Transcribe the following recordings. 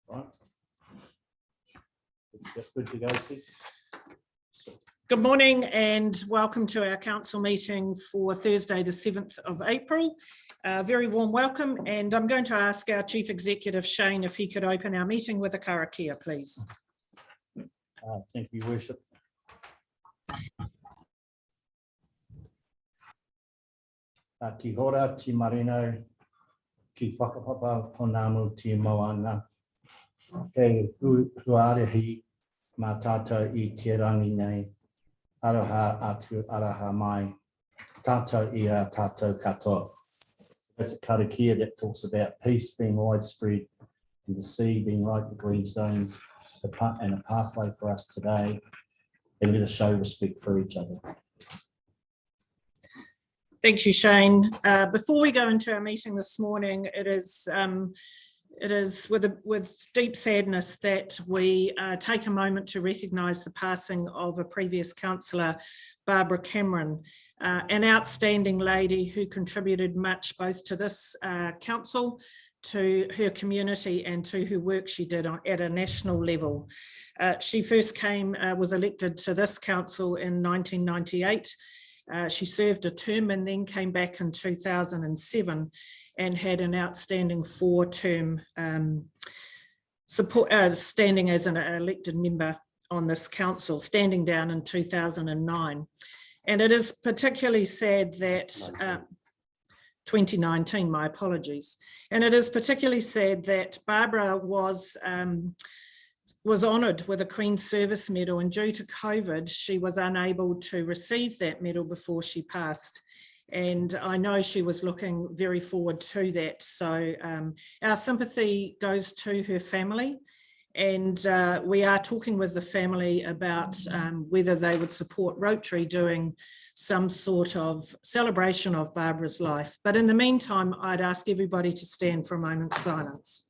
Right. Good to go, Steve. Good morning and welcome to our council meeting for Thursday the 7th of April. Very warm welcome, and I'm going to ask our Chief Executive Shane if he could open our meeting with a karakia, please. Thank you, Worship. Ki hora, ti marino, ki whakapapa ponamu ti moana. Kei huarehi mā tātou I te rangi nei. Aroha atu araha mai. Tātou ia tātou katoa. That's a karakia that talks about peace being widespread and the sea being like the greenstones and a pathway for us today. And let us show respect for each other. Thank you, Shane. Before we go into our meeting this morning, it is with deep sadness that we take a moment to recognise the passing of a previous councillor, Barbara Cameron, an outstanding lady who contributed much both to this council, to her community and to her work she did at a national level. She first was elected to this council in 1998. She served a term and then came back in 2007 and had an outstanding 4-term standing as an elected member on this council, standing down in 2009. And it is particularly sad that 2019, my apologies. And it is particularly sad that Barbara was honoured with a Queen's Service Medal, and due to COVID, she was unable to receive that medal before she passed. And I know she was looking very forward to that. So our sympathy goes to her family, and we are talking with the family about whether they would support Rotary doing some sort of celebration of Barbara's life. But in the meantime, I'd ask everybody to stand for a moment's silence.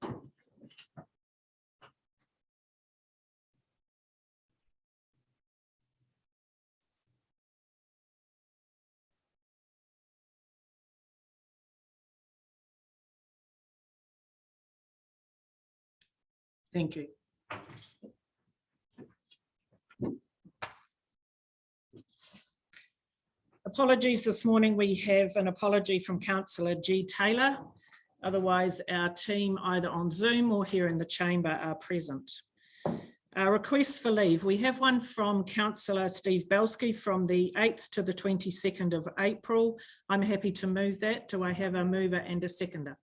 Thank you. Apologies this morning. We have an apology from Councillor G. Taylor. Otherwise, our team either on Zoom or here in the chamber are present. Requests for leave. We have one from Councillor Steve Belsky from the 8th to the 22nd of April. I'm happy to move that. Do I have a mover and a seconder?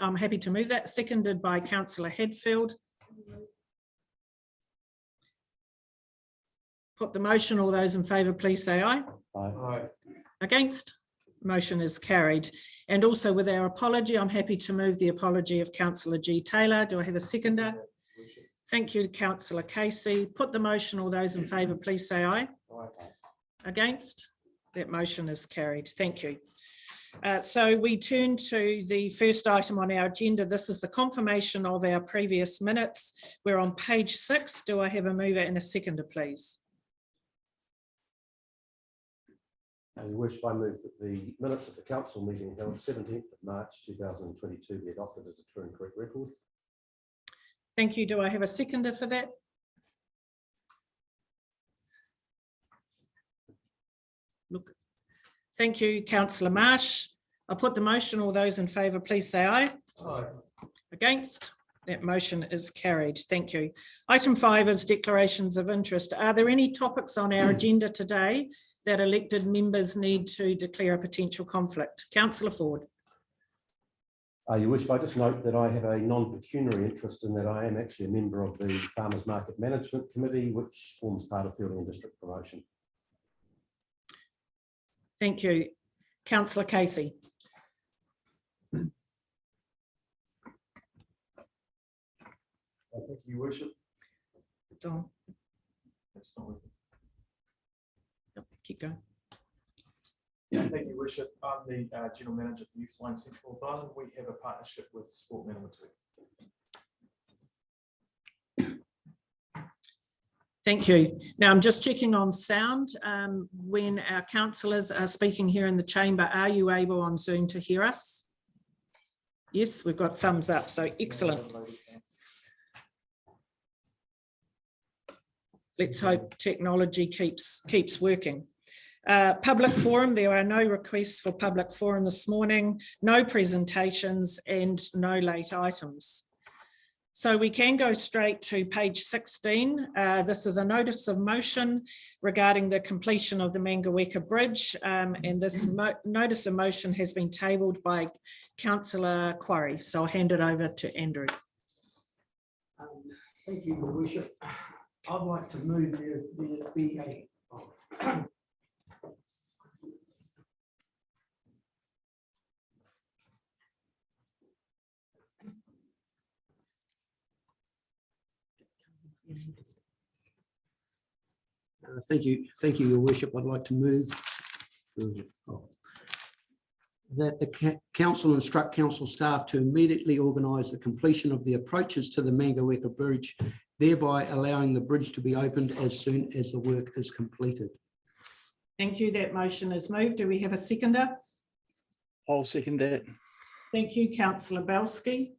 I'm happy to move that, seconded by Councillor Hadfield. Put the motion, all those in favour, please say aye. Aye. Against? Motion is carried. And also with our apology, I'm happy to move the apology of Councillor G. Taylor. Do I have a seconder? Thank you, Councillor Casey. Put the motion, all those in favour, please say aye. Aye. Against? That motion is carried. Thank you. So we turn to the first item on our agenda. This is the confirmation of our previous minutes. We're on page 6. Do I have a mover and a seconder, please? Your Worship, I move that the minutes of the council meeting held 17th of March 2022 be adopted as a true and correct record. Thank you. Do I have a seconder for that? Look. Thank you, Councillor Marsh. I'll put the motion. All those in favour, please say aye. Aye. Against? That motion is carried. Thank you. Item 5 is declarations of interest. Are there any topics on our agenda today that elected members need to declare a potential conflict? Councillor Ford. Your Worship, I just note that I have a non-pecuniary interest in that I am actually a member of the Farmers Market Management Committee, which forms part of Fielding District Promotion. Thank you. Councillor Casey. Thank you, Your Worship. It's on. That's not working. Yep, keep going. Thank you, Your Worship. I'm the General Manager for Youth Line Central Island. We have a partnership with Sport Manawatū. Thank you. Now I'm just checking on sound. When our councillors are speaking here in the chamber, are you able on Zoom to hear us? Yes, we've got thumbs up, so excellent. Let's hope technology keeps working. Public forum, there are no requests for public forum this morning, no presentations and no late items. So we can go straight to page 16. This is a notice of motion regarding the completion of the Weka Bridge, and this notice of motion has been tabled by Councillor Quarry. So I'll hand it over to Andrew. Thank you, Your Worship. I'd like to move there be a thank you, Your Worship. I'd like to move that the council instruct council staff to immediately organise the completion of the approaches to the Weka Bridge, thereby allowing the bridge to be opened as soon as the work is completed. Thank you. That motion is moved. Do we have a seconder? I'll second that. Thank you, Councillor Belsky.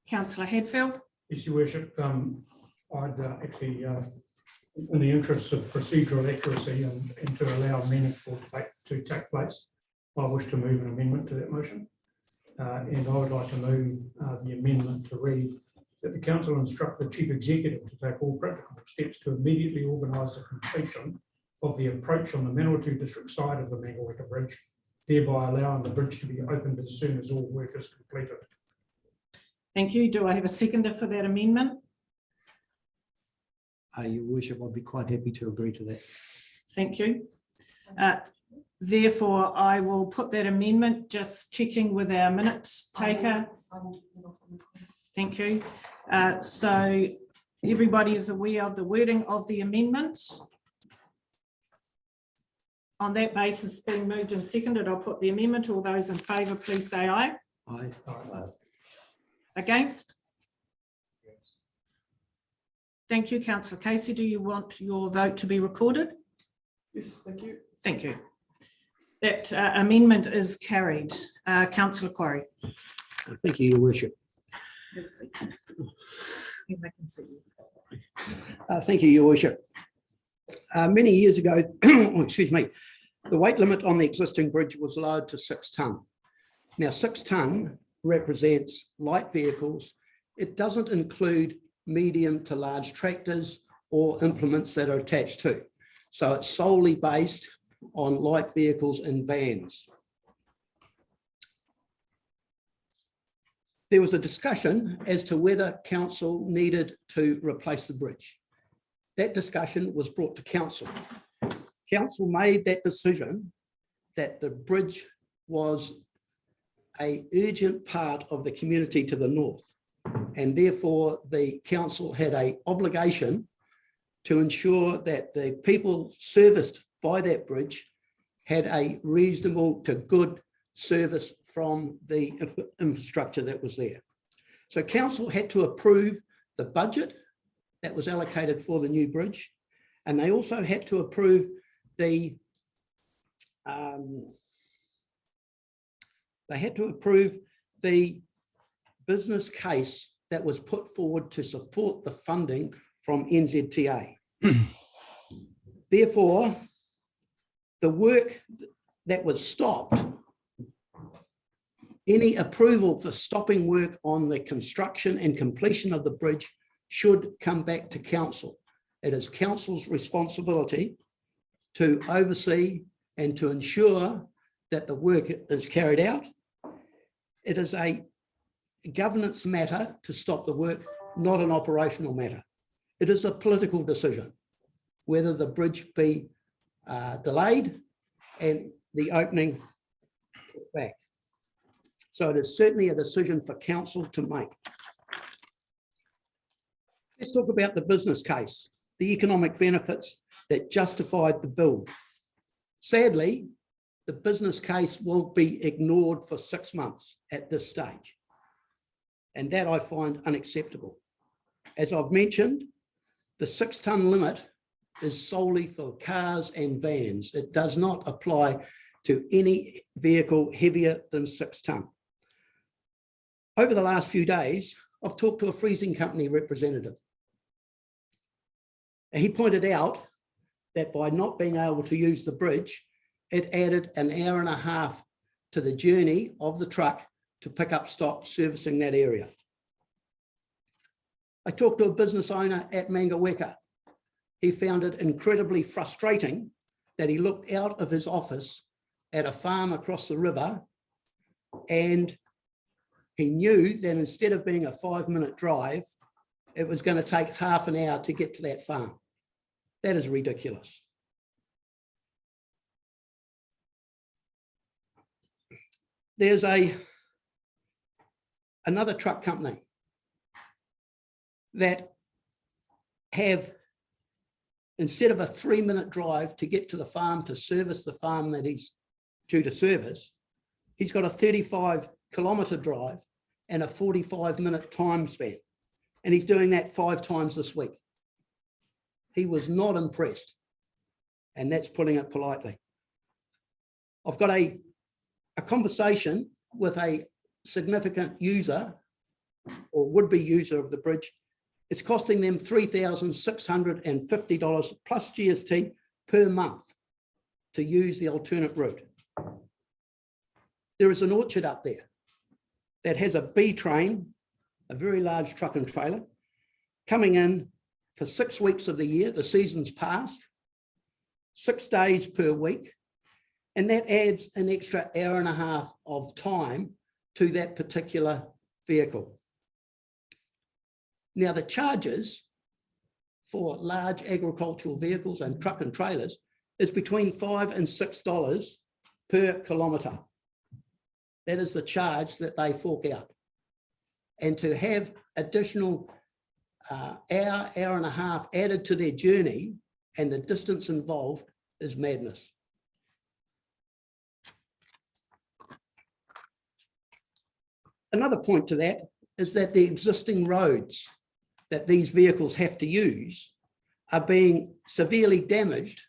Councillor Hadfield. Yes, Your Worship, I'd actually, in the interests of procedural accuracy and to allow meaningful debate to take place, I wish to move an amendment to that motion. And I would like to move the amendment to read that the council instruct the chief executive to take all practical steps to immediately organise the completion of the approach on the Manawatu district side of the Weka Bridge, thereby allowing the bridge to be opened as soon as all work is completed. Thank you. Do I have a seconder for that amendment? Your Worship, I'd be quite happy to agree to that. Thank you. Therefore, I will put that amendment, just checking with our minutes taker. Thank you. So everybody is aware of the wording of the amendment. On that basis, being moved and seconded, I'll put the amendment. All those in favour, please say aye. Aye. Against? Thank you, Councillor Casey. Do you want your vote to be recorded? Yes, thank you. Thank you. That amendment is carried. Councillor Quarry. Thank you, Your Worship. Thank you, Your Worship. Many years ago, excuse me, the weight limit on the existing bridge was lowered to 6 tonne. Now, 6 tonne represents light vehicles. It doesn't include medium to large tractors or implements that are attached to. So it's solely based on light vehicles and vans. There was a discussion as to whether council needed to replace the bridge. That discussion was brought to council. Council made that decision that the bridge was an urgent part of the community to the north, and therefore the council had an obligation to ensure that the people serviced by that bridge had a reasonable to good service from the infrastructure that was there. So council had to approve the budget that was allocated for the new bridge, and they also had to approve the business case that was put forward to support the funding from NZTA. Therefore, the work that was stopped, any approval for stopping work on the construction and completion of the bridge should come back to council. It is council's responsibility to oversee and to ensure that the work is carried out. It is a governance matter to stop the work, not an operational matter. It is a political decision whether the bridge be delayed and the opening put back. So it is certainly a decision for council to make. Let's talk about the business case, the economic benefits that justified the build. Sadly, the business case will be ignored for 6 months at this stage, and that I find unacceptable. As I've mentioned, the 6 tonne limit is solely for cars and vans. It does not apply to any vehicle heavier than 6 tonne. Over the last few days, I've talked to a freezing company representative. He pointed out that by not being able to use the bridge, it added an hour and a half to the journey of the truck to pick up stock servicing that area. I talked to a business owner at Manga Weka. He found it incredibly frustrating that he looked out of his office at a farm across the river, and he knew that instead of being a 5-minute drive, it was going to take half an hour to get to that farm. That is ridiculous. There's another truck company that have, instead of a 3-minute drive to get to the farm to service the farm that he's due to service, he's got a 35-kilometre drive and a 45-minute time span. And he's doing that 5 times this week. He was not impressed. And that's putting it politely. I've got a conversation with a significant user or would-be user of the bridge. It's costing them $3,650 plus GST per month to use the alternate route. There is an orchard up there that has a B train, a very large truck and trailer, coming in for 6 weeks of the year. The season's passed, 6 days per week, and that adds an extra hour and a half of time to that particular vehicle. Now, the charges for large agricultural vehicles and truck and trailers is between $5 and $6 per kilometre. That is the charge that they fork out. And to have additional hour and a half added to their journey and the distance involved is madness. Another point to that is that the existing roads that these vehicles have to use are being severely damaged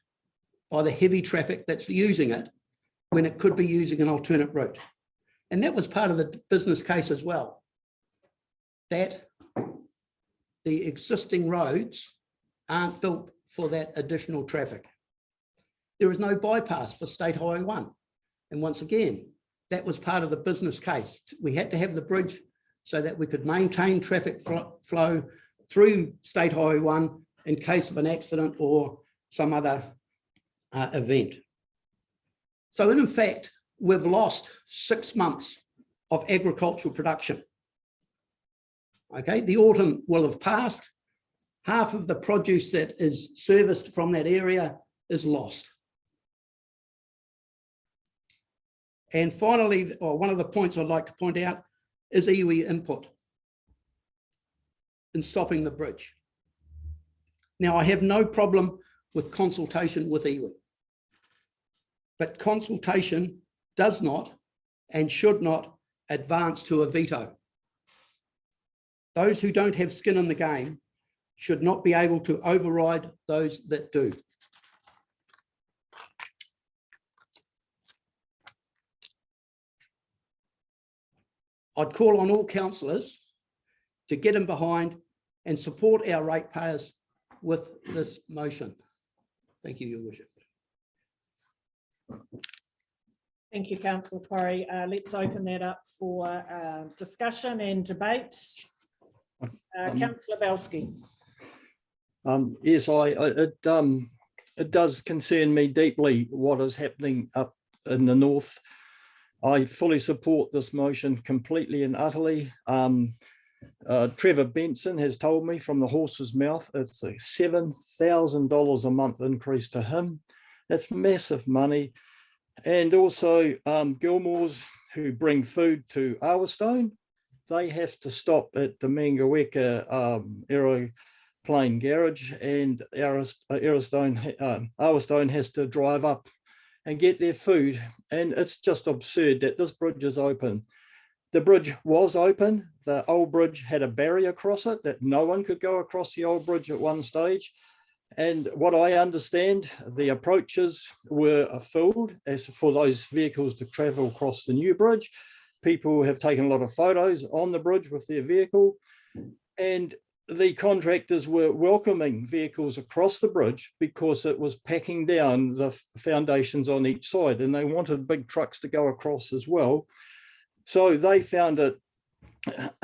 by the heavy traffic that's using it when it could be using an alternate route. And that was part of the business case as well, that the existing roads aren't built for that additional traffic. There is no bypass for State Highway 1. And once again, that was part of the business case. We had to have the bridge so that we could maintain traffic flow through State Highway 1 in case of an accident or some other event. So in fact, we've lost 6 months of agricultural production. Okay, the autumn will have passed. Half of the produce that is serviced from that area is lost. And finally, one of the points I'd like to point out is iwi input in stopping the bridge. Now, I have no problem with consultation with iwi, but consultation does not and should not advance to a veto. Those who don't have skin in the game should not be able to override those that do. I'd call on all councillors to get in behind and support our ratepayers with this motion. Thank you, Your Worship. Thank you, Councillor Corrie. Let's open that up for discussion and debate. Councillor Belsky. Yes, it does concern me deeply what is happening up in the north. I fully support this motion completely and utterly. Trevor Benson has told me from the horse's mouth it's a $7,000 a month increase to him. That's massive money. And also Gilmore's, who bring food to Arwestone, they have to stop at the Manga Weka aeroplane garage, and Arwestone has to drive up and get their food. And it's just absurd that this bridge is open. The bridge was open. The old bridge had a barrier across it that no one could go across the old bridge at one stage. And what I understand, the approaches were filled as for those vehicles to travel across the new bridge. People have taken a lot of photos on the bridge with their vehicle, and the contractors were welcoming vehicles across the bridge because it was packing down the foundations on each side, and they wanted big trucks to go across as well. So they found it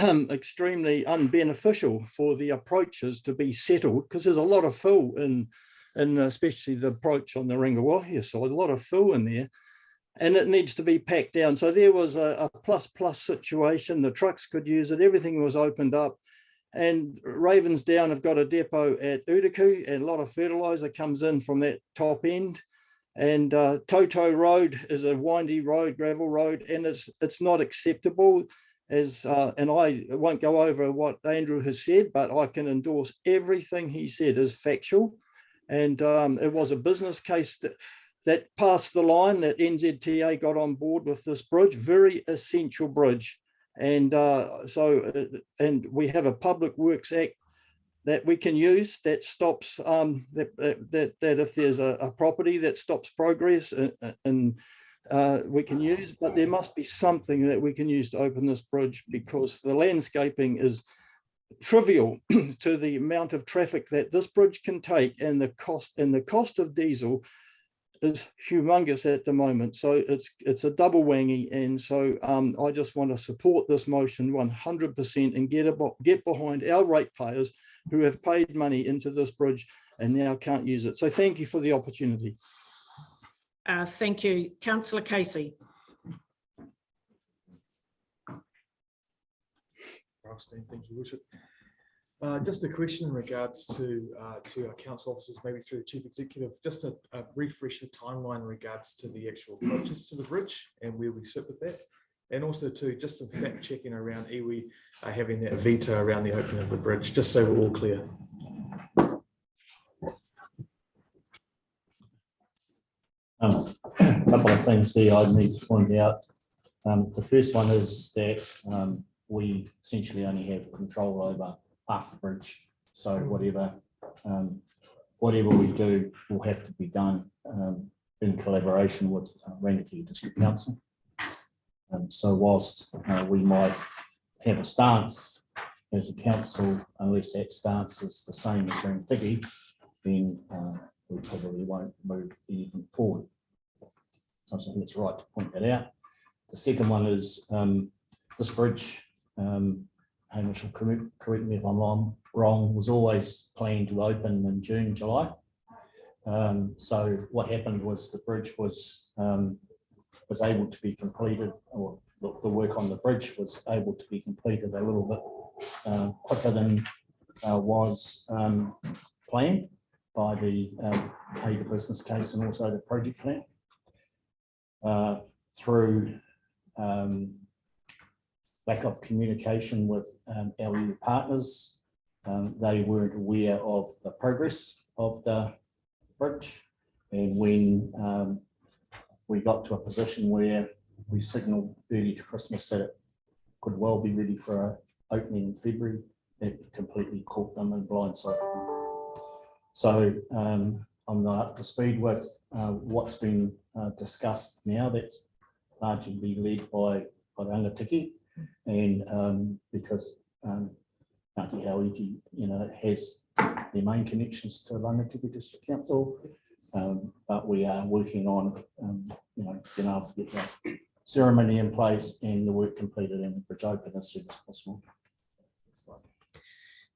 extremely unbeneficial for the approaches to be settled, because there's a lot of fill in especially the approach on the Ringawahia side, a lot of fill in there, and it needs to be packed down. So there was a plus situation. The trucks could use it. Everything was opened up. And Ravensdown have got a depot at Udaku, and a lot of fertilizer comes in from that top end. And Toto Road is a windy road, gravel road, and it's not acceptable. And I won't go over what Andrew has said, but I can endorse everything he said is factual. And it was a business case that passed the line, that NZTA got on board with this bridge, very essential bridge. And and we have a Public Works Act that we can use that stops that if there's a property that stops progress, and we can use, but there must be something that we can use to open this bridge, because the landscaping is trivial to the amount of traffic that this bridge can take, and the cost of diesel is humongous at the moment. So it's a double whammy. And so I just want to support this motion 100% and get behind our ratepayers who have paid money into this bridge and now can't use it. So thank you for the opportunity. Thank you. Councillor Casey. Thank you, Worship. Just a question in regards to our council officers, maybe through the Chief Executive, just to refresh the timeline in regards to the actual approaches to the bridge and where we sit with that. And also to just some fact checking around iwi having that veto around the opening of the bridge, just so we're all clear. A couple of things there I need to point out. The first one is that we essentially only have control over half the bridge. So whatever we do will have to be done in collaboration with Rangitikei District Council. So whilst we might have a stance as a council, unless that stance is the same as Rangitikei, then we probably won't move anything forward. So I think it's right to point that out. The second one is this bridge, Hamish will correct me if I'm wrong, was always planned to open in June, July. So what happened was the bridge was able to be completed, or the work on the bridge was able to be completed a little bit quicker than was planned by the business case and also the project plan. Through lack of communication with our partners, they weren't aware of the progress of the bridge. And when we got to a position where we signalled early to Christmas that it could well be ready for an opening in February, it completely caught them in blindsight. So I'm not up to speed with what's been discussed now. That's largely led by Rangitikei, and because Ngāti Hauiti, has their main connections to Rangitikei District Council, but we are working on, being able to get that ceremony in place and the work completed and the bridge open as soon as possible.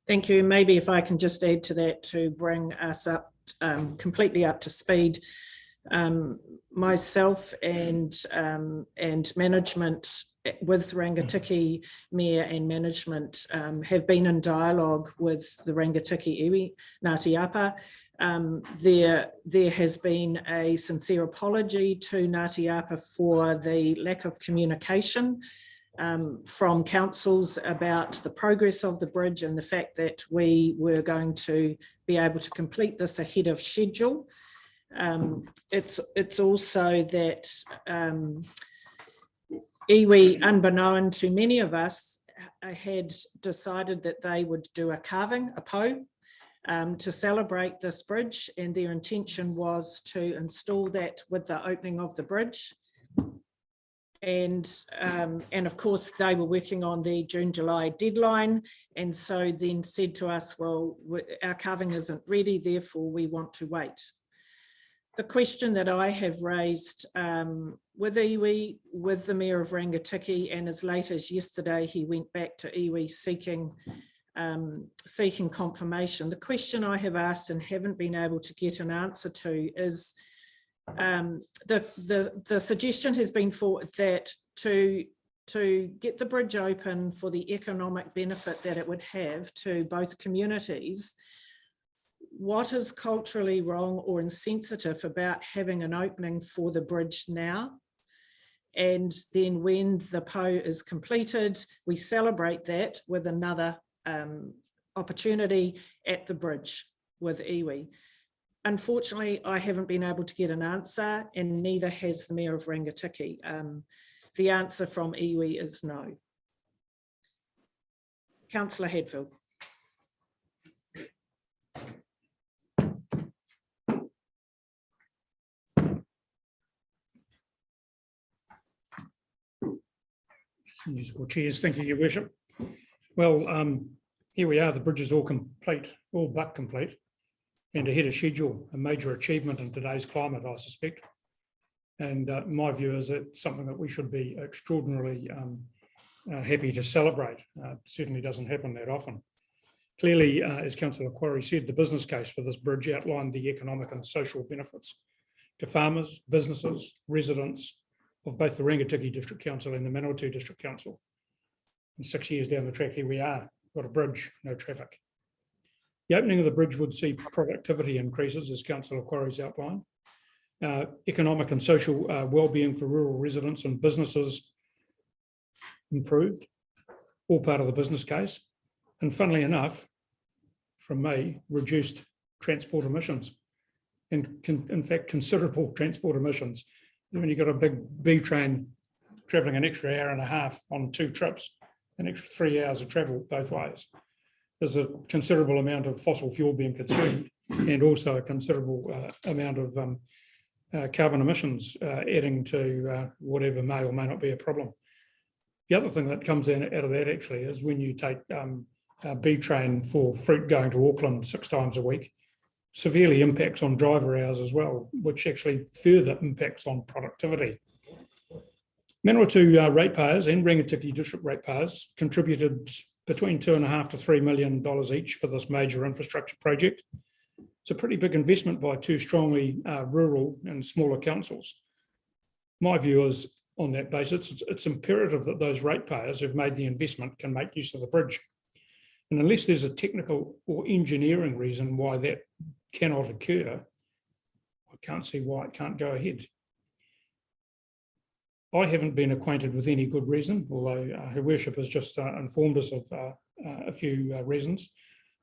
Thank you. Maybe if I can just add to that to bring us up completely up to speed. Myself and management with Rangitikei Mayor and management have been in dialogue with the Rangitikei iwi, Ngāti Apa. There has been a sincere apology to Ngāti Apa for the lack of communication from councils about the progress of the bridge and the fact that we were going to be able to complete this ahead of schedule. It's also that iwi, unbeknown to many of us, had decided that they would do a carving, a po, to celebrate this bridge, and their intention was to install that with the opening of the bridge. And of course, they were working on the June-July deadline, and so then said to us, well, our carving isn't ready, therefore we want to wait. The question that I have raised with iwi, with the Mayor of Rangitikei, and as late as yesterday, he went back to iwi seeking confirmation. The question I have asked and haven't been able to get an answer to is, the suggestion has been for that to get the bridge open for the economic benefit that it would have to both communities. What is culturally wrong or insensitive about having an opening for the bridge now? And then when the PO is completed, we celebrate that with another opportunity at the bridge with iwi. Unfortunately, I haven't been able to get an answer, and neither has the Mayor of Rangitikei. The answer from iwi is no. Councillor Hadfield. Musical chairs, thank you, Your Worship. Well, here we are, the bridge is all complete, all but complete, and ahead of schedule, a major achievement in today's climate, I suspect. And my view is it's something that we should be extraordinarily happy to celebrate. It certainly doesn't happen that often. Clearly, as Councillor Quarry said, the business case for this bridge outlined the economic and social benefits to farmers, businesses, residents of both the Rangitikei District Council and the Manawatu District Council. And 6 years down the track, here we are, got a bridge, no traffic. The opening of the bridge would see productivity increases, as Councillor Quarry's outlined, economic and social well-being for rural residents and businesses improved, all part of the business case. And funnily enough, from me, reduced transport emissions, and in fact, considerable transport emissions. When you've got a big B train travelling an extra hour and a half on 2 trips, an extra 3 hours of travel both ways, there's a considerable amount of fossil fuel being consumed, and also a considerable amount of carbon emissions adding to whatever may or may not be a problem. The other thing that comes out of that actually is when you take a B train for fruit going to Auckland 6 times a week, severely impacts on driver hours as well, which actually further impacts on productivity. Manawatu ratepayers and Rangitikei District ratepayers contributed between $2.5 to $3 million each for this major infrastructure project. It's a pretty big investment by 2 strongly rural and smaller councils. My view is, on that basis, it's imperative that those ratepayers who've made the investment can make use of the bridge. And unless there's a technical or engineering reason why that cannot occur, I can't see why it can't go ahead. I haven't been acquainted with any good reason, although Her Worship has just informed us of a few reasons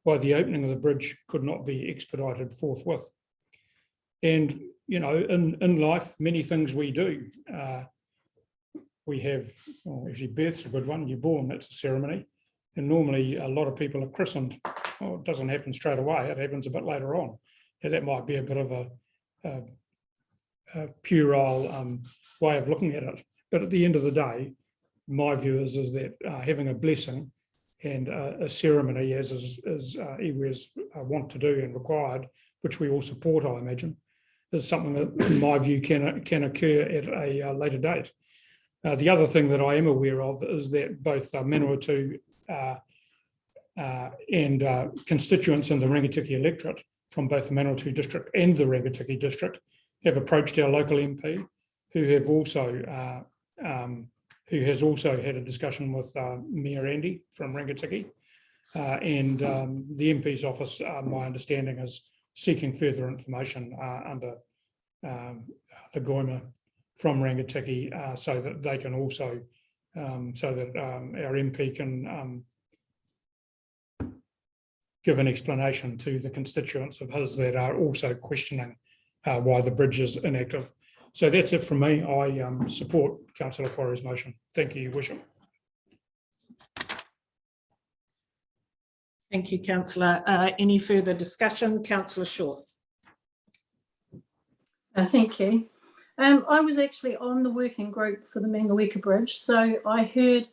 why the opening of the bridge could not be expedited forthwith. And, you know, in life, many things we do. We have, well, actually birth's a good one, you're born, that's a ceremony. And normally a lot of people are christened. Well, it doesn't happen straight away, it happens a bit later on. Now, that might be a bit of a puerile way of looking at it. But at the end of the day, my view is that having a blessing and a ceremony, as iwi's want to do and required, which we all support, I imagine, is something that, in my view, can occur at a later date. The other thing that I am aware of is that both Manawatu and constituents in the Rangitikei electorate from both the Manawatu district and the Rangitikei district have approached our local MP, who has also had a discussion with Mayor Andy from Rangitikei, and the MP's office, my understanding, is seeking further information under the Goima from Rangitikei, so that they can also, so that our MP can give an explanation to the constituents of his that are also questioning why the bridge is inactive. So that's it from me. I support Councillor Quarry's motion. Thank you, Your Worship. Thank you, councillor. Any further discussion? Councillor Short. Thank you. I was actually on the working group for the Manawatu Bridge, so I heard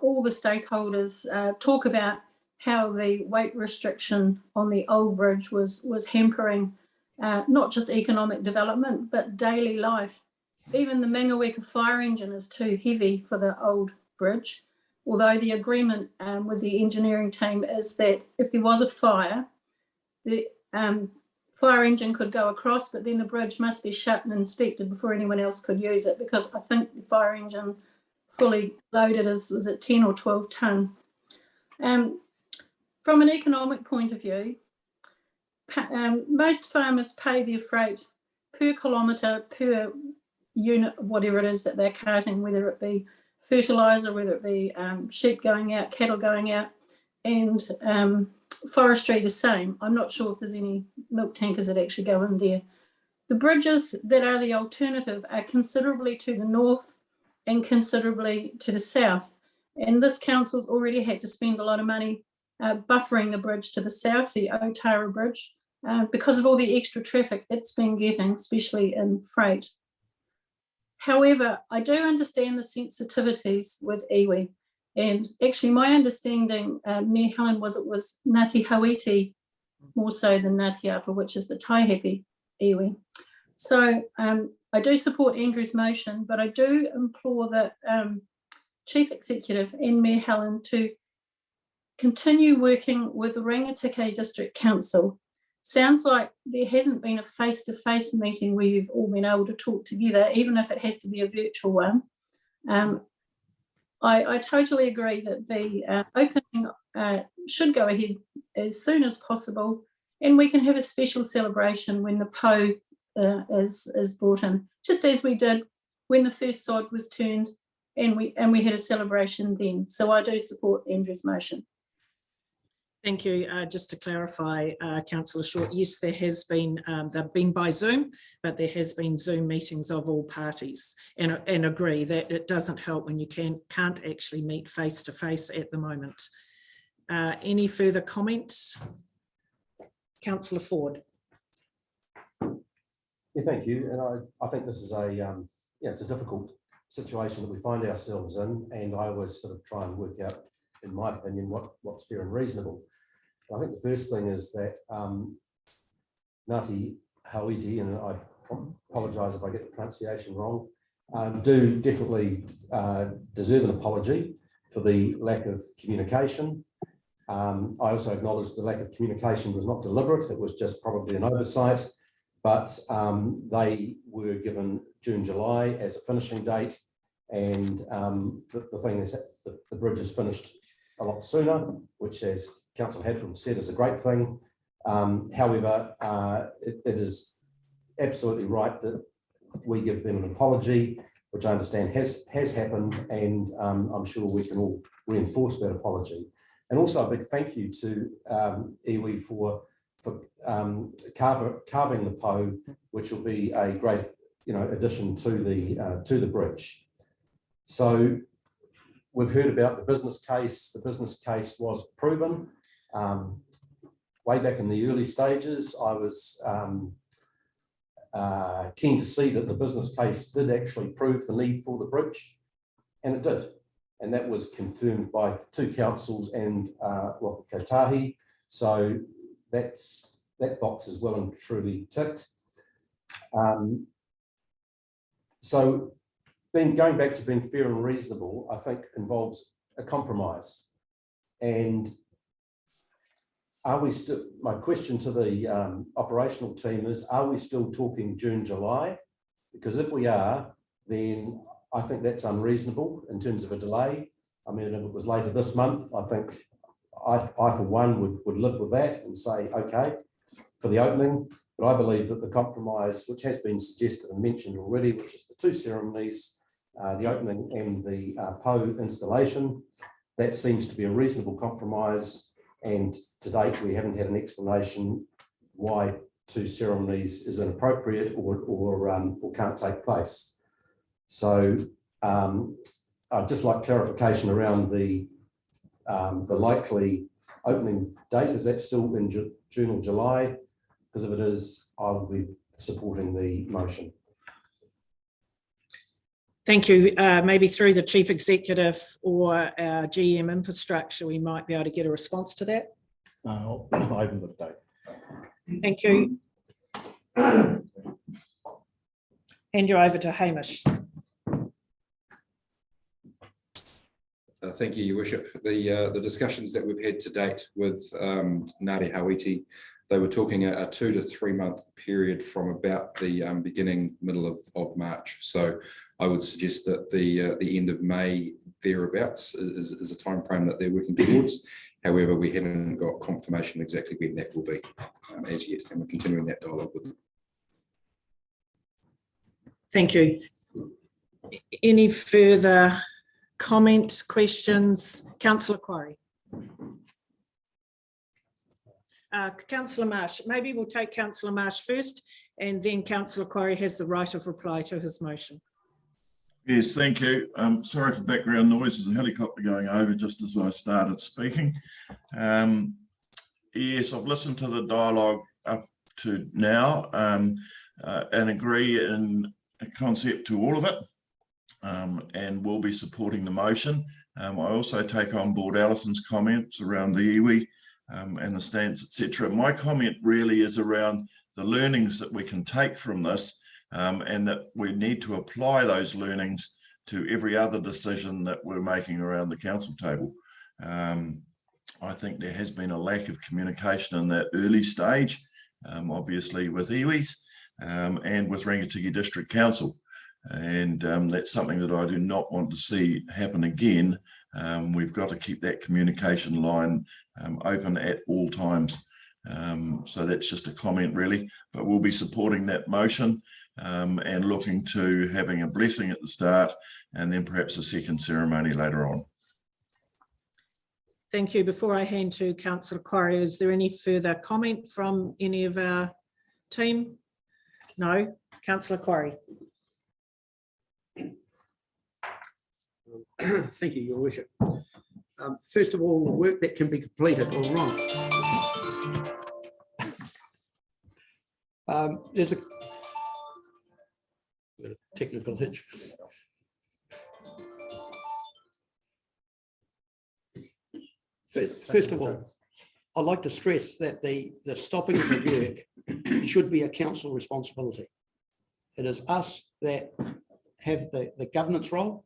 all the stakeholders talk about how the weight restriction on the old bridge was hampering not just economic development, but daily life. Even the Manawatu fire engine is too heavy for the old bridge, although the agreement with the engineering team is that if there was a fire, the fire engine could go across, but then the bridge must be shut and inspected before anyone else could use it, because I think the fire engine fully loaded was at 10 or 12 tonne. From an economic point of view, most farmers pay their freight per kilometre, per unit, whatever it is that they're carting, whether it be fertiliser, whether it be sheep going out, cattle going out, and forestry the same. I'm not sure if there's any milk tankers that actually go in there. The bridges that are the alternative are considerably to the north and considerably to the south. And this council's already had to spend a lot of money buffering the bridge to the south, the Otara Bridge, because of all the extra traffic it's been getting, especially in freight. However, I do understand the sensitivities with iwi. And actually my understanding, Mayor Helen, was it was Ngāti Hauiti more so than Ngāti Apa, which is the Taihape iwi. So I do support Andrew's motion, but I do implore the Chief Executive and Mayor Helen to continue working with the Rangitikei District Council. Sounds like there hasn't been a face-to-face meeting where you've all been able to talk together, even if it has to be a virtual one. I totally agree that the opening should go ahead as soon as possible, and we can have a special celebration when the Po is brought in, just as we did when the first sod was turned, and we had a celebration then. So I do support Andrew's motion. Thank you. Just to clarify, Councillor Short, yes, there has been, they've been by Zoom, but there has been Zoom meetings of all parties, and agree that it doesn't help when you can't actually meet face to face at the moment. Any further comments? Councillor Ford. Yeah, thank you. And I think this is it's a difficult situation that we find ourselves in, and I always sort of try and work out, in my opinion, what's fair and reasonable. I think the first thing is that Ngāti Hauiti, and I apologise if I get the pronunciation wrong, do definitely deserve an apology for the lack of communication. I also acknowledge the lack of communication was not deliberate, it was just probably an oversight, but they were given June, July as a finishing date, and the thing is that the bridge is finished a lot sooner, which, as Councillor Hadfield said, is a great thing. However, it is absolutely right that we give them an apology, which I understand has happened, and I'm sure we can all reinforce that apology. And also a big thank you to iwi for carving the Po, which will be a great addition to the bridge. So we've heard about the business case. The business case was proven. Way back in the early stages, I was keen to see that the business case did actually prove the need for the bridge, and it did. And that was confirmed by two councils and Kotahi. So that box is well and truly ticked. So going back to being fair and reasonable, I think involves a compromise. And are we still, my question to the operational team is, are we still talking June, July? Because if we are, then I think that's unreasonable in terms of a delay. I mean, if it was later this month, I think I for one would live with that and say, okay, for the opening. But I believe that the compromise, which has been suggested and mentioned already, which is the two ceremonies, the opening and the Po installation, that seems to be a reasonable compromise. And to date, we haven't had an explanation why two ceremonies is inappropriate or can't take place. So I'd just like clarification around the likely opening date, is that still in June or July? Because if it is, I will be supporting the motion. Thank you. Maybe through the Chief Executive or our GM Infrastructure, we might be able to get a response to that. I haven't got a date. Thank you. Hand you over to Hamish. Thank you, Your Worship. The discussions that we've had to date with Ngāti Hauiti, they were talking a 2 to 3 month period from about the middle of March. So I would suggest that the end of May thereabouts is a time frame that they're working towards. However, we haven't got confirmation exactly when that will be as yet, and we're continuing that dialogue with them. Thank you. Any further comments, questions? Councillor Quarry. Councillor Marsh, maybe we'll take Councillor Marsh first, and then Councillor Quarry has the right of reply to his motion. Yes, thank you. Sorry for background noise. There's a helicopter going over just as I started speaking. Yes, I've listened to the dialogue up to now and agree in concept to all of it, and will be supporting the motion. I also take on board Alison's comments around the iwi and the stance, etc. My comment really is around the learnings that we can take from this, and that we need to apply those learnings to every other decision that we're making around the council table. I think there has been a lack of communication in that early stage, obviously with iwis and with Rangitikei District Council. And that's something that I do not want to see happen again. We've got to keep that communication line open at all times. So that's just a comment really, but we'll be supporting that motion and looking to having a blessing at the start and then perhaps a second ceremony later on. Thank you. Before I hand to Councillor Quarry, is there any further comment from any of our team? No. Councillor Quarry. Thank you, Your Worship. First of all, the work that can be completed all right. There's a technical hitch. First of all, I'd like to stress that the stopping of the work should be a council responsibility. It is us that have the governance role,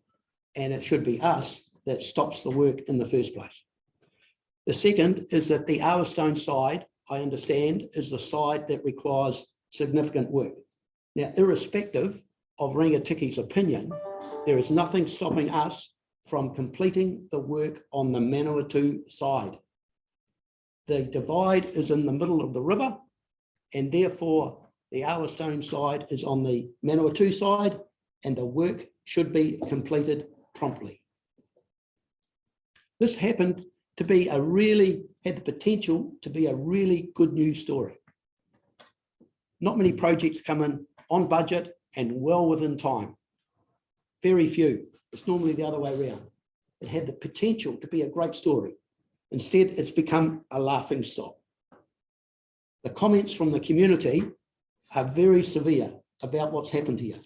and it should be us that stops the work in the first place. The second is that the Arlestone side, I understand, is the side that requires significant work. Now, irrespective of Rangitikei's opinion, there is nothing stopping us from completing the work on the Manawatu side. The divide is in the middle of the river, and therefore the Arlestone side is on the Manawatu side, and the work should be completed promptly. This happened to be had the potential to be a really good news story. Not many projects come in on budget and well within time. Very few. It's normally the other way around. It had the potential to be a great story. Instead, it's become a laughing stock. The comments from the community are very severe about what's happened here,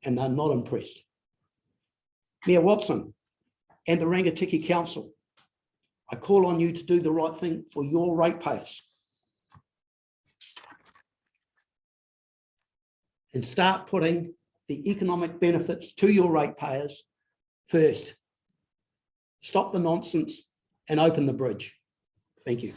and they're not impressed. Mayor Watson and the Rangitikei Council, I call on you to do the right thing for your ratepayers and start putting the economic benefits to your ratepayers first. Stop the nonsense and open the bridge. Thank you.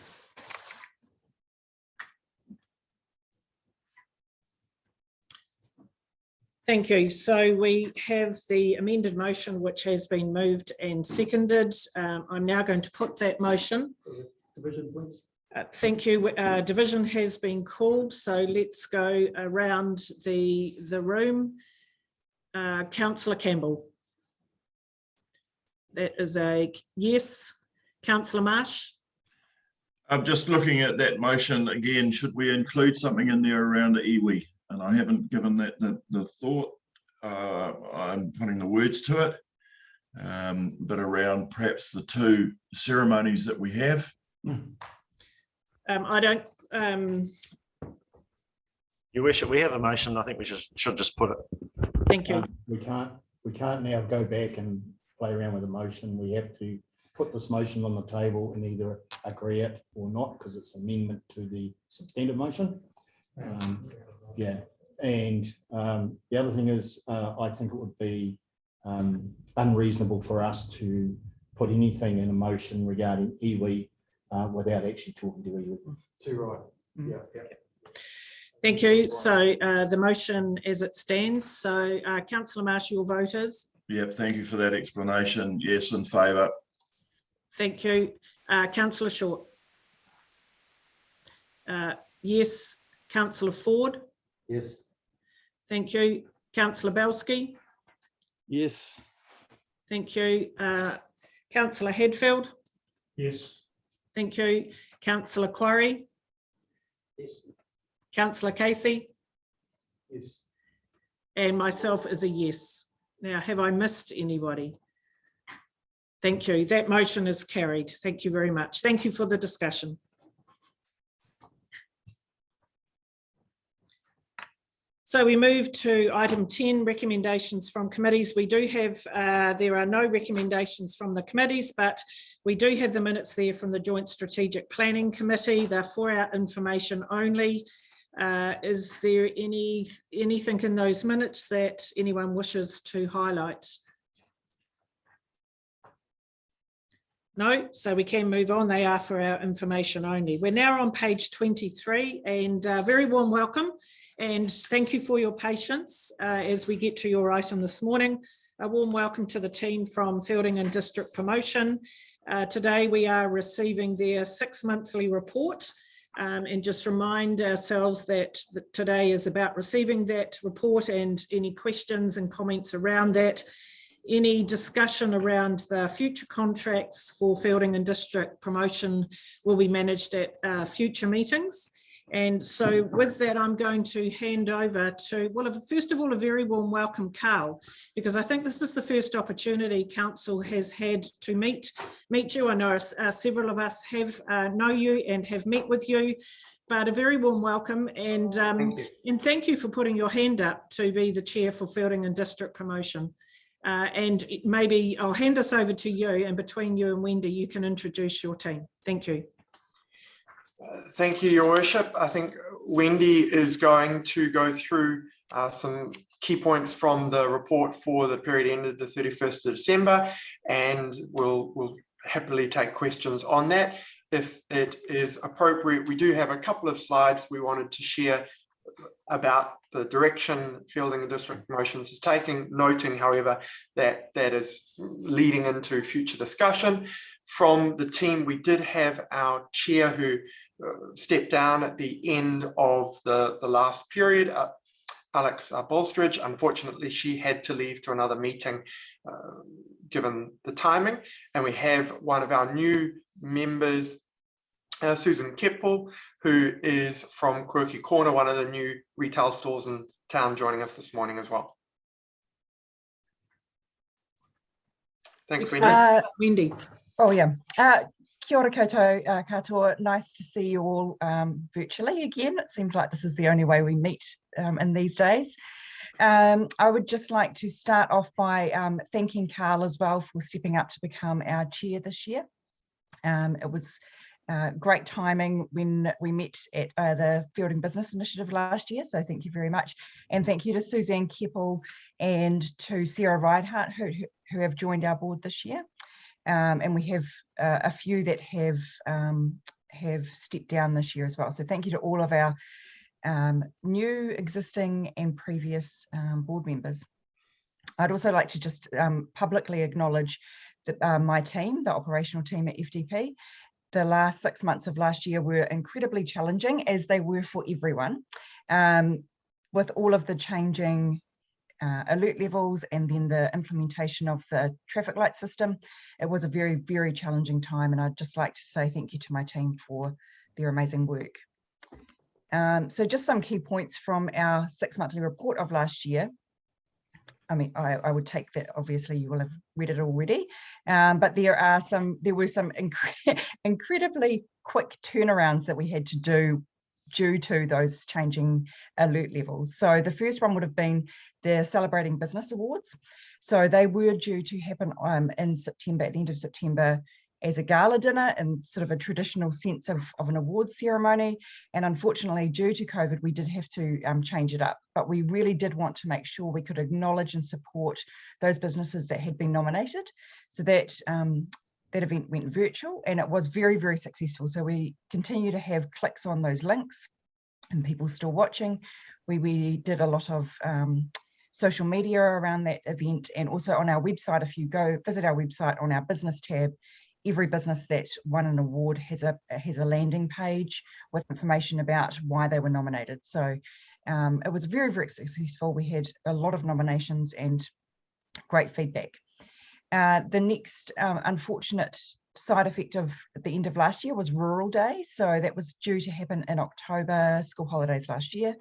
Thank you. So we have the amended motion, which has been moved and seconded. I'm now going to put that motion. Division, please. Thank you. Division has been called, so let's go around the room. Councillor Campbell. That is a yes. Councillor Marsh. I'm just looking at that motion again. Should we include something in there around the iwi? And I haven't given that the thought. I'm putting the words to it. but around perhaps the two ceremonies that we have. I don't. Your worship, we have a motion. I think we should just put it. Thank you. We can't now go back and play around with the motion. We have to put this motion on the table and either agree it or not, because it's amendment to the substantive motion. Yeah, and the other thing is, I think it would be unreasonable for us to put anything in a motion regarding iwi without actually talking to iwi. Too right. Yeah. Thank you. So the motion as it stands. So Councillor Marsh, your vote is? Yep, thank you for that explanation. Yes, in favour. Thank you. Councillor Short? Yes. Councillor Ford? Yes. Thank you. Councillor Belsky? Yes. Thank you. Councillor Hadfield? Yes. Thank you. Councillor Quarry? Yes. Councillor Casey? Yes. And myself is a yes. Now, have I missed anybody? Thank you. That motion is carried. Thank you very much. Thank you for the discussion. So we move to item 10, recommendations from committees. We do have, there are no recommendations from the committees, but we do have the minutes there from the Joint Strategic Planning Committee. They're for our information only. Is there anything in those minutes that anyone wishes to highlight? No, so we can move on. They are for our information only. We're now on page 23, and very warm welcome and thank you for your patience as we get to your item this morning. A warm welcome to the team from Fielding and District Promotion. Today we are receiving their 6 monthly report. And just remind ourselves that today is about receiving that report and any questions and comments around that. Any discussion around the future contracts for Fielding and District Promotion will be managed at future meetings. And so with that, I'm going to hand over to, well, first of all, a very warm welcome, Carl, because I think this is the first opportunity Council has had to meet you. I know several of us have know you and have met with you, but a very warm welcome and thank you for putting your hand up to be the chair for Fielding and District Promotion. And maybe I'll hand this over to you, and between you and Wendy, you can introduce your team. Thank you. Thank you, Your Worship. I think Wendy is going to go through some key points from the report for the period ended the 31st of December, and we'll happily take questions on that. If it is appropriate, we do have a couple of slides we wanted to share about the direction Fielding and District Promotions is taking, noting, however, that that is leading into future discussion. From the team, we did have our chair who stepped down at the end of the last period, Alex Bolstridge. Unfortunately, she had to leave to another meeting given the timing. And we have one of our new members, Susan Keppel, who is from Quirky Corner, one of the new retail stores in town, joining us this morning as well. Thanks, Wendy. Wendy. Oh yeah. Kia ora koutou katoa. Nice to see you all virtually again. It seems like this is the only way we meet in these days. I would just like to start off by thanking Carl as well for stepping up to become our chair this year. It was great timing when we met at the Fielding Business Initiative last year, so thank you very much. And thank you to Suzanne Keppel and to Sarah Reinhardt who have joined our board this year. And we have a few that have stepped down this year as well. So thank you to all of our new, existing and previous board members. I'd also like to just publicly acknowledge that, my team, the operational team at FDP. The last 6 months of last year were incredibly challenging, as they were for everyone, with all of the changing alert levels and then the implementation of the traffic light system. It was a very, very challenging time, and I'd just like to say thank you to my team for their amazing work. So just some key points from our 6 monthly report of last year. I mean, I would take that, obviously you will have read it already, but there were some incredibly quick turnarounds that we had to do due to those changing alert levels. So the first one would have been the Celebrating Business Awards. So they were due to happen in September, at the end of September, as a gala dinner in sort of a traditional sense of an awards ceremony. And unfortunately, due to COVID, we did have to change it up. But we really did want to make sure we could acknowledge and support those businesses that had been nominated. So that that event went virtual, and it was very, very successful. So we continue to have clicks on those links and people still watching. We did a lot of social media around that event, and also on our website. If you go visit our website, on our business tab, every business that won an award has a landing page with information about why they were nominated. So it was very, very successful. We had a lot of nominations and great feedback. The next unfortunate side effect of the end of last year was Rural Day. So that was due to happen in October, school holidays last year.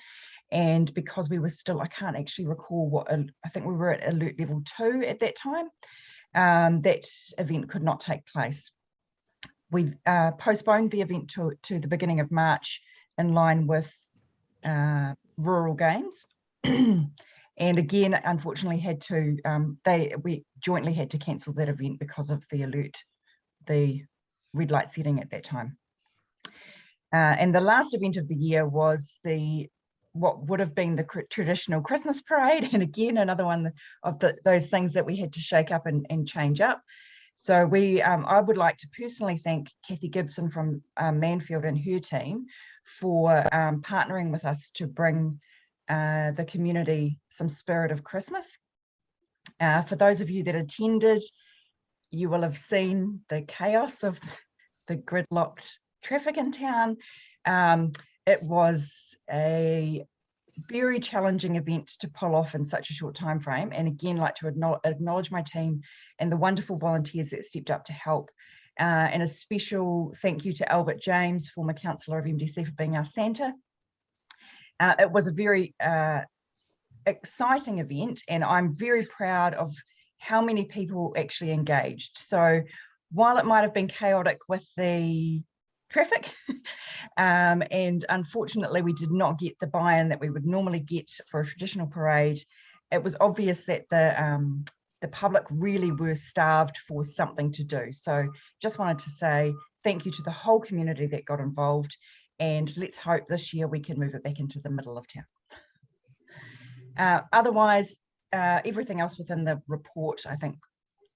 And because we were still, I can't actually recall what, I think we were at alert level 2 at that time, that event could not take place. We postponed the event to the beginning of March in line with rural games. And again, unfortunately had to, we jointly had to cancel that event because of the alert, the red light setting at that time. And the last event of the year was what would have been the traditional Christmas parade. And again, another one of those things that we had to shake up and change up. So I would like to personally thank Kathy Gibson from Manfield and her team for partnering with us to bring the community some spirit of Christmas. For those of you that attended, you will have seen the chaos of the gridlocked traffic in town. It was a very challenging event to pull off in such a short time frame. And again, like to acknowledge my team and the wonderful volunteers that stepped up to help. And a special thank you to Albert James, former councillor of MDC, for being our Santa. It was a very exciting event, and I'm very proud of how many people actually engaged. So while it might have been chaotic with the traffic, and unfortunately we did not get the buy-in that we would normally get for a traditional parade, it was obvious that the public really were starved for something to do. So just wanted to say thank you to the whole community that got involved, and let's hope this year we can move it back into the middle of town. Otherwise, everything else within the report, I think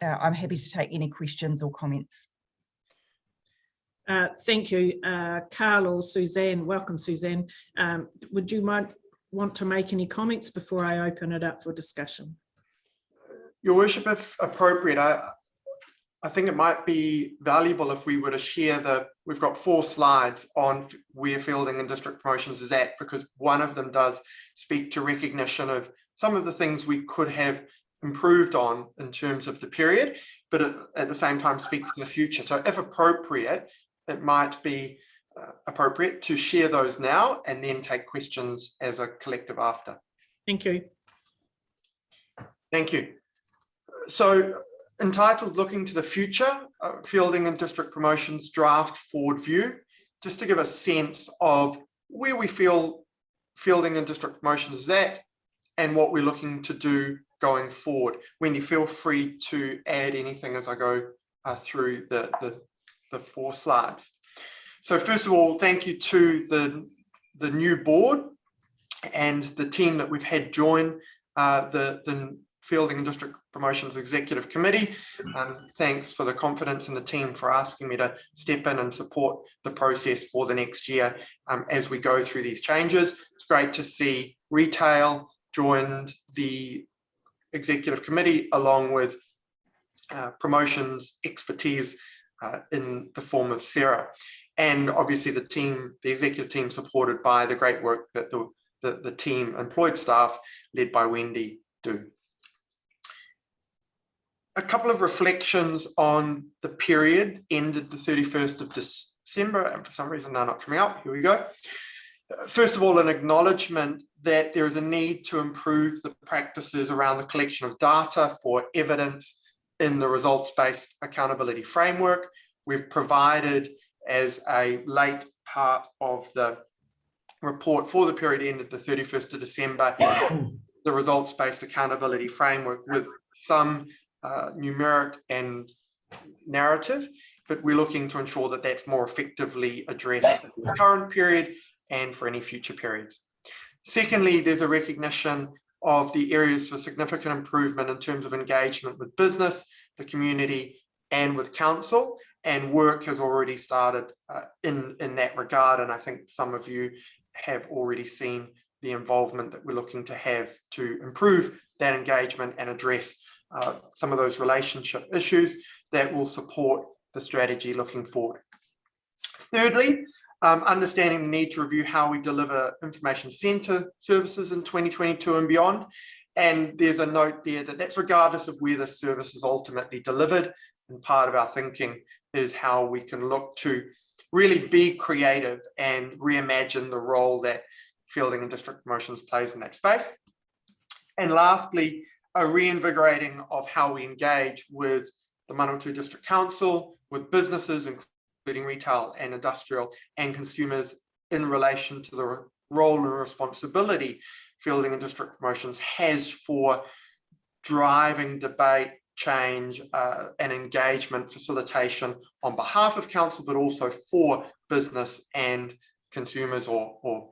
I'm happy to take any questions or comments. Thank you, Carl or Suzanne. Welcome, Suzanne. Would you want to make any comments before I open it up for discussion? Your Worship, if appropriate, I think it might be valuable if we were to share we've got 4 slides on where fielding and district promotions is at, because one of them does speak to recognition of some of the things we could have improved on in terms of the period, but at the same time speak to the future. So if appropriate, it might be appropriate to share those now and then take questions as a collective after. Thank you. Thank you. So entitled Looking to the Future, Fielding and District Promotions Draft Forward View, just to give a sense of where we feel fielding and district promotions is at and what we're looking to do going forward. Wendy, feel free to add anything as I go through the 4 slides. So first of all, thank you to the new board and the team that we've had join the Fielding and District Promotions Executive Committee. Thanks for the confidence in the team for asking me to step in and support the process for the next year as we go through these changes. It's great to see retail joined the Executive Committee along with promotions expertise in the form of Sarah. And obviously the executive team supported by the great work that the team employed staff led by Wendy do. A couple of reflections on the period ended the 31st of December, and for some reason they're not coming up. Here we go. First of all, an acknowledgement that there is a need to improve the practices around the collection of data for evidence in the results-based accountability framework. We've provided as a late part of the report for the period ended the 31st of December, the results-based accountability framework with some numeric and narrative, but we're looking to ensure that that's more effectively addressed in the current period and for any future periods. Secondly, there's a recognition of the areas for significant improvement in terms of engagement with business, the community, and with council, and work has already started in that regard. And I think some of you have already seen the involvement that we're looking to have to improve that engagement and address some of those relationship issues that will support the strategy looking forward. Thirdly, understanding the need to review how we deliver information centre services in 2022 and beyond. And there's a note there that that's regardless of where the service is ultimately delivered. And part of our thinking is how we can look to really be creative and reimagine the role that fielding and district promotions plays in that space. And lastly, a reinvigorating of how we engage with the Manawatu District Council, with businesses, including retail and industrial and consumers in relation to the role and responsibility fielding and district promotions has for driving debate, change and engagement facilitation on behalf of council, but also for business and consumers or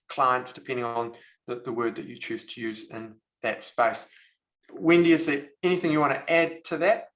clients, depending on the word that you choose to use in that space. Wendy, is there anything you want to add to that?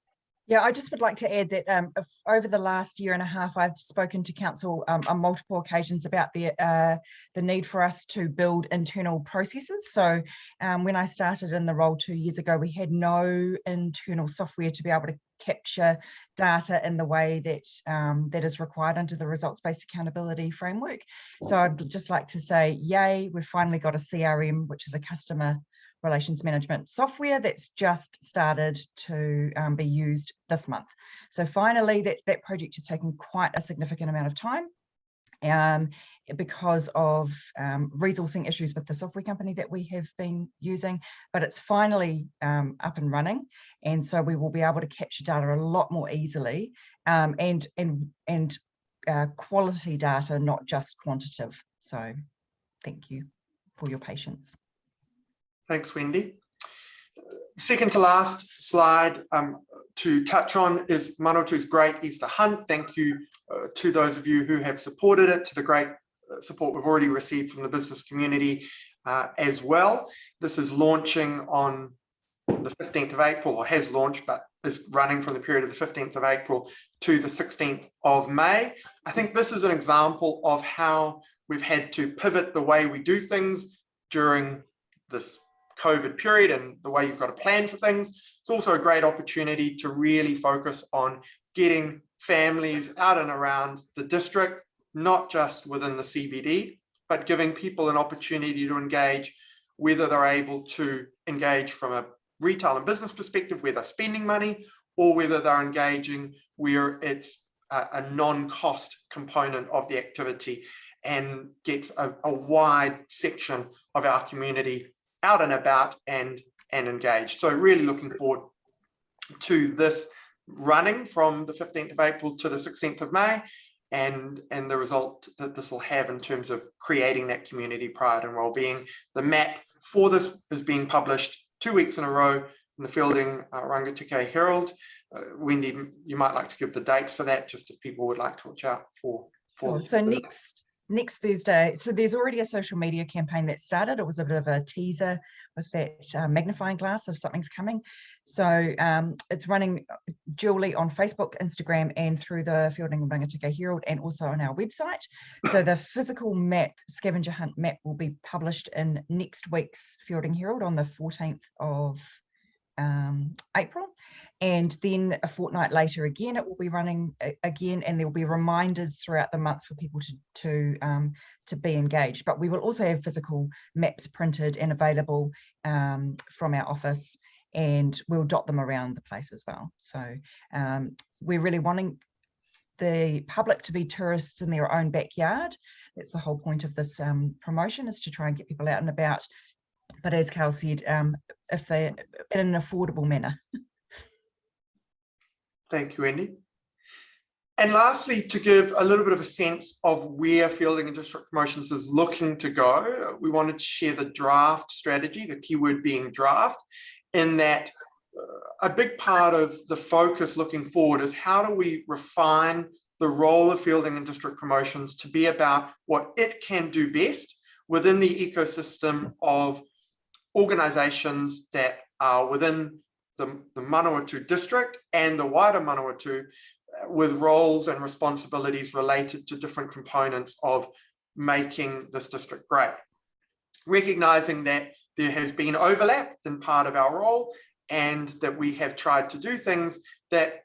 Yeah, I just would like to add that over the last year and a half, I've spoken to council on multiple occasions about the need for us to build internal processes. So when I started in the role 2 years ago, we had no internal software to be able to capture data in the way that that is required under the results-based accountability framework. So I'd just like to say, yay, we've finally got a CRM, which is a customer relations management software that's just started to be used this month. So finally, that project has taken quite a significant amount of time because of resourcing issues with the software company that we have been using, but it's finally up and running. And so we will be able to capture data a lot more easily and quality data, not just quantitative. So thank you for your patience. Thanks, Wendy. Second to last slide to touch on is Manawatu's Great Easter Hunt. Thank you to those of you who have supported it, to the great support we've already received from the business community as well. This is launching on the 15th of April, or has launched, but is running from the period of the 15th of April to the 16th of May. I think this is an example of how we've had to pivot the way we do things during this COVID period and the way you've got to plan for things. It's also a great opportunity to really focus on getting families out and around the district, not just within the CBD, but giving people an opportunity to engage, whether they're able to engage from a retail and business perspective where they're spending money, or whether they're engaging where it's a non-cost component of the activity and gets a wide section of our community out and about and engaged. So really looking forward to this running from the 15th of April to the 16th of May and the result that this will have in terms of creating that community pride and wellbeing. The map for this is being published 2 weeks in a row in the Fielding Rangitikei Herald. Wendy, you might like to give the dates for that, just if people would like to watch out for. So next Thursday, so there's already a social media campaign that started. It was a bit of a teaser with that magnifying glass of something's coming. So it's running dually on Facebook, Instagram, and through the Fielding Rangitikei Herald, and also on our website. So the physical map, scavenger hunt map, will be published in next week's Fielding Herald on the 14th of April, and then a fortnight later again it will be running again, and there will be reminders throughout the month for people to be engaged. But we will also have physical maps printed and available from our office, and we'll dot them around the place as well. So we're really wanting the public to be tourists in their own backyard. That's the whole point of this promotion, is to try and get people out and about. But as Carl said, if they in an affordable manner. Thank you, Wendy. And lastly, to give a little bit of a sense of where Fielding and District Promotions is looking to go, we wanted to share the draft strategy, the keyword being draft, in that a big part of the focus looking forward is how do we refine the role of Fielding and District Promotions to be about what it can do best within the ecosystem of organisations that are within the Manawatu district and the wider Manawatu, with roles and responsibilities related to different components of making this district great. Recognising that there has been overlap in part of our role and that we have tried to do things that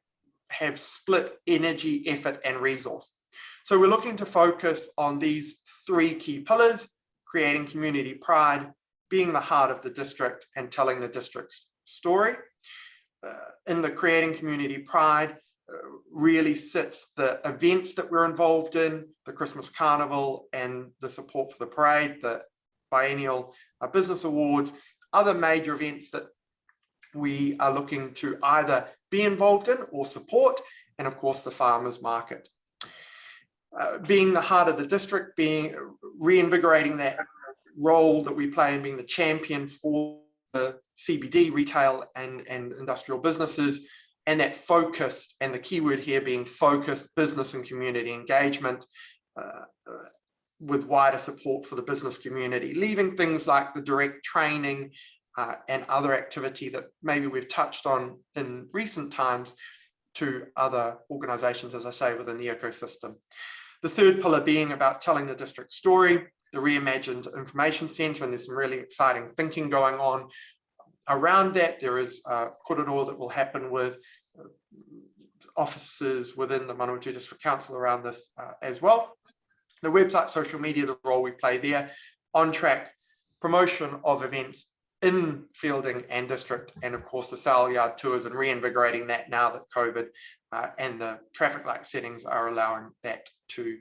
have split energy, effort and resource. So we're looking to focus on these three key pillars: creating community pride, being the heart of the district and telling the district's story. In the creating community pride, really sits the events that we're involved in, the Christmas Carnival and the support for the parade, the biennial business awards, other major events that we are looking to either be involved in or support, and of course the farmers market. Being the heart of the district, being reinvigorating that role that we play in being the champion for the CBD, retail and industrial businesses, and that focused, and the keyword here being focused business and community engagement with wider support for the business community, leaving things like the direct training and other activity that maybe we've touched on in recent times to other organisations, as I say, within the ecosystem. The third pillar being about telling the district story, the reimagined information centre, and there's some really exciting thinking going on around that. There is a korero that will happen with officers within the Manawatu District Council around this as well. The website, social media, the role we play there, on track promotion of events in Fielding and District, and of course the sale yard tours and reinvigorating that now that COVID and the traffic light settings are allowing that to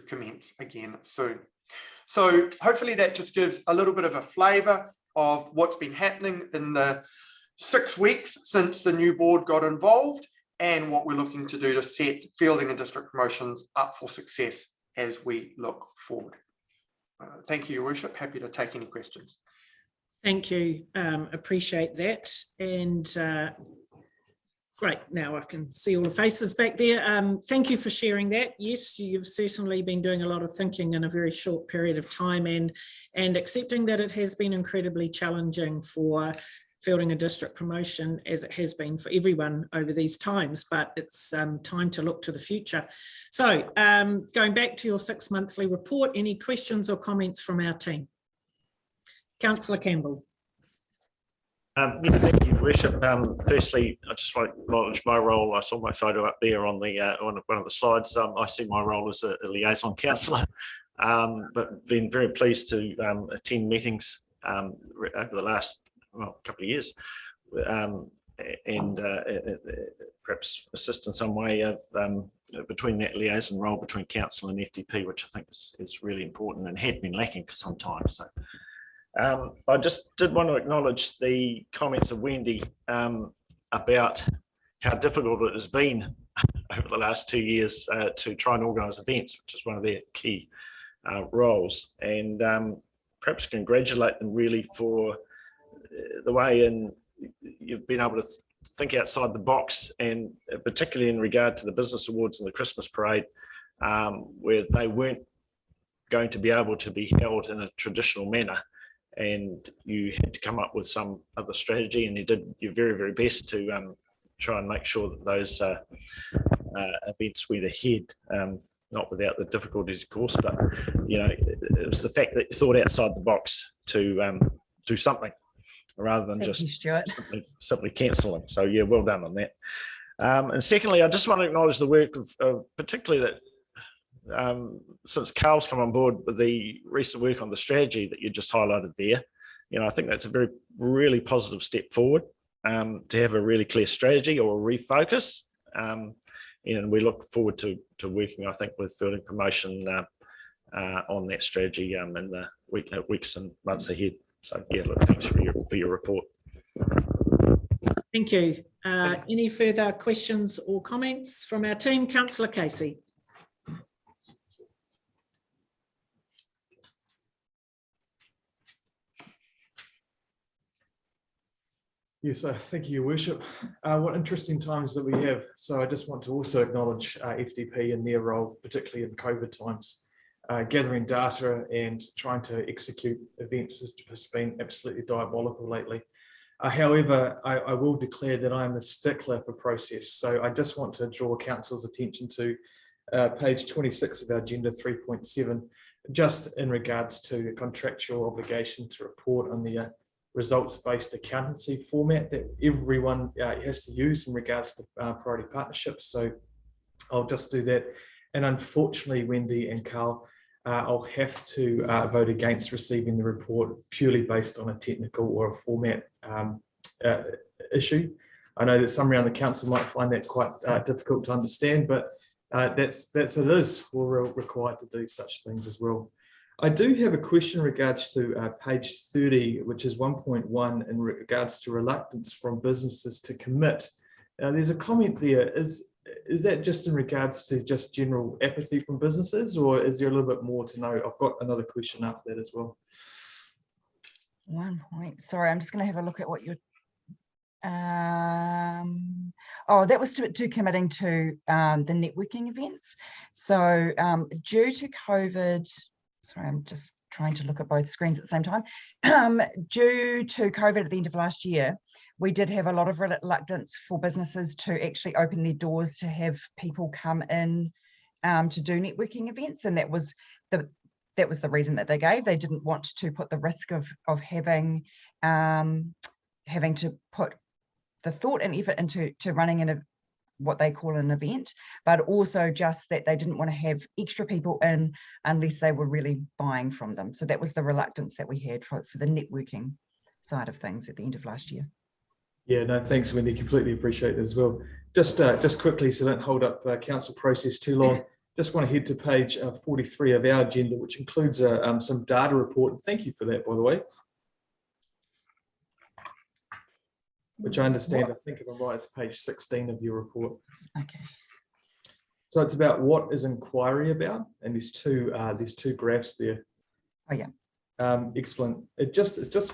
commence again soon. So hopefully that just gives a little bit of a flavour of what's been happening in the 6 weeks since the new board got involved, and what we're looking to do to set Fielding and District Promotions up for success as we look forward. Thank you, Your Worship. Happy to take any questions. Thank you. Appreciate that. And great. Now I can see all the faces back there. Thank you for sharing that. Yes, you've certainly been doing a lot of thinking in a very short period of time, and accepting that it has been incredibly challenging for Fielding a District Promotion, as it has been for everyone over these times, but it's time to look to the future. So going back to your 6 monthly report, any questions or comments from our team? Councillor Campbell. Thank you, Worship. Firstly, I just want to acknowledge my role. I saw my photo up there on the on one of the slides. I see my role as a liaison councillor, but been very pleased to attend meetings over the last couple of years, and perhaps assist in some way between that liaison role between council and FDP, which I think is really important and had been lacking for some time. So. I just did want to acknowledge the comments of Wendy about how difficult it has been over the last 2 years to try and organise events, which is one of their key roles, and perhaps congratulate them really for the way you've been able to think outside the box, and particularly in regard to the business awards and the Christmas parade, where they weren't going to be able to be held in a traditional manner. And you had to come up with some other strategy, and you did your very, very best to try and make sure that those events went ahead, not without the difficulties, of course, but it was the fact that you thought outside the box to do something rather than simply cancelling. So yeah, well done on that. And secondly, I just want to acknowledge the work of particularly that. Since Carl's come on board with the recent work on the strategy that you just highlighted there, I think that's a really positive step forward, to have a really clear strategy or a refocus, and and we look forward to working, I think, with Building Promotion on that strategy in the weeks and months ahead. So yeah, look, thanks for your report. Thank you. Any further questions or comments from our team? Councillor Casey. Yes, thank you, Your Worship. What interesting times that we have. So I just want to also acknowledge FDP and their role, particularly in COVID times. Gathering data and trying to execute events has been absolutely diabolical lately. However, I will declare that I'm a stickler for process. So I just want to draw Council's attention to page 26 of our agenda 3.7, just in regards to a contractual obligation to report on the results-based accountancy format that everyone has to use in regards to priority partnerships. So I'll just do that. And unfortunately, Wendy and Carl, I'll have to vote against receiving the report purely based on a technical or a format issue. I know that some around the council might find that quite difficult to understand, but that's it is. We're required to do such things as well. I do have a question in regards to page 30, which is 1.1 in regards to reluctance from businesses to commit. Now, there's a comment there. Is that just in regards to just general apathy from businesses, or is there a little bit more to know? I've got another question after that as well. 1 point. Sorry, I'm just going to have a look at what you're. Oh, that was to committing to the networking events. So due to COVID. Sorry, I'm just trying to look at both screens at the same time. Due to COVID at the end of last year, we did have a lot of reluctance for businesses to actually open their doors to have people come in to do networking events, and that was the reason that they gave. They didn't want to put the risk of having to put the thought and effort into running what they call an event, but also just that they didn't want to have extra people in unless they were really buying from them. So that was the reluctance that we had for the networking side of things at the end of last year. Yeah, no, thanks, Wendy. Completely appreciate it as well. Just quickly, so don't hold up council process too long. Just want to head to page 43 of our agenda, which includes some data report. Thank you for that, by the way. Which I understand, I think if I'm right, it's page 16 of your report. Okay. So it's about what is inquiry about, and there's two graphs there. Oh yeah. Excellent. It's just.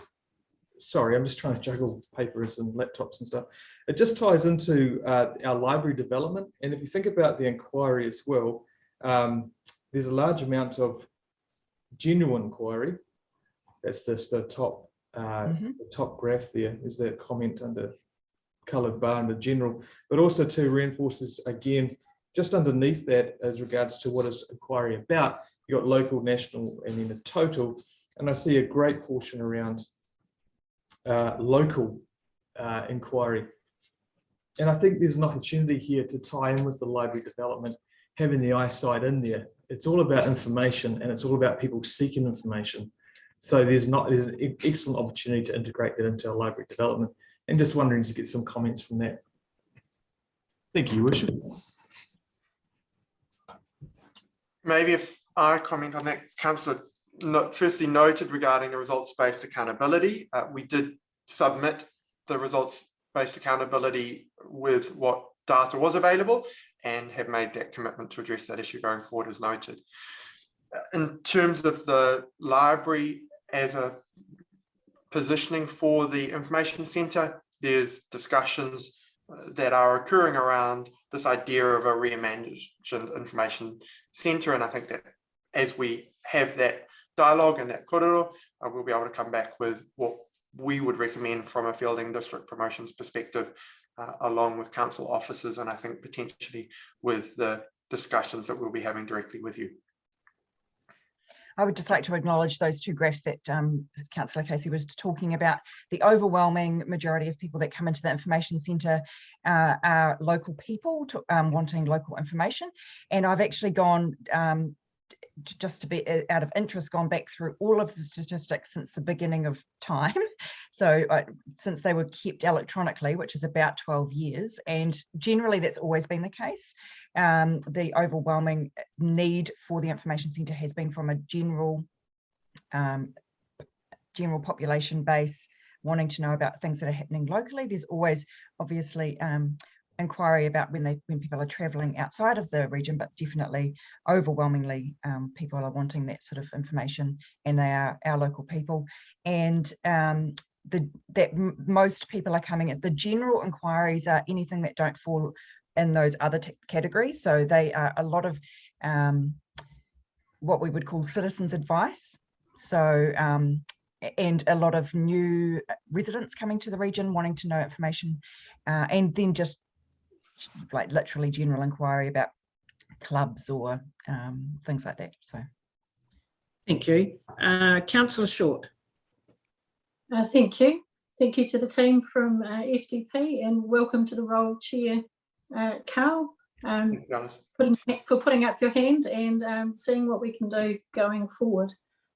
Sorry, I'm just trying to juggle papers and laptops and stuff. It just ties into our library development, and if you think about the inquiry as well, there's a large amount of genuine inquiry. That's the top. The top graph there is that comment under coloured bar under general, but also to reinforces again just underneath that as regards to what is inquiry about. You got local, national, and then the total, and I see a great portion around local inquiry, and I think there's an opportunity here to tie in with the library development, having the eyesight in there. It's all about information, and it's all about people seeking information. So there's an excellent opportunity to integrate that into our library development, and just wondering to get some comments from that. Thank you, Your Worship. Maybe if I comment on that, Councillor firstly noted regarding the results-based accountability, we did submit the results-based accountability with what data was available and have made that commitment to address that issue going forward as noted. In terms of the library as a positioning for the information centre, there's discussions that are occurring around this idea of a reimagined information centre, and I think that as we have that dialogue and that korero, we'll be able to come back with what we would recommend from a fielding district promotions perspective, along with council officers, and I think potentially with the discussions that we'll be having directly with you. I would just like to acknowledge those two graphs that Councillor Casey was talking about. The overwhelming majority of people that come into the information centre are local people wanting local information. And I've actually gone just to be out of interest, gone back through all of the statistics since the beginning of time. So since they were kept electronically, which is about 12 years, and generally that's always been the case. The overwhelming need for the information centre has been from a general population base wanting to know about things that are happening locally. There's always obviously inquiry about when people are travelling outside of the region, but definitely overwhelmingly people are wanting that sort of information, and they are our local people. And most people are coming at the general inquiries are anything that don't fall in those other categories. So they are a lot of what we would call citizens advice. So and a lot of new residents coming to the region wanting to know information, and then just like literally general inquiry about clubs or things like that. So Thank you. Councillor Short. Thank you. Thank you to the team from FDP, and welcome to the role, Chair Carl, for putting up your hand and seeing what we can do going forward.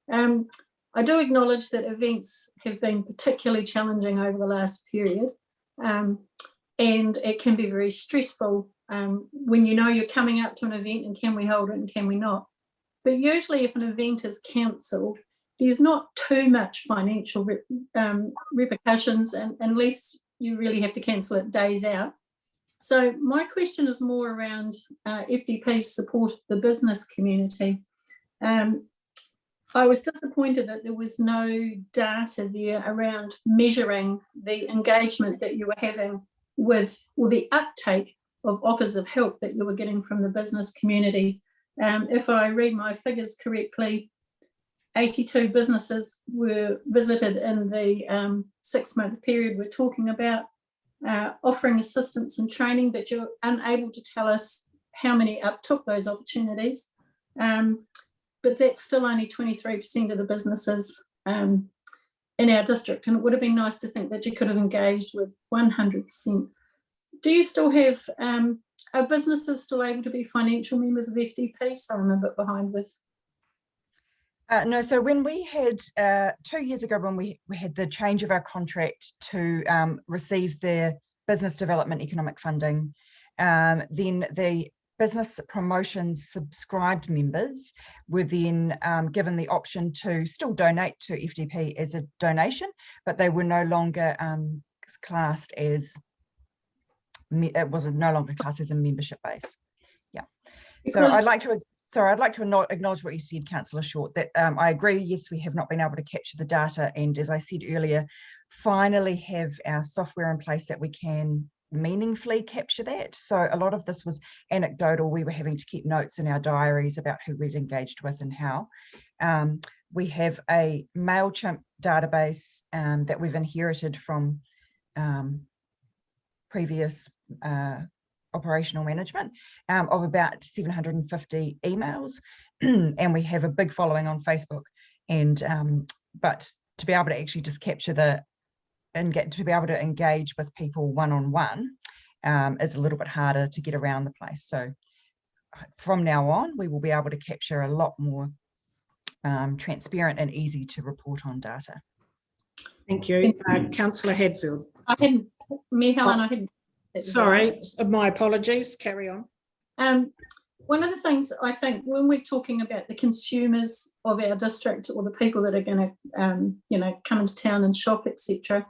I do acknowledge that events have been particularly challenging over the last period, and it can be very stressful when you know you're coming up to an event and can we hold it and can we not. But usually if an event is cancelled, there's not too much financial repercussions, unless you really have to cancel it days out. So my question is more around FDP's support of the business community. I was disappointed that there was no data there around measuring the engagement that you were having with, or the uptake of offers of help that you were getting from the business community. If I read my figures correctly, 82 businesses were visited in the 6-month period we're talking about, offering assistance and training, but you're unable to tell us how many uptook those opportunities. But that's still only 23% of the businesses in our district, and it would have been nice to think that you could have engaged with 100%. Do you still have, are businesses still able to be financial members of FDP? So I'm a bit behind with. No, so when we had 2 years ago, when we had the change of our contract to receive the business development economic funding, then the business promotions subscribed members were then given the option to still donate to FDP as a donation, but they were no longer classed as, it was no longer classed as a membership base. Yeah. So I'd like to acknowledge what you said, Councillor Short, that I agree, yes, we have not been able to capture the data, and as I said earlier, finally have our software in place that we can meaningfully capture that. So a lot of this was anecdotal. We were having to keep notes in our diaries about who we'd engaged with and how. We have a MailChimp database that we've inherited from previous operational management of about 750 emails, and we have a big following on Facebook. And but to be able to actually just capture the and get to be able to engage with people one-on-one is a little bit harder to get around the place. So from now on, we will be able to capture a lot more transparent and easy to report on data. Thank you. Councillor Hadfield. I hadn't, me, Helen, I hadn't. Sorry, my apologies, carry on. One of the things I think when we're talking about the consumers of our district, or the people that are going to come into town and shop, etc.,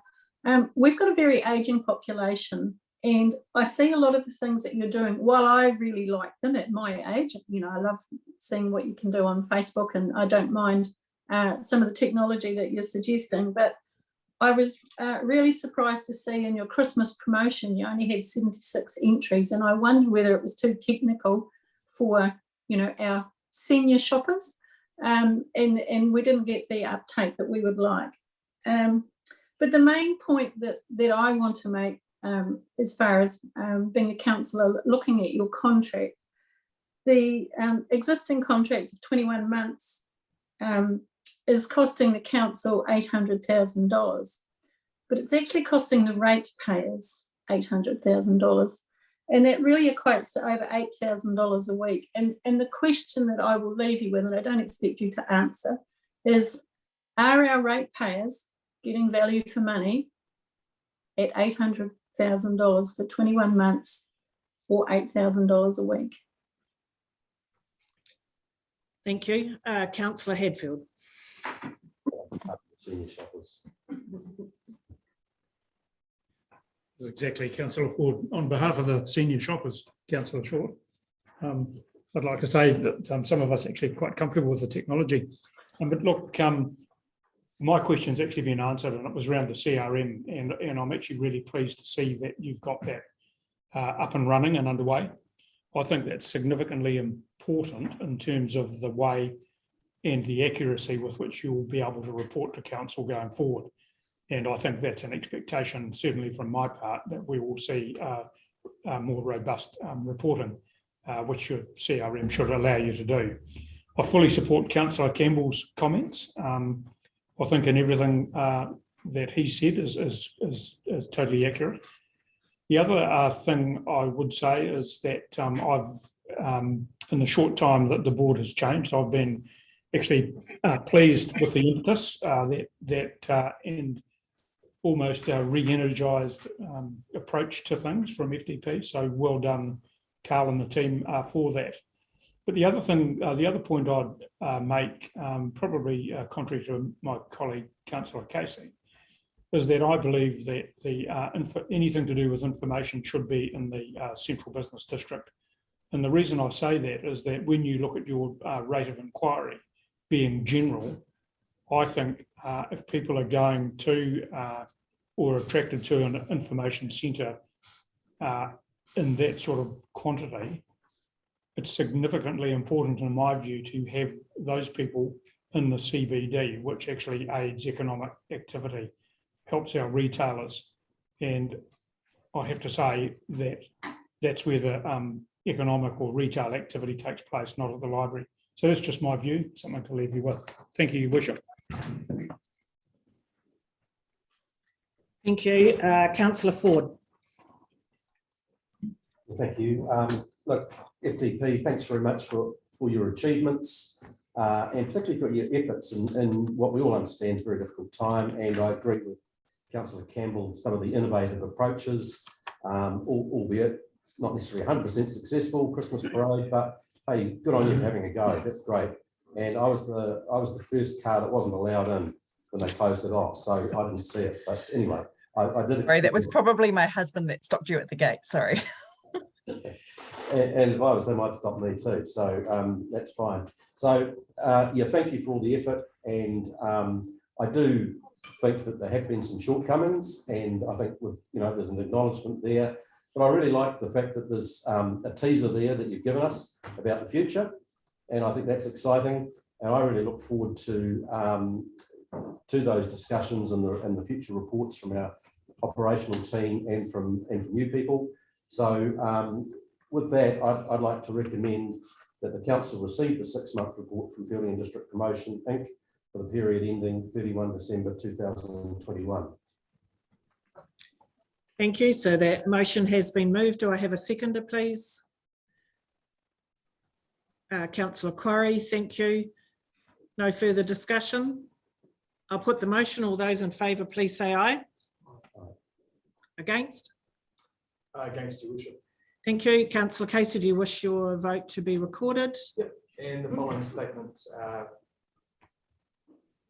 we've got a very ageing population, and I see a lot of the things that you're doing. While I really like them at my age, I love seeing what you can do on Facebook, and I don't mind some of the technology that you're suggesting, but I was really surprised to see in your Christmas promotion you only had 76 entries, and I wondered whether it was too technical for our senior shoppers, and we didn't get the uptake that we would like. But the main point that I want to make, as far as being a councillor, looking at your contract, the existing contract of 21 months is costing the council $800,000, but it's actually costing the ratepayers $800,000. And that really equates to over $8,000 a week. And the question that I will leave you with, and I don't expect you to answer, is are our ratepayers getting value for money at $800,000 for 21 months or $8,000 a week? Thank you. Councillor Hadfield. Senior shoppers. Exactly, Councillor Ford. On behalf of the senior shoppers, Councillor Short, I'd like to say that some of us are actually quite comfortable with the technology. But look, my question's actually been answered, and it was around the CRM, and I'm actually really pleased to see that you've got that up and running and underway. I think that's significantly important in terms of the way and the accuracy with which you'll be able to report to council going forward. And I think that's an expectation, certainly from my part, that we will see more robust reporting, which your CRM should allow you to do. I fully support Councillor Campbell's comments. I think in everything that he said is totally accurate. The other thing I would say is that in the short time that the board has changed, I've been actually pleased with the impetus and almost a re-energised approach to things from FDP. So well done, Carl and the team for that. But the other thing, the other point I'd make, probably contrary to my colleague, Councillor Casey, is that I believe that anything to do with information should be in the central business district. And the reason I say that is that when you look at your rate of inquiry being general, I think if people are going to or attracted to an information centre in that sort of quantity, it's significantly important in my view to have those people in the CBD, which actually aids economic activity, helps our retailers. And I have to say that that's where the economic or retail activity takes place, not at the library. So that's just my view, something to leave you with. Thank you, Your Worship. Thank you. Councillor Ford. Thank you. Look, FDP, thanks very much for your achievements and particularly for your efforts in what we all understand is a very difficult time. And I agree with Councillor Campbell, some of the innovative approaches, albeit not necessarily 100% successful, Christmas parade, but hey, good on you for having a go. That's great. And I was the first car that wasn't allowed in when they closed it off, so I didn't see it. But anyway, I did. Sorry, that was probably my husband that stopped you at the gate. Sorry. And if I was, they might stop me too. So that's fine. So yeah, thank you for all the effort. And I do think that there have been some shortcomings, and I think there's an acknowledgement there. But I really like the fact that there's a teaser there that you've given us about the future, and I think that's exciting. And I really look forward to those discussions and the future reports from our operational team and from you people. So with that, I'd like to recommend that the council receive the 6-month report from Fielding and District Promotion Inc. for the period ending 31 December 2021. Thank you. So that motion has been moved. Do I have a seconder, please? Councillor Quarry, thank you. No further discussion. I'll put the motion. All those in favour, please say aye. Against? Against, Your Worship. Thank you. Councillor Casey, do you wish your vote to be recorded? Yep. And the following statements are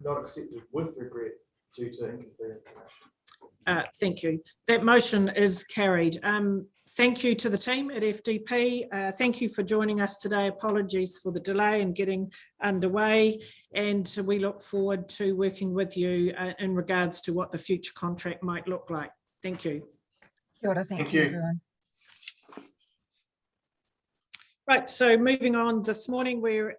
not accepted with regret due to incomplete information. Thank you. That motion is carried. Thank you to the team at FDP. Thank you for joining us today. Apologies for the delay in getting underway, and we look forward to working with you in regards to what the future contract might look like. Thank you. Kia ora, thank you, everyone. Right, so moving on this morning, we're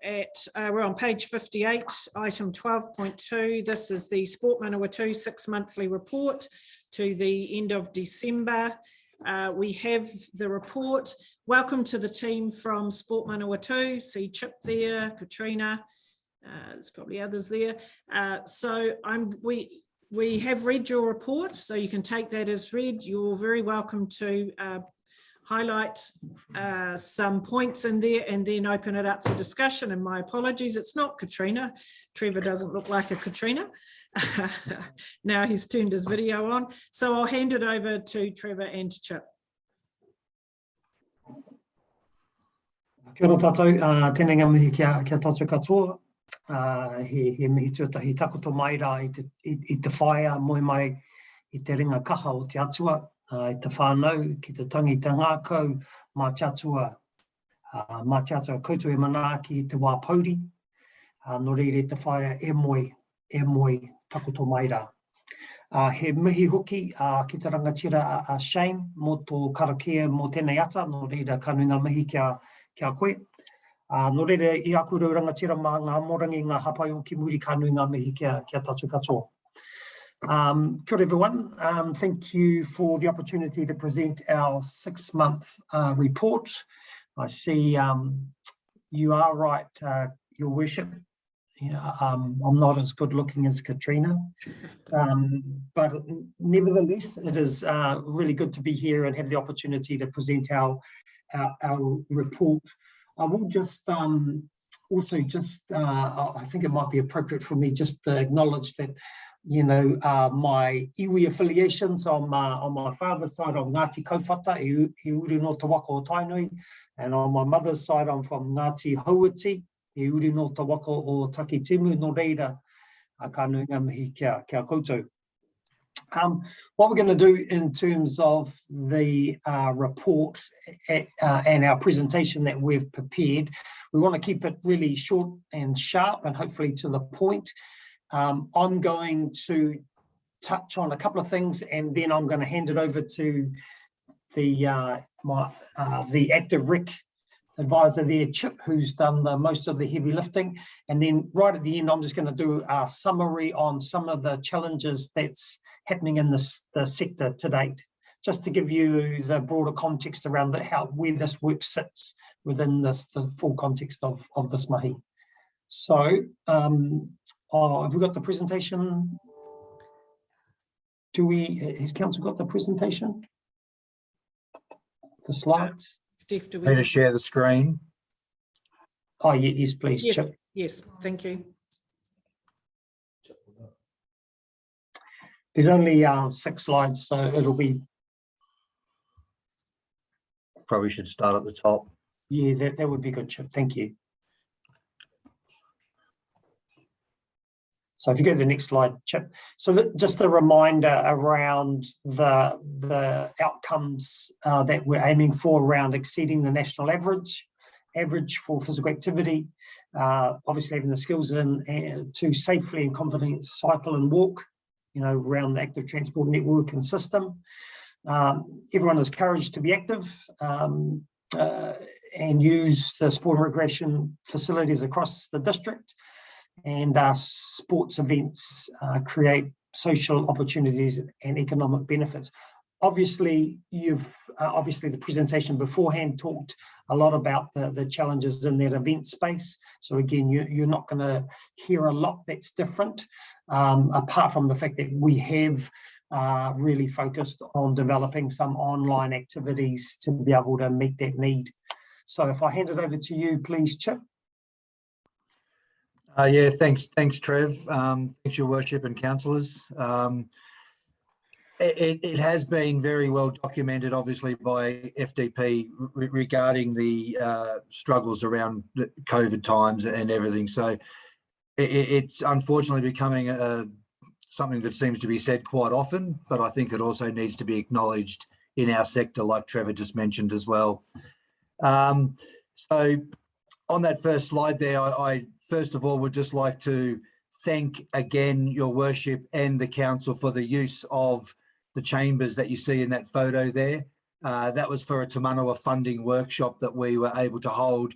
on page 58, item 12.2. This is the Sport Manawatu 6-monthly report to the end of December. We have the report. Welcome to the team from Sport Manawatu. See Chip there, Katrina, there's probably others there. We have read your report, so you can take that as read. You're very welcome to highlight some points in there and then open it up for discussion. And my apologies, it's not Katrina. Trevor doesn't look like a Katrina. Now he's turned his video on. So I'll hand it over to Trevor and to Chip. Kia ora tātou, tēnei ngā mihi kia tātou katoa. He mihi tuatahi takoto mai rā i te whaia moe mai i te ringa kaha o te atua, i te whānau, ki te tangi te ngākau, mā te atua koutou e manaaki i te wā pauri, no reire te whaia e moe takoto mai rā. He mihi hoki ki te rangatira a Shane, mō tō karakia mō tēnei ata, no reira ka nui ngā mihi kia koe. No reira i aku rau rangatira mā ngā morangi ngā hapai o ki muri ka nui ngā mihi kia tātou katoa. Kia ora everyone, thank you for the opportunity to present our 6-month report. I see you are right, Your Worship. Yeah, I'm not as good looking as Katrina, but nevertheless, it is really good to be here and have the opportunity to present our report. I will just also just, I think it might be appropriate for me just to acknowledge that, you know, my iwi affiliations on my father's side, I'm Ngāti Kauwhata, he uru no te waka o Tainui, and on my mother's side, I'm from Ngāti Hauiti, he uru no te waka o Takitimu, no reira, ka nui ngā mihi kia koutou. What we're going to do in terms of the report and our presentation that we've prepared, we want to keep it really short and sharp and hopefully to the point. I'm going to touch on a couple of things and then I'm going to hand it over to the active rec advisor there, Chip, who's done most of the heavy lifting. And then right at the end, I'm just going to do a summary on some of the challenges that's happening in the sector to date, just to give you the broader context around where this work sits within the full context of this mahi. So, have we got the presentation? Has council got the presentation? The slides? Steph, do we? Need to share the screen? Oh, yes, please, yes, Chip. Yes, thank you. There's only 6 slides, so it'll be... Probably should start at the top. Yeah, that would be good, Chip. Thank you. So if you go to the next slide, Chip. So just a reminder around the outcomes that we're aiming for around exceeding the national average for physical activity, obviously having the skills to safely and confidently cycle and walk, you know, around the active transport network and system. Everyone is encouraged to be active and use the sport and recreation facilities across the district. And sports events create social opportunities and economic benefits. Obviously, the presentation beforehand talked a lot about the challenges in that event space. So again, you're not going to hear a lot that's different, apart from the fact that we have really focused on developing some online activities to be able to meet that need. So if I hand it over to you, please, Chip. Yeah, thanks, Trev. Thanks, Your Worship and councillors. It has been very well documented, obviously, by FDP regarding the struggles around the COVID times and everything. So it's unfortunately becoming something that seems to be said quite often, but I think it also needs to be acknowledged in our sector, like Trevor just mentioned as well. So on that first slide there, I first of all would just like to thank again Your Worship and the council for the use of the chambers that you see in that photo there. That was for a Te Manawa funding workshop that we were able to hold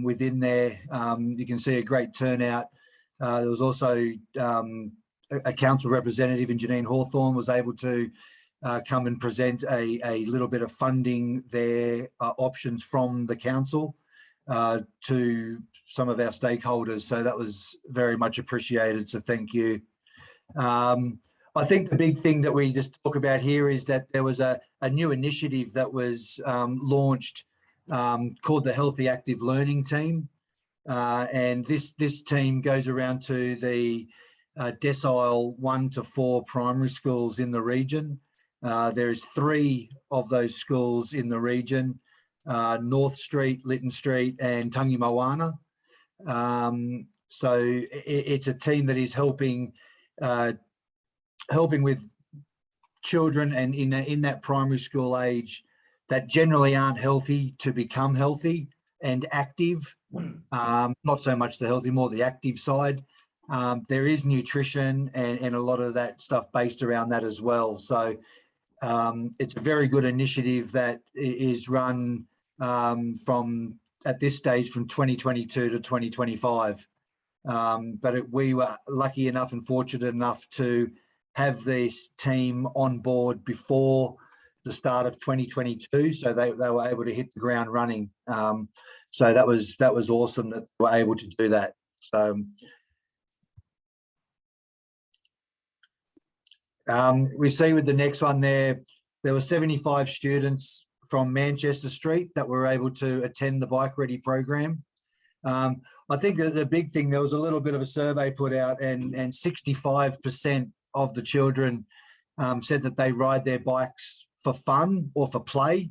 within there. You can see a great turnout. There was also a council representative in Janine Hawthorne was able to come and present a little bit of funding there, options from the council to some of our stakeholders. So that was very much appreciated. So thank you. I think the big thing that we just talk about here is that there was a new initiative that was launched called the Healthy Active Learning Team. And this team goes around to the decile 1 to 4 primary schools in the region. There's 3 of those schools in the region, North Street, Lytton Street and Tangi Moana. So it's a team that is helping with children and in that primary school age that generally aren't healthy to become healthy and active. Not so much the healthy, more the active side. There is nutrition and a lot of that stuff based around that as well. So it's a very good initiative that is run from, at this stage, from 2022 to 2025. But we were lucky enough and fortunate enough to have this team on board before the start of 2022, so they were able to hit the ground running. So that was awesome that they were able to do that. So we see with the next one there were 75 students from Manchester Street that were able to attend the Bike Ready program. I think that the big thing, there was a little bit of a survey put out, and 65% of the children said that they ride their bikes for fun or for play,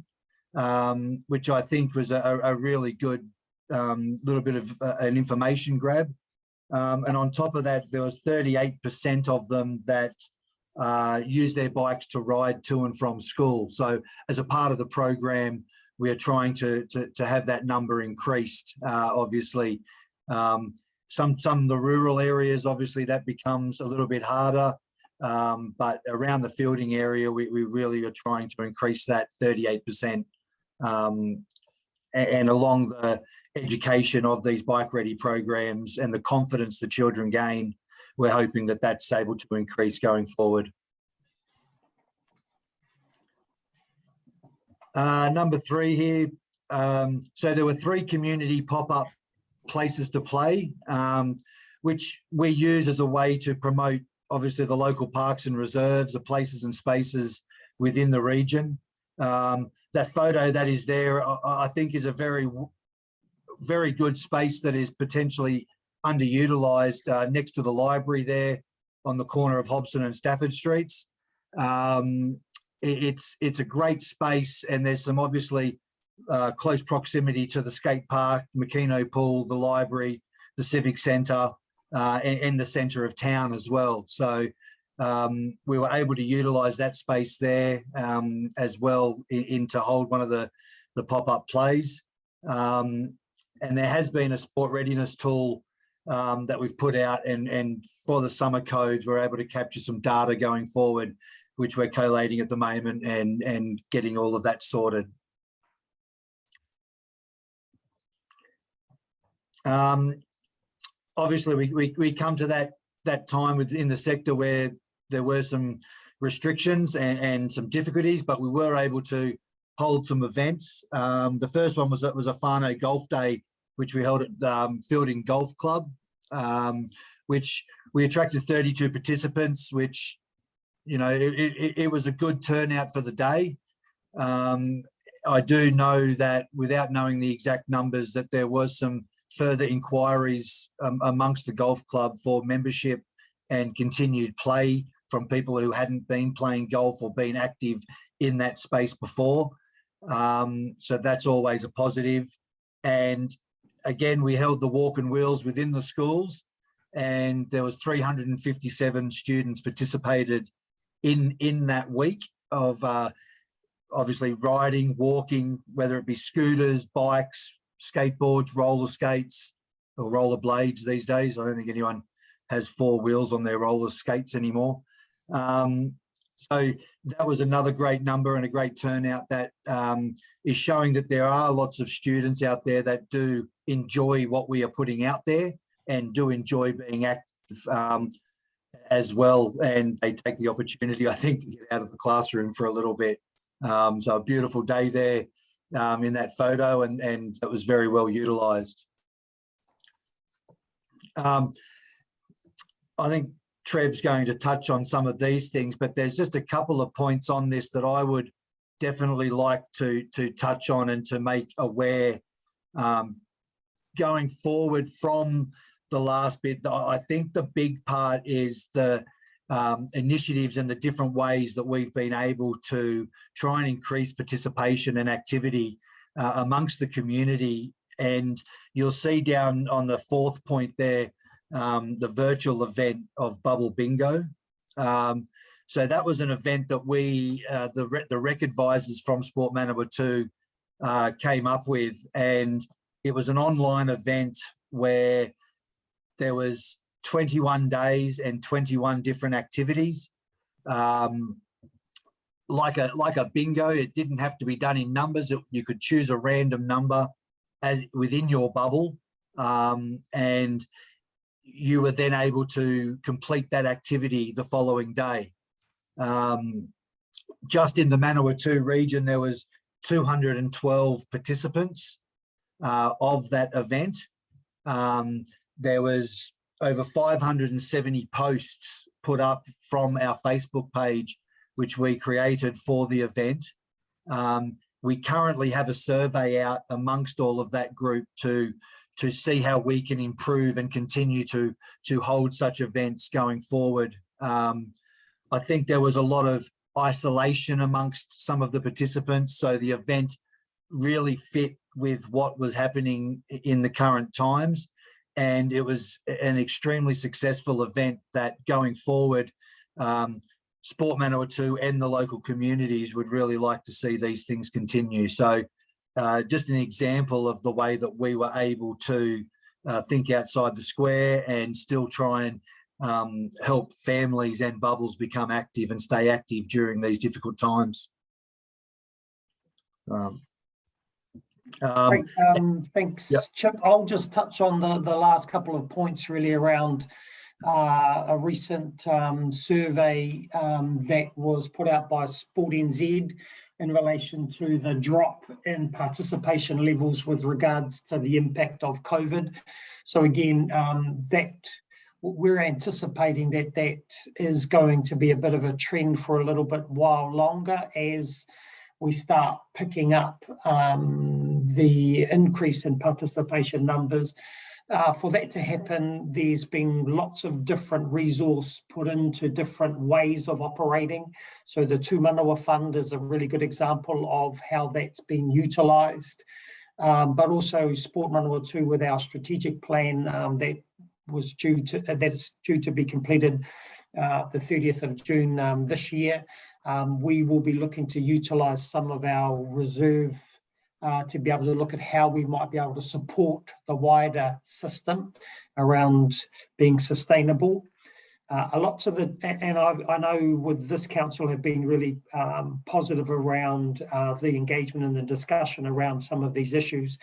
which I think was a really good little bit of an information grab. And on top of that, there was 38% of them that use their bikes to ride to and from school. So as a part of the program, we are trying to have that number increased. Obviously, some of the rural areas, obviously that becomes a little bit harder. But around the Fielding area, we really are trying to increase that 38%. And along the education of these Bike Ready programs and the confidence the children gain, we're hoping that that's able to increase going forward. Number 3 here. So there were 3 community pop-up places to play, which we use as a way to promote, obviously, the local parks and reserves, the places and spaces within the region. That photo that is there, I think, is a very, very good space that is potentially underutilised next to the library there on the corner of Hobson and Stafford Streets. It's a great space, and there's some obviously close proximity to the skate park, Makino Pool, the library, the Civic Centre, and the centre of town as well. So we were able to utilise that space there as well to hold one of the pop-up plays. And there has been a sport readiness tool that we've put out, and for the summer codes, we're able to capture some data going forward, which we're collating at the moment and getting all of that sorted. Obviously, we come to that time within the sector where there were some restrictions and some difficulties, but we were able to hold some events. The first one was a whānau golf day, which we held at Fielding Golf Club, which we attracted 32 participants, which, you know, it was a good turnout for the day. I do know that, without knowing the exact numbers, that there was some further inquiries amongst the golf club for membership and continued play from people who hadn't been playing golf or been active in that space before. So that's always a positive. And again, we held the walk and wheels within the schools, and there was 357 students participated in that week of obviously riding, walking, whether it be scooters, bikes, skateboards, roller skates, or roller blades these days. I don't think anyone has 4 wheels on their roller skates anymore. So that was another great number and a great turnout that is showing that there are lots of students out there that do enjoy what we are putting out there and do enjoy being active as well. And they take the opportunity, I think, to get out of the classroom for a little bit. So a beautiful day there in that photo, and it was very well utilised. I think Trev's going to touch on some of these things, but there's just a couple of points on this that I would definitely like to touch on and to make aware going forward from the last bit. I think the big part is the initiatives and the different ways that we've been able to try and increase participation and activity amongst the community. And you'll see down on the fourth point there, the virtual event of Bubble Bingo. So that was an event that we, the rec advisors from Sport Manawatū came up with, and it was an online event where there was 21 days and 21 different activities. Like a bingo, it didn't have to be done in numbers. You could choose a random number as within your bubble, and you were then able to complete that activity the following day. Just in the Manawatū region, there was 212 participants of that event. There was over 570 posts put up from our Facebook page, which we created for the event. We currently have a survey out amongst all of that group to see how we can improve and continue to hold such events going forward. I think there was a lot of isolation amongst some of the participants, so the event really fit with what was happening in the current times, and it was an extremely successful event that going forward, Sport Manawatū and the local communities would really like to see these things continue. So just an example of the way that we were able to think outside the square and still try and help families and bubbles become active and stay active during these difficult times. Great, thanks, yep. Chip. I'll just touch on the last couple of points really around a recent survey that was put out by Sport NZ in relation to the drop in participation levels with regards to the impact of COVID. So again, that we're anticipating that is going to be a bit of a trend for a little bit while longer as we start picking up the increase in participation numbers. For that to happen, there's been lots of different resource put into different ways of operating. So the Tū Manawa Fund is a really good example of how that's been utilised. But also Sport Manawatū with our strategic plan that's due to be completed the 30th of June this year. We will be looking to utilise some of our reserve to be able to look at how we might be able to support the wider system around being sustainable. Lots of and I know with this council have been really positive around the engagement and the discussion around some of these issues,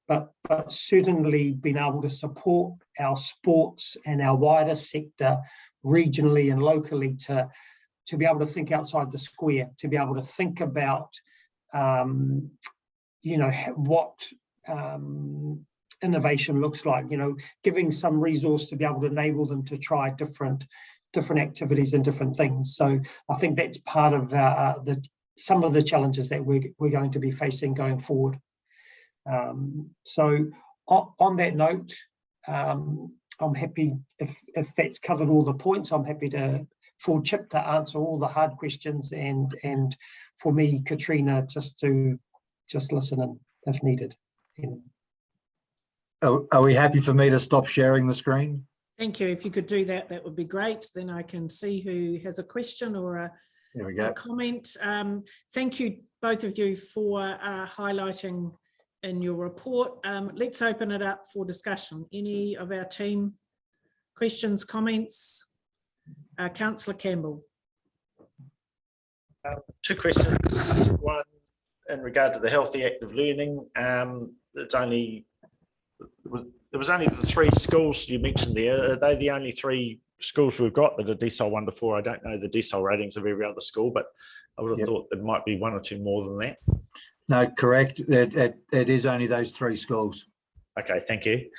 but certainly being able to support our sports and our wider sector regionally and locally to be able to think outside the square, to be able to think about what innovation looks like, giving some resource to be able to enable them to try different activities and different things. So I think that's part of some of the challenges that we're going to be facing going forward. So on that note, I'm happy if that's covered all the points. I'm happy for Chip to answer all the hard questions and for me, Katrina, just listen in if needed. Are we happy for me to stop sharing the screen? Thank you. If you could do that, that would be great. Then I can see who has a question or a comment. Thank you, both of you, for highlighting in your report. Let's open it up for discussion. Any of our team questions, comments? Councillor Campbell. Two questions. One, in regard to the healthy active learning, there was only the 3 schools you mentioned there. Are they the only 3 schools we've got that are decile 1 to 4? I don't know the decile ratings of every other school, but I would have thought there might be 1 or 2 more than that. No, correct. It is only those 3 schools. Okay, thank you.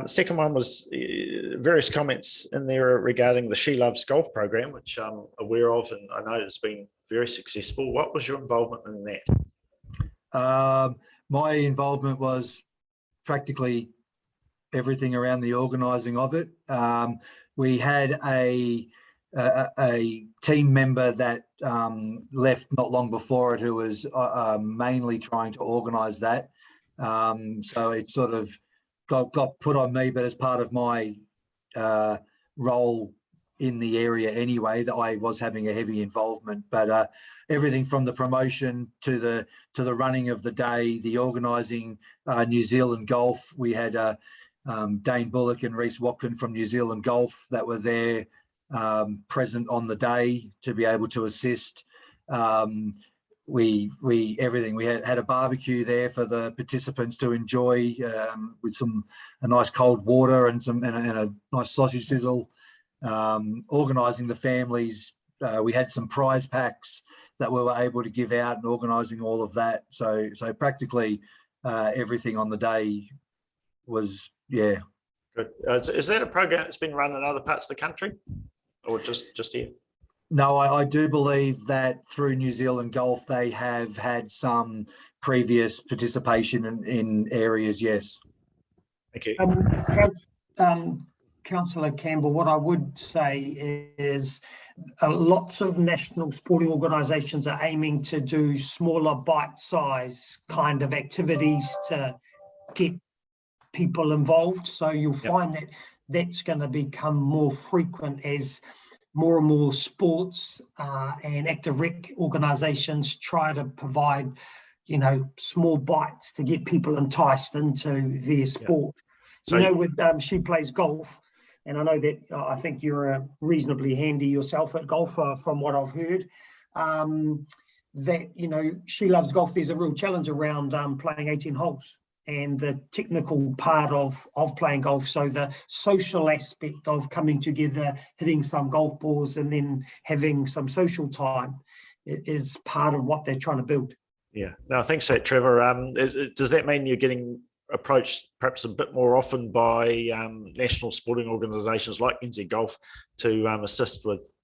Second one was various comments in there regarding the She Loves Golf program, which I'm aware of and I know has been very successful. What was your involvement in that? My involvement was practically everything around the organising of it. We had a team member that left not long before it, who was mainly trying to organise that. So it sort of got put on me, but as part of my role in the area anyway, that I was having a heavy involvement. But everything from the promotion to the running of the day, the organising New Zealand Golf. We had Dane Bullock and Reece Watkin from New Zealand Golf that were there present on the day to be able to assist. We had a barbecue there for the participants to enjoy with a nice cold water and a nice sausage sizzle. Organising the families, we had some prize packs that we were able to give out and organising all of that. So practically everything on the day was, yeah. Good. Is that a program that's been run in other parts of the country, or just here? No, I do believe that through New Zealand Golf, they have had some previous participation in areas, yes. Thank you. Councillor Campbell, what I would say is lots of national sporting organisations are aiming to do smaller bite-size kind of activities to get people involved. So you'll find that that's going to become more frequent as more and more sports and active rec organisations try to provide, small bites to get people enticed into their sport. So, with She Plays Golf, and I know that I think you're reasonably handy yourself at golf from what I've heard, that, She Loves Golf, there's a real challenge around playing 18 holes and the technical part of playing golf. So the social aspect of coming together, hitting some golf balls and then having some social time is part of what they're trying to build. Yeah, no, thanks for that, Trevor. Does that mean you're getting approached perhaps a bit more often by national sporting organisations like NZ Golf to assist with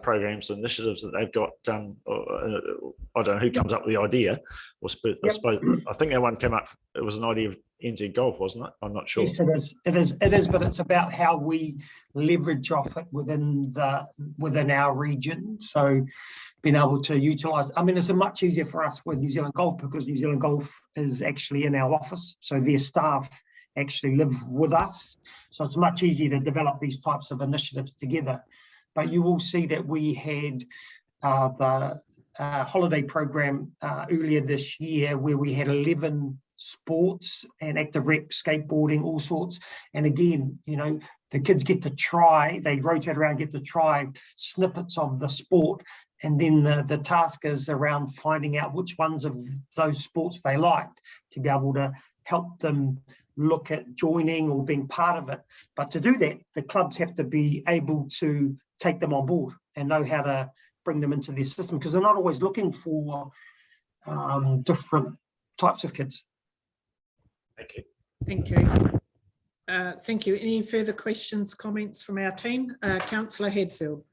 programs and initiatives that they've got? I don't know who comes up with the idea. I suppose I think that one came up. It was an idea of NZ Golf, wasn't it? I'm not sure. Yes, it is, but it's about how we leverage off it within our region. So being able to utilise, it's much easier for us with New Zealand Golf because New Zealand Golf is actually in our office. So their staff actually live with us. So it's much easier to develop these types of initiatives together. But you will see that we had the holiday program earlier this year where we had 11 sports and active rec, skateboarding, all sorts. And again, the kids get to try, they rotate around, get to try snippets of the sport. And then the task is around finding out which ones of those sports they liked to be able to help them look at joining or being part of it. But to do that, the clubs have to be able to take them on board and know how to bring them into their system because they're not always looking for different types of kids. Thank you. Thank you. Thank you. Any further questions, comments from our team? Councillor Hadfield.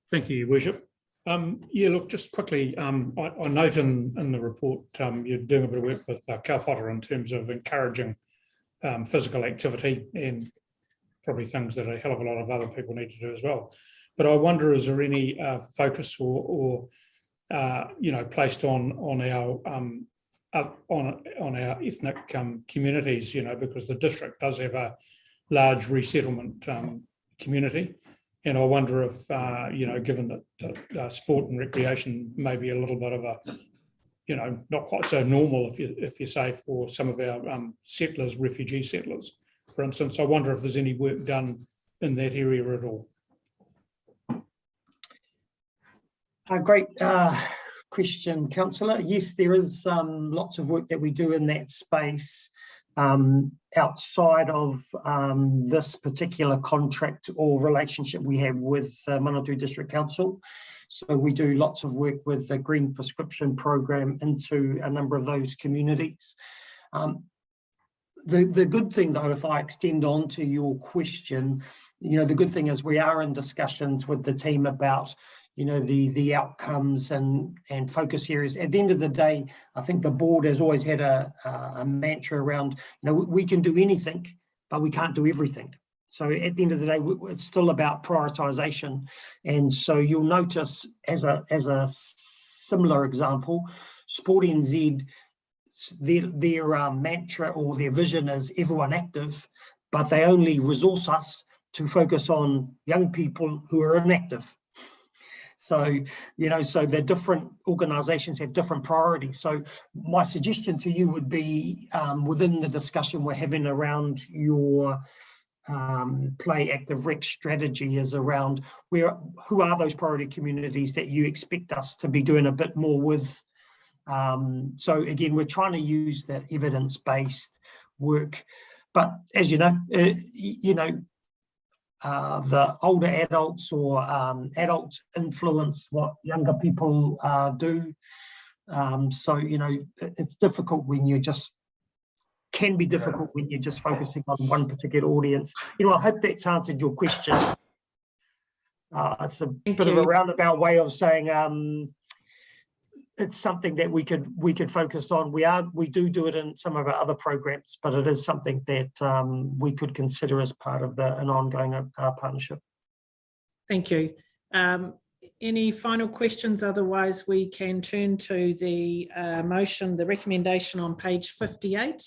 Thank you, Your Worship. Look, just quickly, I note in the report you're doing a bit of work with Kauwhata in terms of encouraging physical activity and probably things that a hell of a lot of other people need to do as well. But I wonder, is there any focus or placed on our ethnic communities, because the district does have a large resettlement community. And I wonder if, given that sport and recreation may be a little bit of a, not quite so normal if you say for some of our settlers, refugee settlers, for instance, I wonder if there's any work done in that area at all. Great question, Councillor. Yes, there is lots of work that we do in that space. outside of this particular contract or relationship we have with Manawatu District Council. So we do lots of work with the Green Prescription Program into a number of those communities. The good thing though, if I extend on to your question, you know, the good thing is we are in discussions with the team about, you know, the outcomes and focus areas. At the end of the day, I think the board has always had a mantra around, you know, we can do anything, but we can't do everything. So at the end of the day, it's still about prioritization. And so you'll notice as a similar example, Sport NZ, their mantra or their vision is everyone active, but they only resource us to focus on young people who are inactive. So, you know, so the different organizations have different priorities. So my suggestion to you would be within the discussion we're having around your Play Active Rec strategy is around who are those priority communities that you expect us to be doing a bit more with. So again, we're trying to use that evidence-based work, but as you know, the older adults or adults influence what younger people do. So, you know, it's difficult when you can be difficult when you're just focusing on one particular audience. You know, I hope that's answered your question. It's a bit of a roundabout way of saying it's something that we could focus on. We do it in some of our other programs, but it is something that we could consider as part of an ongoing partnership. Thank you. Any final questions? Otherwise, we can turn to the motion, the recommendation on page 58.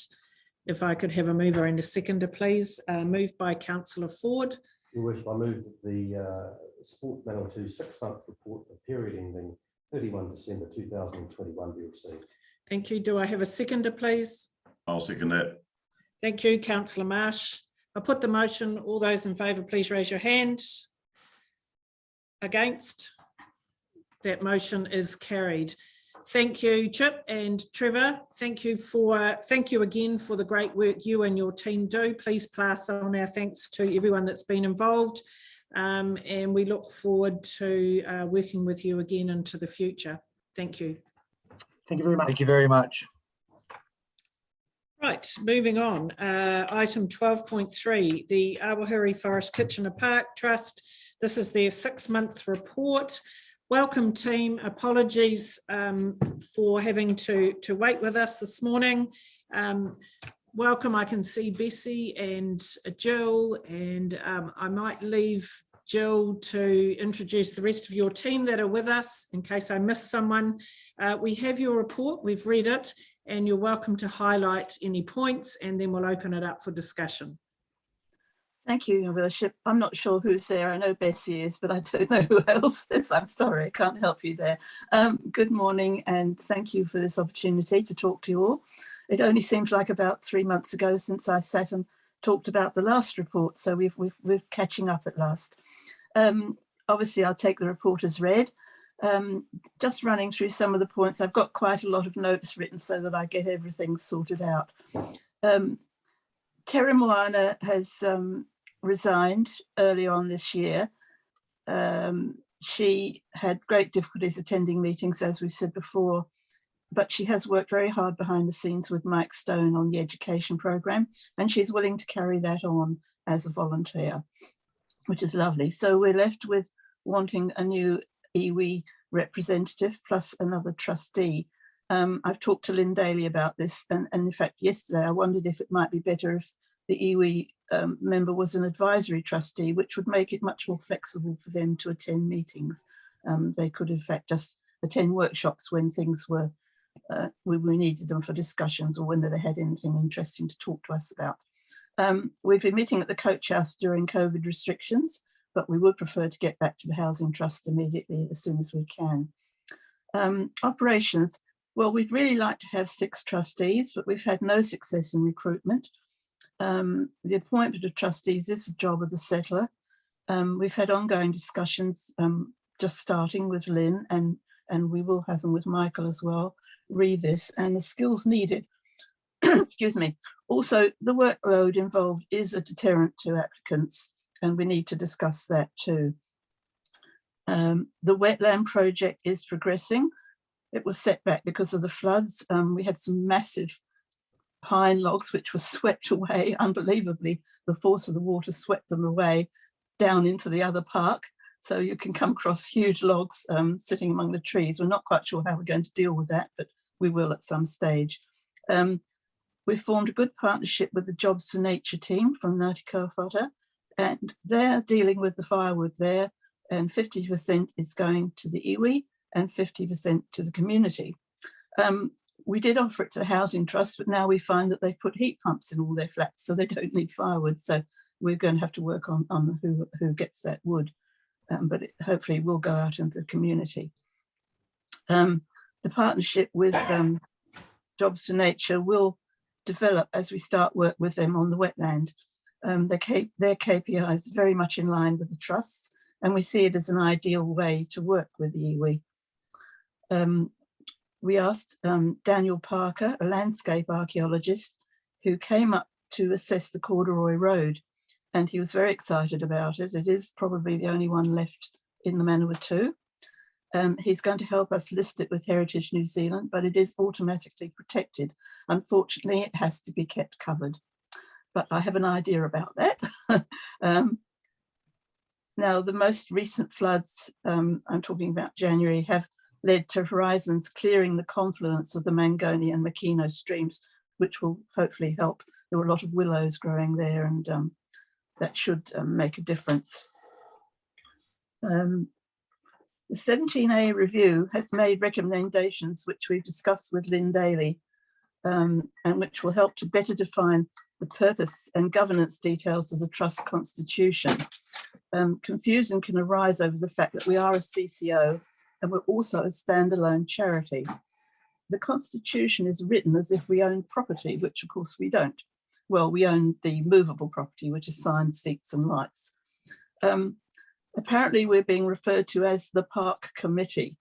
If I could have a mover and a seconder, please. Moved by Councillor Ford. Your Worship, I move that the Sport Manawatu 6-month report for period ending 31 December 2021 be received. Thank you. Do I have a seconder, please? I'll second that. Thank you, Councillor Marsh. I put the motion. All those in favour, please raise your hand. Against? That motion is carried. Thank you, Chip and Trevor. Thank you again for the great work you and your team do. Please pass on our thanks to everyone that's been involved. And we look forward to working with you again into the future. Thank you. Thank you very much. Thank you very much. Right, moving on. Item 12.3, the Abuhari Forest Kitchener Park Trust. This is their 6-month report. Welcome, team. Apologies for having to wait with us this morning. Welcome, I can see Bessie and Jill, and I might leave Jill to introduce the rest of your team that are with us in case I missed someone. We have your report, we've read it, and you're welcome to highlight any points, and then we'll open it up for discussion. Thank you, Your Worship. I'm not sure who's there. I know Bessie is, but I don't know who else is. I'm sorry, I can't help you there. Good morning, and thank you for this opportunity to talk to you all. It only seems like about 3 months ago since I sat and talked about the last report, so we're catching up at last. Obviously, I'll take the report as read. Just running through some of the points, I've got quite a lot of notes written so that I get everything sorted out. Terra Moana has resigned early on this year. She had great difficulties attending meetings, as we've said before, but she has worked very hard behind the scenes with Mike Stone on the education program, and she's willing to carry that on as a volunteer, which is lovely. So we're left with wanting a new iwi representative plus another trustee. I've talked to Lynn Daly about this, and in fact yesterday I wondered if it might be better if the iwi member was an advisory trustee, which would make it much more flexible for them to attend meetings. They could in fact just attend workshops when things were, we needed them for discussions, or when they had anything interesting to talk to us about. We've been meeting at the Coach House during COVID restrictions, but we would prefer to get back to the Housing Trust immediately as soon as we can. Operations, well, we'd really like to have 6 trustees, but we've had no success in recruitment. The appointment of trustees is the job of the settler. We've had ongoing discussions, just starting with Lynn, and we will have them with Michael as well, read this, and the skills needed, excuse me, Also, the workload involved is a deterrent to applicants, and we need to discuss that too. The Wetland Project is progressing. It was set back because of the floods. We had some massive pine logs which were swept away. Unbelievably, the force of the water swept them away down into the other park. So you can come across huge logs sitting among the trees. We're not quite sure how we're going to deal with that, but we will at some stage. We formed a good partnership with the Jobs for Nature team from Ngāti Kauwhata, and they're dealing with the firewood there, and 50% is going to the iwi and 50% to the community. We did offer it to the Housing Trust, but now we find that they've put heat pumps in all their flats, so they don't need firewood. So we're going to have to work on who gets that wood, but it hopefully will go out into the community. The partnership with Jobs for Nature will develop as we start work with them on the wetland. Their KPI is very much in line with the trusts, and we see it as an ideal way to work with the iwi. We asked Daniel Parker, a landscape archaeologist, who came up to assess the Corduroy Road, and he was very excited about it. It is probably the only one left in the Manawatū. He's going to help us list it with Heritage New Zealand, but it is automatically protected. Unfortunately, it has to be kept covered, but I have an idea about that. Now, the most recent floods, I'm talking about January, have led to Horizons clearing the confluence of the Mangoni and Makino streams, which will hopefully help. There were a lot of willows growing there, and that should make a difference. The 17A review has made recommendations which we've discussed with Lynn Daly, and which will help to better define the purpose and governance details of the Trust Constitution. Confusion can arise over the fact that we are a CCO and we're also a standalone charity. The Constitution is written as if we own property, which of course we don't. Well, we own the movable property, which is signs, seats and lights. Apparently we're being referred to as the Park Committee,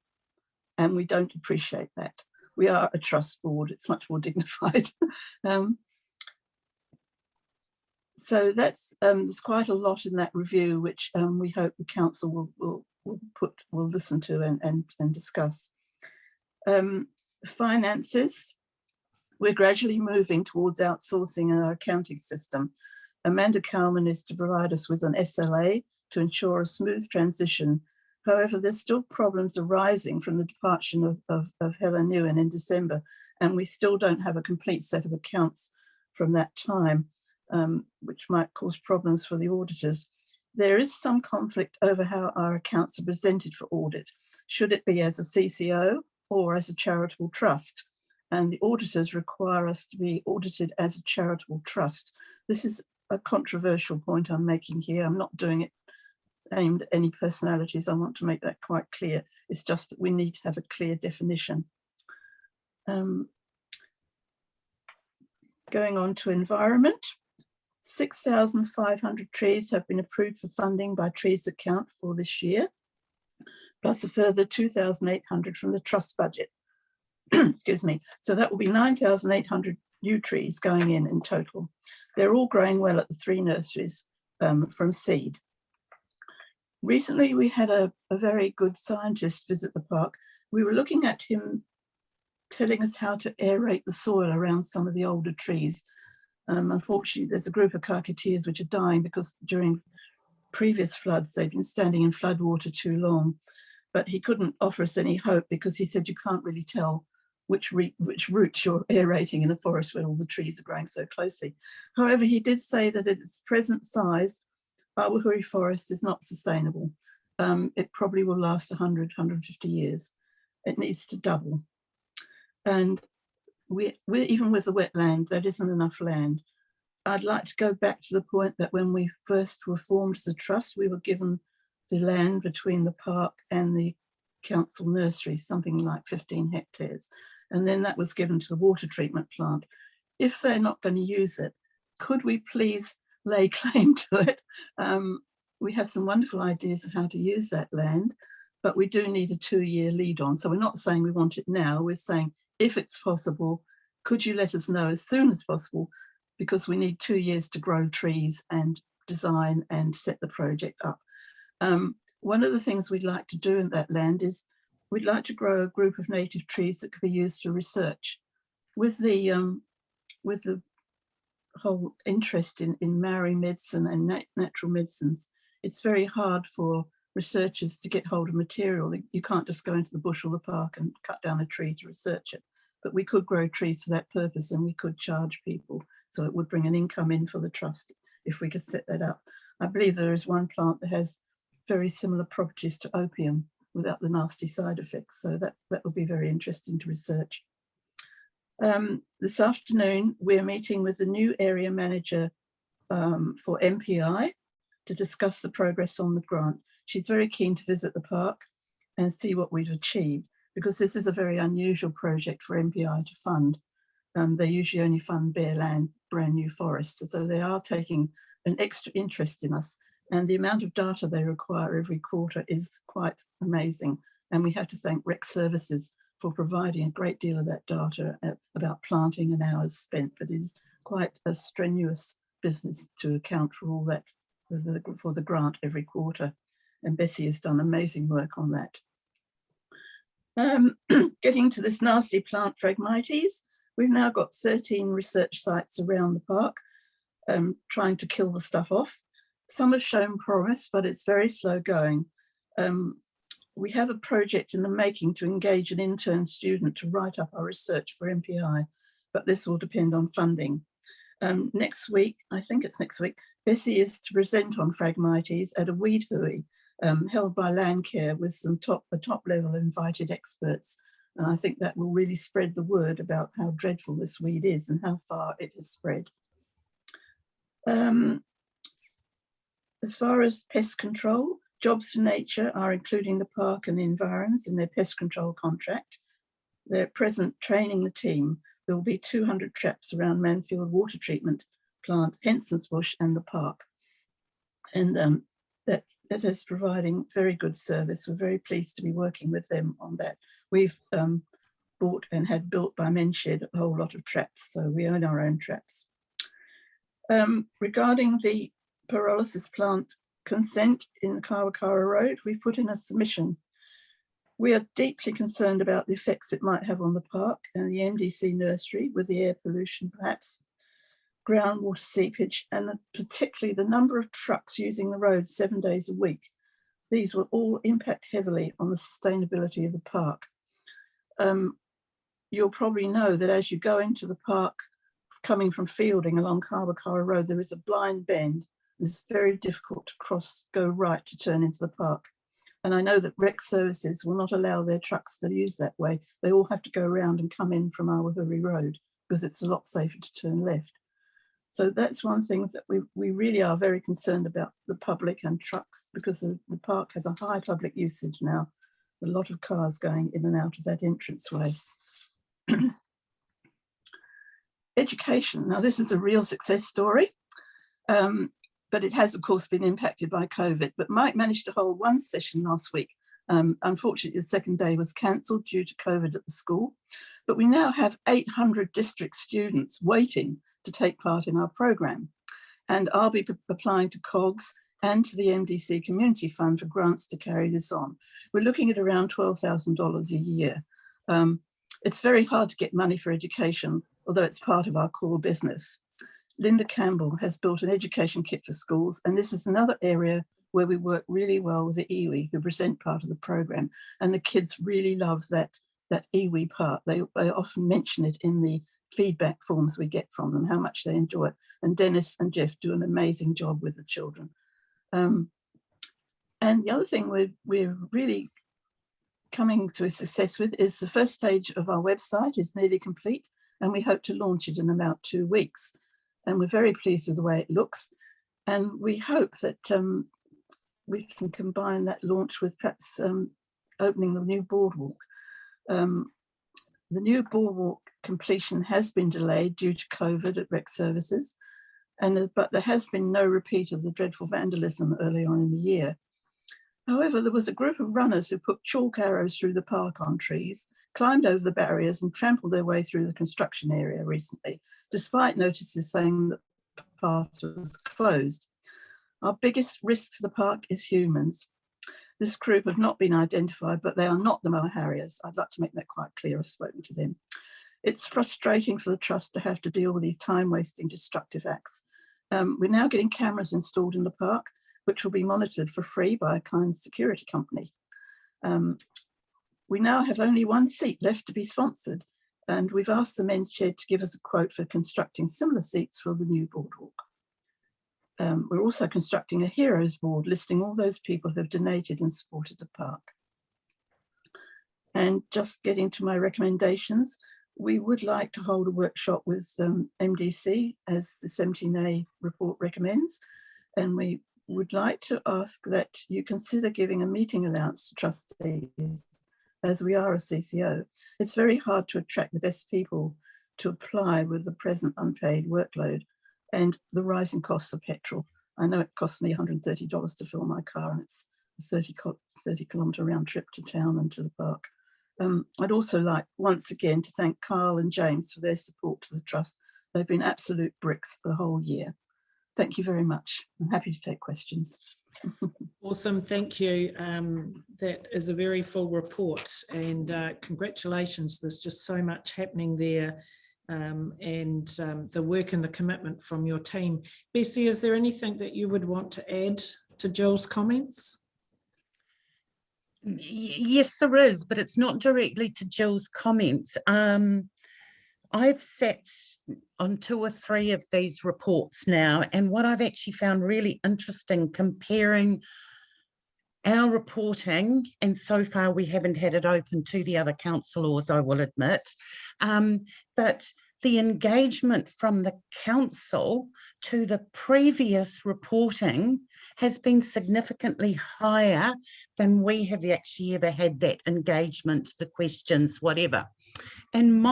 and we don't appreciate that. We are a trust board, it's much more dignified. So that's, there's quite a lot in that review, which we hope the council will listen to and discuss. Finances, we're gradually moving towards outsourcing our accounting system. Amanda Cowman is to provide us with an SLA to ensure a smooth transition. However, there's still problems arising from the departure of Helen Nguyen in December, and we still don't have a complete set of accounts from that time, which might cause problems for the auditors. There is some conflict over how our accounts are presented for audit. Should it be as a CCO or as a charitable trust? And the auditors require us to be audited as a charitable trust. This is a controversial point I'm making here. I'm not doing it aimed at any personalities. I want to make that quite clear. It's just that we need to have a clear definition. Going on to environment. 6,500 trees have been approved for funding by Trees Account for this year, plus a further 2,800 from the trust budget. Excuse me. So that will be 9,800 new trees going in total. They're all growing well at the 3 nurseries from seed. Recently, we had a very good scientist visit the park. We were looking at him telling us how to aerate the soil around some of the older trees. Unfortunately, there's a group of kakateas which are dying because during previous floods, they've been standing in floodwater too long. But he couldn't offer us any hope because he said you can't really tell which roots you're aerating in a forest where all the trees are growing so closely. However, he did say that at its present size, Abuhari forest is not sustainable. It probably will last 100, 150 years. It needs to double. And we're even with the wetland, there isn't enough land. I'd like to go back to the point that when we first were formed as a trust, we were given the land between the park and the council nursery, something like 15 hectares. And then that was given to the water treatment plant. If they're not going to use it, could we please lay claim to it? We have some wonderful ideas of how to use that land, but we do need a 2-year lead on. So we're not saying we want it now, we're saying if it's possible, could you let us know as soon as possible because we need 2 years to grow trees and design and set the project up. One of the things we'd like to do in that land is we'd like to grow a group of native trees that could be used for research. With the whole interest in Maori medicine and natural medicines, it's very hard for researchers to get hold of material. You can't just go into the bush or the park and cut down a tree to research it. But we could grow trees for that purpose, and we could charge people. So it would bring an income in for the trust if we could set that up. I believe there is one plant that has very similar properties to opium without the nasty side effects. So that would be very interesting to research. This afternoon, we're meeting with the new area manager for MPI to discuss the progress on the grant. She's very keen to visit the park and see what we've achieved, because this is a very unusual project for MPI to fund. They usually only fund bare land, brand new forests. So they are taking an extra interest in us. And the amount of data they require every quarter is quite amazing. And we have to thank Rec Services for providing a great deal of that data about planting and hours spent. But it is quite a strenuous business to account for all that for the grant every quarter. And Bessie has done amazing work on that. Getting to this nasty plant Phragmites, we've now got 13 research sites around the park trying to kill the stuff off. Some have shown promise, but it's very slow going. We have a project in the making to engage an intern student to write up our research for MPI, but this will depend on funding. Next week, I think it's next week, Bessie is to present on Phragmites at a weed hui held by Landcare with some top level invited experts. And I think that will really spread the word about how dreadful this weed is and how far it has spread. As far as pest control, Jobs for Nature are including the park and the environs in their pest control contract. They're at present training the team. There will be 200 traps around Manfield Water Treatment Plant, Henson's Bush and the park. And that is providing very good service. We're very pleased to be working with them on that. We've bought and had built by Menshed a whole lot of traps, so we own our own traps. Regarding the pyrolysis plant consent in the Kawakawa Road, we've put in a submission. We are deeply concerned about the effects it might have on the park and the MDC nursery with the air pollution perhaps, groundwater seepage, and particularly the number of trucks using the road 7 days a week. These will all impact heavily on the sustainability of the park. You'll probably know that as you go into the park, coming from Fielding along Kawakawa Road, there is a blind bend. It's very difficult to go right to turn into the park. And I know that Rec Services will not allow their trucks to use that way. They all have to go around and come in from Abuhari Road because it's a lot safer to turn left. So that's one thing that we really are very concerned about, the public and trucks, because the park has a high public usage now. A lot of cars going in and out of that entranceway. Education. Now this is a real success story. But it has, of course, been impacted by COVID. But Mike managed to hold one session last week. Unfortunately, the second day was cancelled due to COVID at the school. But we now have 800 district students waiting to take part in our programme. And I'll be applying to COGS and to the MDC Community Fund for grants to carry this on. We're looking at around $12,000 a year. It's very hard to get money for education, although it's part of our core business. Linda Campbell has built an education kit for schools, and this is another area where we work really well with the iwi who present part of the program, and the kids really love that iwi part. They often mention it in the feedback forms we get from them, how much they enjoy it. And Dennis and Jeff do an amazing job with the children. And the other thing we're really coming to a success with is the first stage of our website is nearly complete, and we hope to launch it in about 2 weeks. And we're very pleased with the way it looks. And we hope that we can combine that launch with perhaps opening the new boardwalk. The new boardwalk completion has been delayed due to COVID at Rec Services, but there has been no repeat of the dreadful vandalism early on in the year. However, there was a group of runners who put chalk arrows through the park on trees, climbed over the barriers and trampled their way through the construction area recently, despite notices saying that the path was closed. Our biggest risk to the park is humans. This group have not been identified, but they are not the Moa Harriers. I'd like to make that quite clear. I've spoken to them. It's frustrating for the trust to have to deal with these time-wasting, destructive acts. We're now getting cameras installed in the park, which will be monitored for free by a kind security company. We now have only one seat left to be sponsored, and we've asked the men's shed to give us a quote for constructing similar seats for the new boardwalk. We're also constructing a heroes board listing all those people who have donated and supported the park. And just getting to my recommendations, we would like to hold a workshop with MDC as the 17A report recommends. And we would like to ask that you consider giving a meeting allowance to trustees, as we are a CCO. It's very hard to attract the best people to apply with the present unpaid workload and the rising costs of petrol. I know it costs me $130 to fill my car, and it's a 30 kilometre round trip to town and to the park. I'd also like once again to thank Carl and James for their support to the Trust. They've been absolute bricks for the whole year. Thank you very much. I'm happy to take questions. Awesome, thank you. That is a very full report, and congratulations. There's just so much happening there, and the work and the commitment from your team. Bessie, is there anything that you would want to add to Jill's comments? Yes, there is, but it's not directly to Jill's comments. I've sat on 2 or 3 of these reports now, and what I've actually found really interesting comparing our reporting, and so far we haven't had it open to the other councillors, I will admit, but the engagement from the council to the previous reporting has been significantly higher than we have actually ever had that engagement, the questions, whatever. And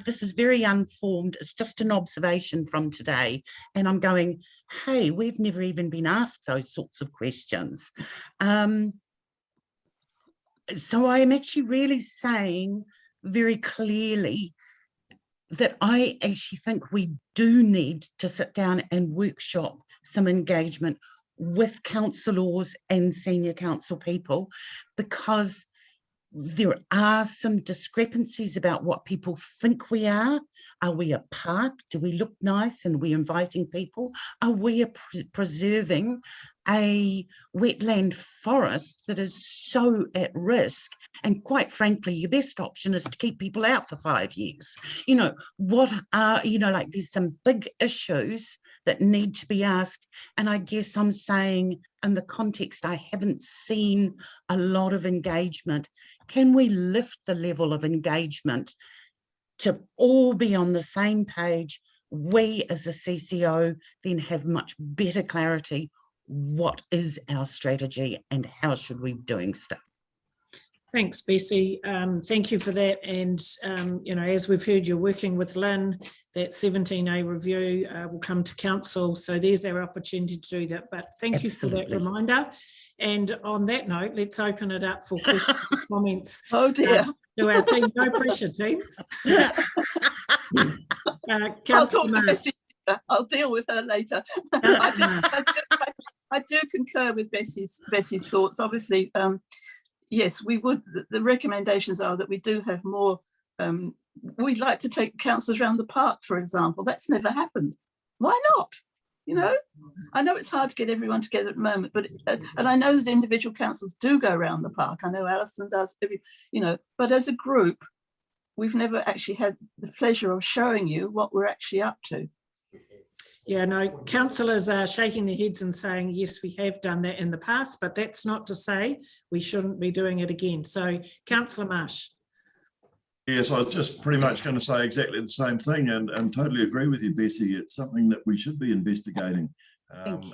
this is very unformed, it's just an observation from today, and I'm going, hey, we've never even been asked those sorts of questions. So I am actually really saying very clearly that I actually think we do need to sit down and workshop some engagement with councillors and senior council people, because there are some discrepancies about what people think we are. Are we a park? Do we look nice and we're inviting people? Are we preserving a wetland forest that is so at risk? And quite frankly, your best option is to keep people out for 5 years. You know, what are, you know, like there's some big issues that need to be asked. And I guess I'm saying in the context, I haven't seen a lot of engagement. Can we lift the level of engagement to all be on the same page? We as a CCO then have much better clarity. What is our strategy and how should we be doing stuff? Thanks, Bessie. Thank you for that. And, you know, as we've heard, you're working with Lynn, that 17A review will come to council. So there's our opportunity to do that. But thank you for that reminder. And on that note, let's open it up for questions and comments. Oh dear. To our team. No pressure, team. I'll deal with her later. I do concur with Bessie's thoughts. Obviously, yes, we would. The recommendations are that we do have more. We'd like to take councillors around the park, for example. That's never happened. Why not? You know, I know it's hard to get everyone together at the moment, but and I know that individual councils do go around the park. I know Alison does, you know, but as a group, we've never actually had the pleasure of showing you what we're actually up to. Yeah, no, councillors are shaking their heads and saying, yes, we have done that in the past, but that's not to say we shouldn't be doing it again. So, Councillor Marsh. Yes, I was just pretty much going to say exactly the same thing and totally agree with you, Bessie. It's something that we should be investigating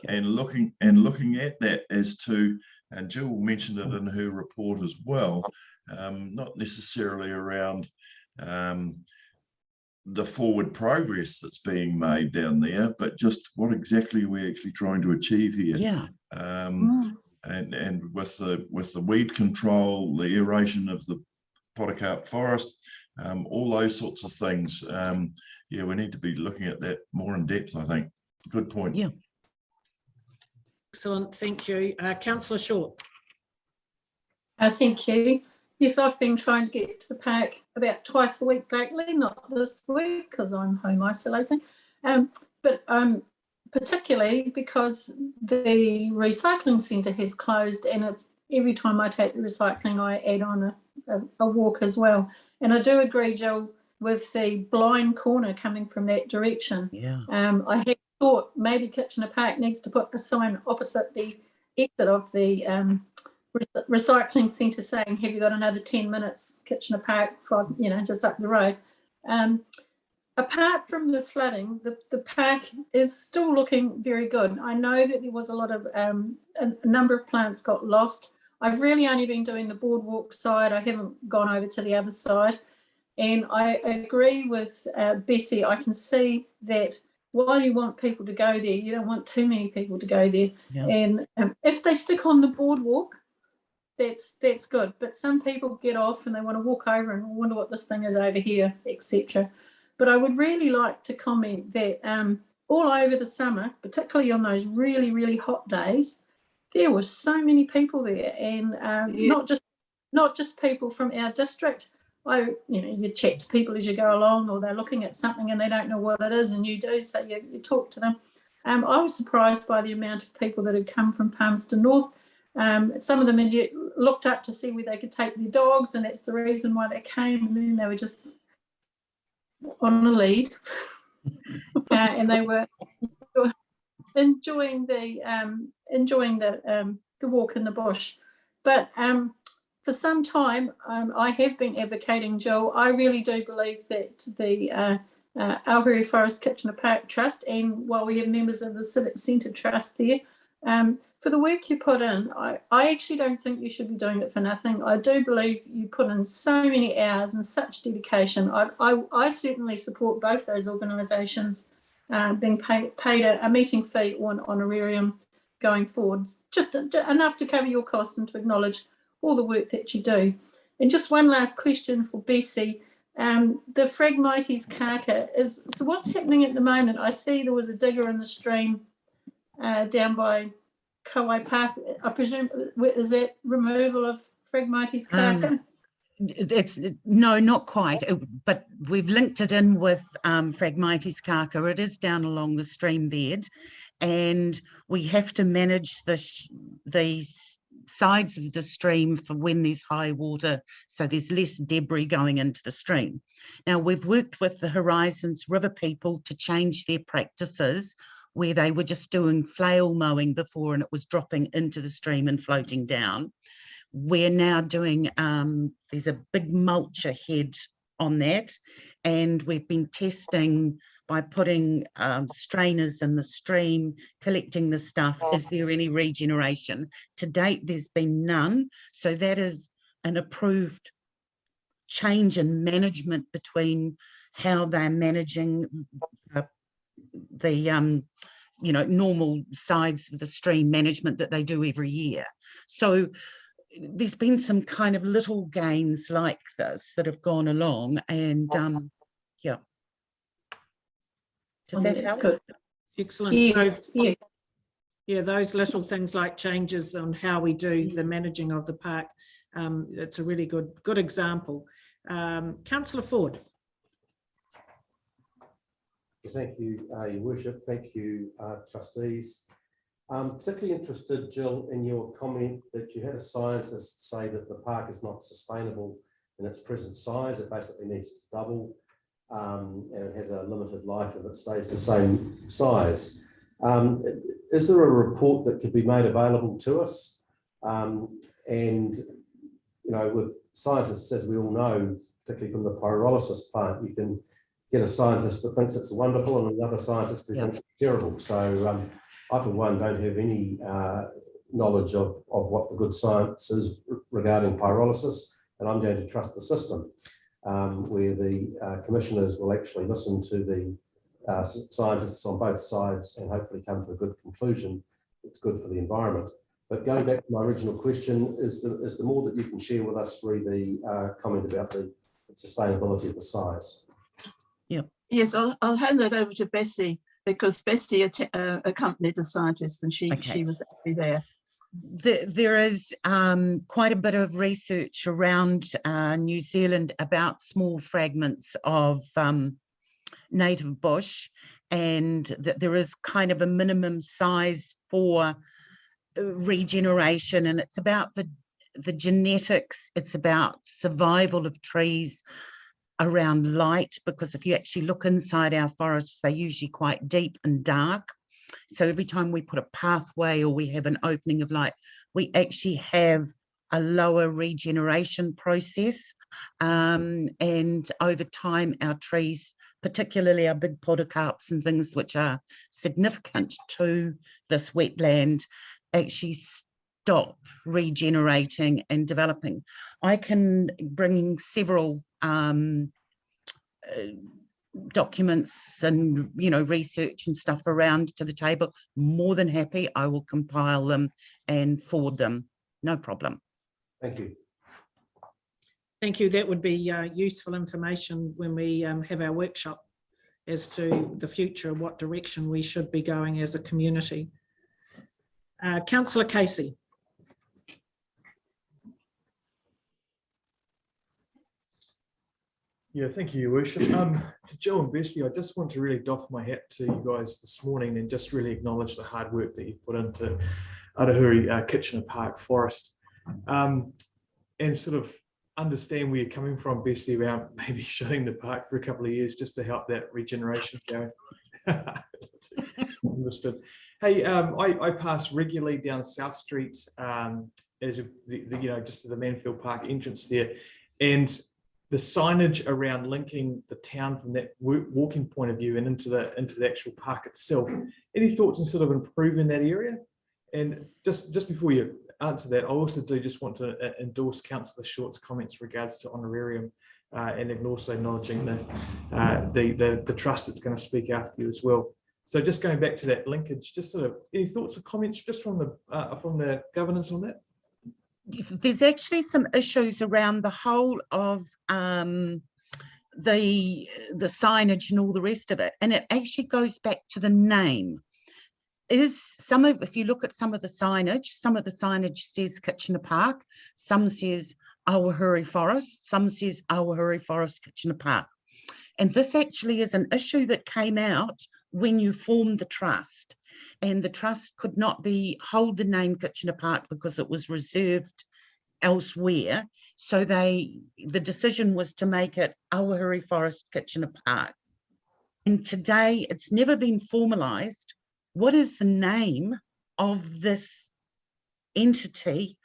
and looking at that as to, and Jill mentioned it in her report as well, not necessarily around the forward progress that's being made down there, but just what exactly we're actually trying to achieve here. Yeah. And with the weed control, the aeration of the Potocarp Forest, all those sorts of things. Yeah, we need to be looking at that more in depth, I think. Good point. Yeah. Excellent, thank you. Councillor Short. Thank you. Yes, I've been trying to get to the park about twice a week lately, not this week because I'm home isolating, but particularly because the recycling centre has closed, and it's every time I take the recycling I add on a walk as well. And I do agree, Jill, with the blind corner coming from that direction. Yeah. I had thought maybe Kitchener Park needs to put a sign opposite the exit of the recycling centre saying, have you got another 10 minutes, Kitchener Park, just up the road. Apart from the flooding, the park is still looking very good. I know that there was a lot of, a number of plants got lost. I've really only been doing the boardwalk side. I haven't gone over to the other side. And I agree with Bessie. I can see that while you want people to go there, you don't want too many people to go there. Yeah. And if they stick on the boardwalk, that's good, but some people get off and they want to walk over and wonder what this thing is over here, etc. But I would really like to comment that all over the summer, particularly on those really, really hot days, there were so many people there, and not just people from our district. You chat to people as you go along, or they're looking at something and they don't know what it is, and you do, so you talk to them. I was surprised by the amount of people that had come from Palmerston North. Some of them had looked up to see where they could take their dogs, and that's the reason why they came, and then they were just on a lead and they were enjoying the walk in the bush. But for some time I have been advocating, Joel, I really do believe that the Abuhari Forest Kitchener Park Trust, and while we have members of the Civic Centre Trust there, for the work you put in, I actually don't think you should be doing it for nothing. I do believe you put in so many hours and such dedication. I certainly support both those organisations being paid a meeting fee or an honorarium going forward, just enough to cover your costs and to acknowledge all the work that you do. And just one last question for Bessie. The Phragmites carca so what's happening at the moment? I see there was a digger in the stream down by Kauai Park. I presume, is that removal of Phragmites carca? No, not quite, but we've linked it in with Phragmites carca. It is down along the stream bed, and we have to manage these sides of the stream for when there's high water, so there's less debris going into the stream. Now, we've worked with the Horizons River people to change their practices, where they were just doing flail mowing before and it was dropping into the stream and floating down. We're now doing, there's a big mulch ahead on that, and we've been testing by putting strainers in the stream, collecting the stuff. Is there any regeneration? To date, there's been none. So that is an approved change in management between how they're managing the normal sides of the stream management that they do every year. So there's been some kind of little gains like this that have gone along, and yeah. Does that help? Good. Excellent. Yes. Yeah, those little things like changes on how we do the managing of the park. It's a really good example. Councillor Ford. Thank you, Your Worship. Thank you, trustees. I'm particularly interested, Jill, in your comment that you had a scientist say that the park is not sustainable in its present size. It basically needs to double, and it has a limited life if it stays the same size. Is there a report that could be made available to us? And, with scientists, as we all know, particularly from the pyrolysis plant, you can get a scientist that thinks it's wonderful and another scientist who thinks it's terrible. So I, for one, don't have any knowledge of what the good science is regarding pyrolysis, and I'm going to trust the system where the commissioners will actually listen to the scientists on both sides and hopefully come to a good conclusion. It's good for the environment. But going back to my original question, is the more that you can share with us, re the comment about the sustainability of the size? Yeah. Yes, I'll hand that over to Bessie, because Bessie accompanied the scientist, and she was actually there. There is quite a bit of research around New Zealand about small fragments of native bush, and that there is kind of a minimum size for regeneration, and it's about the genetics, it's about survival of trees around light, because if you actually look inside our forests, they're usually quite deep and dark. So every time we put a pathway or we have an opening of light, we actually have a lower regeneration process. And over time, our trees, particularly our big podocarps and things which are significant to this wetland, actually stop regenerating and developing. I can bring several documents and research and stuff around to the table. More than happy, I will compile them and forward them, no problem. Thank you. Thank you. That would be useful information when we have our workshop as to the future, what direction we should be going as a community. Councillor Casey. Yeah, thank you, Your Worship. To Joe and Bessie, I just want to really doff my hat to you guys this morning and just really acknowledge the hard work that you've put into Abuhari Kitchener Park Forest, and sort of understand where you're coming from, Bessie, about maybe shutting the park for a couple of years just to help that regeneration go. Understood. Hey, I pass regularly down South Street as just to the Manfield Park entrance there, and the signage around linking the town from that walking point of view and into the actual park itself. Any thoughts on sort of improving that area? And just before you answer that, I also do just want to endorse Councillor Short's comments regards to honorarium, and also acknowledging the trust that's going to speak after you as well. So just going back to that linkage, just sort of any thoughts or comments just from the governance on that? There's actually some issues around the whole of the signage and all the rest of it, and it actually goes back to the name. If you look at some of the signage says Kitchener Park, some says Abuhari Forest, some says Abuhari Forest Kitchener Park. And this actually is an issue that came out when you formed the trust. And the trust could not hold the name Kitchener Park because it was reserved elsewhere. So the decision was to make it Abuhari Forest Kitchener Park. And today it's never been formalized. What is the name of this entity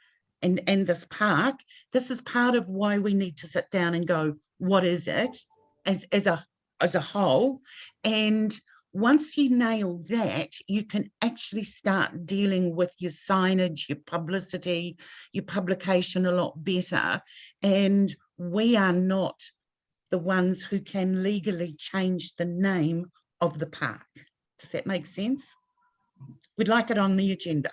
and this park? This is part of why we need to sit down and go, what is it as a whole? And once you nail that, you can actually start dealing with your signage, your publicity, your publication a lot better. And we are not the ones who can legally change the name of the park. Does that make sense? We'd like it on the agenda.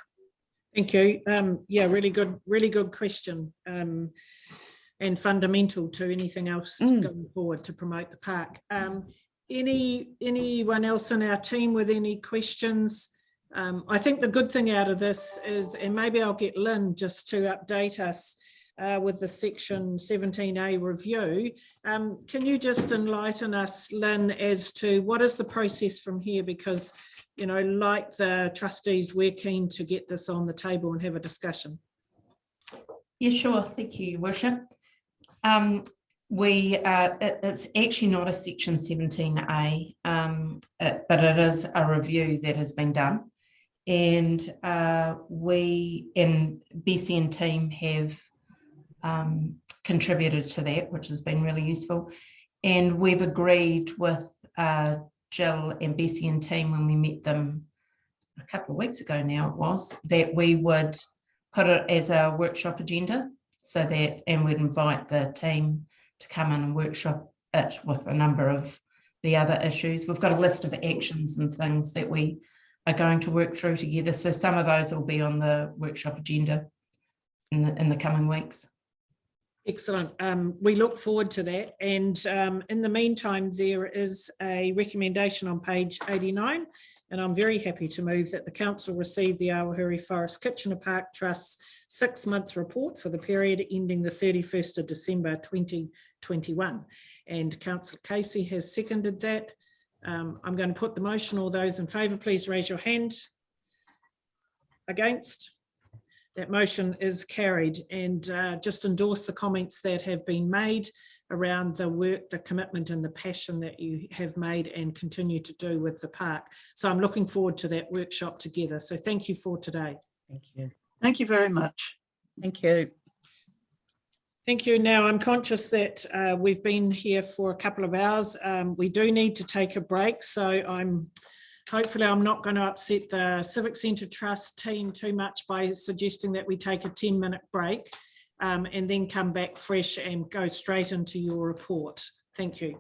Thank you. Yeah, really good question, and fundamental to anything else going forward to promote the park. Anyone else in our team with any questions? I think the good thing out of this is, and maybe I'll get Lynn just to update us with the section 17A review. Can you just enlighten us, Lynn, as to what is the process from here? Because, like the trustees, we're keen to get this on the table and have a discussion. Yeah, sure. Thank you, Your Worship. It's actually not a section 17A, but it is a review that has been done, and we and Bessie and team have contributed to that, which has been really useful. And we've agreed with Jill and Bessie and team when we met them a couple of weeks ago now, it was, that we would put it as a workshop agenda, so that, and we'd invite the team to come in and workshop it with a number of the other issues. We've got a list of actions and things that we are going to work through together. So some of those will be on the workshop agenda in the coming weeks. Excellent. We look forward to that. And in the meantime, there is a recommendation on page 89, and I'm very happy to move that the council receive the Abuhari Forest Kitchener Park Trust's 6-month report for the period ending the 31st of December 2021. And Councillor Casey has seconded that. I'm going to put the motion. All those in favour, please raise your hand. Against? That motion is carried, and just endorse the comments that have been made around the work, the commitment and the passion that you have made and continue to do with the park. So I'm looking forward to that workshop together. So thank you for today. Thank you. Thank you very much. Thank you. Thank you. Now, I'm conscious that we've been here for a couple of hours. We do need to take a break, so hopefully I'm not going to upset the Civic Centre Trust team too much by suggesting that we take a 10-minute break and then come back fresh and go straight into your report. Thank you.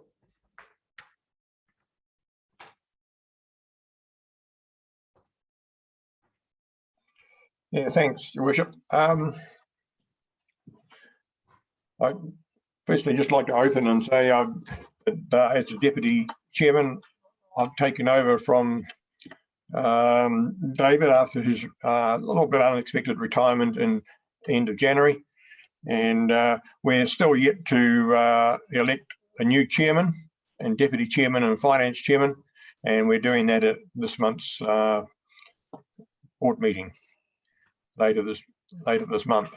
Yeah, thanks, Your Worship. I'd firstly just like to open and say, as the Deputy Chairman, I've taken over from David after his little bit unexpected retirement in the end of January. And we're still yet to elect a new chairman and deputy chairman and finance chairman. And we're doing that at this month's board meeting later this month.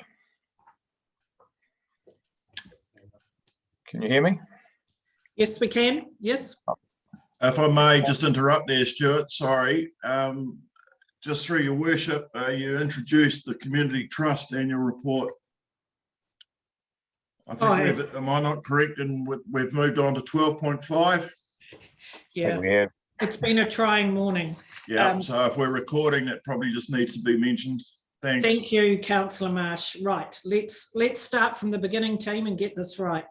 Can you hear me? Yes, we can. Yes. If I may just interrupt there, Stuart, sorry. Just through Your Worship, you introduced the Community Trust annual report. I think am I not correct? And we've moved on to 12.5. Yeah, it's been a trying morning. Yeah, so if we're recording, that probably just needs to be mentioned. Thanks. Thank you, Councillor Marsh. Right, let's start from the beginning, team, and get this right,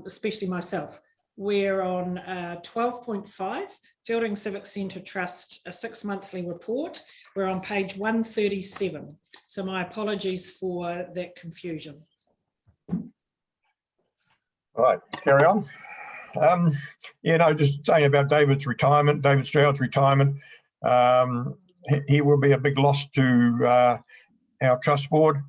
especially myself. We're on 12.5, Fielding Civic Centre Trust, a 6-monthly report. We're on page 137. So my apologies for that confusion. All right, carry on. Just saying about David Stroud's retirement. He will be a big loss to our trust board.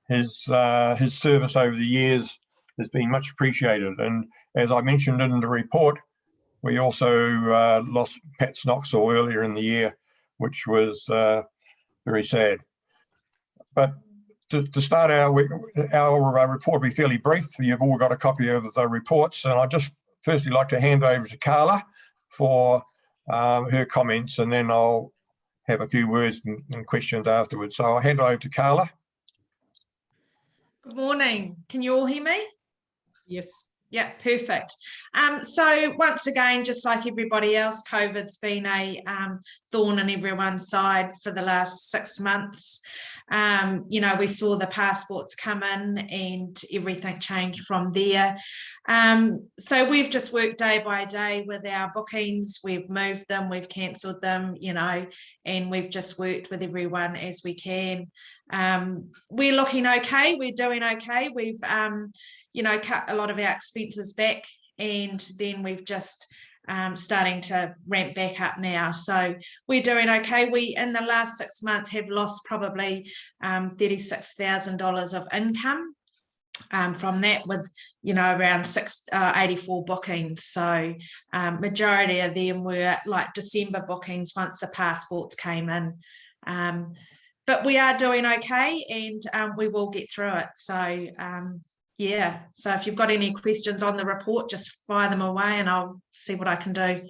His service over the years has been much appreciated, and as I mentioned in the report, we also lost Pat Snoxall earlier in the year, which was very sad. But to start our report will be fairly brief. You've all got a copy of the reports, and I'd just firstly like to hand over to Carla for her comments, and then I'll have a few words and questions afterwards. So I'll hand over to Carla. Good morning. Can you all hear me? Yes. Yeah, perfect. So once again, just like everybody else, COVID's been a thorn in everyone's side for the last 6 months. We saw the passports come in and everything changed from there. So we've just worked day by day with our bookings. We've moved them, we've cancelled them, and we've just worked with everyone as we can. We're looking okay. We're doing okay. We've cut a lot of our expenses back, and then we've just starting to ramp back up now. So we're doing okay. We, in the last 6 months, have lost probably $36,000 of income from that, with, around 84 bookings. So majority of them were like December bookings once the passports came in. But we are doing okay, and we will get through it. So yeah, so if you've got any questions on the report, just fire them away and I'll see what I can do.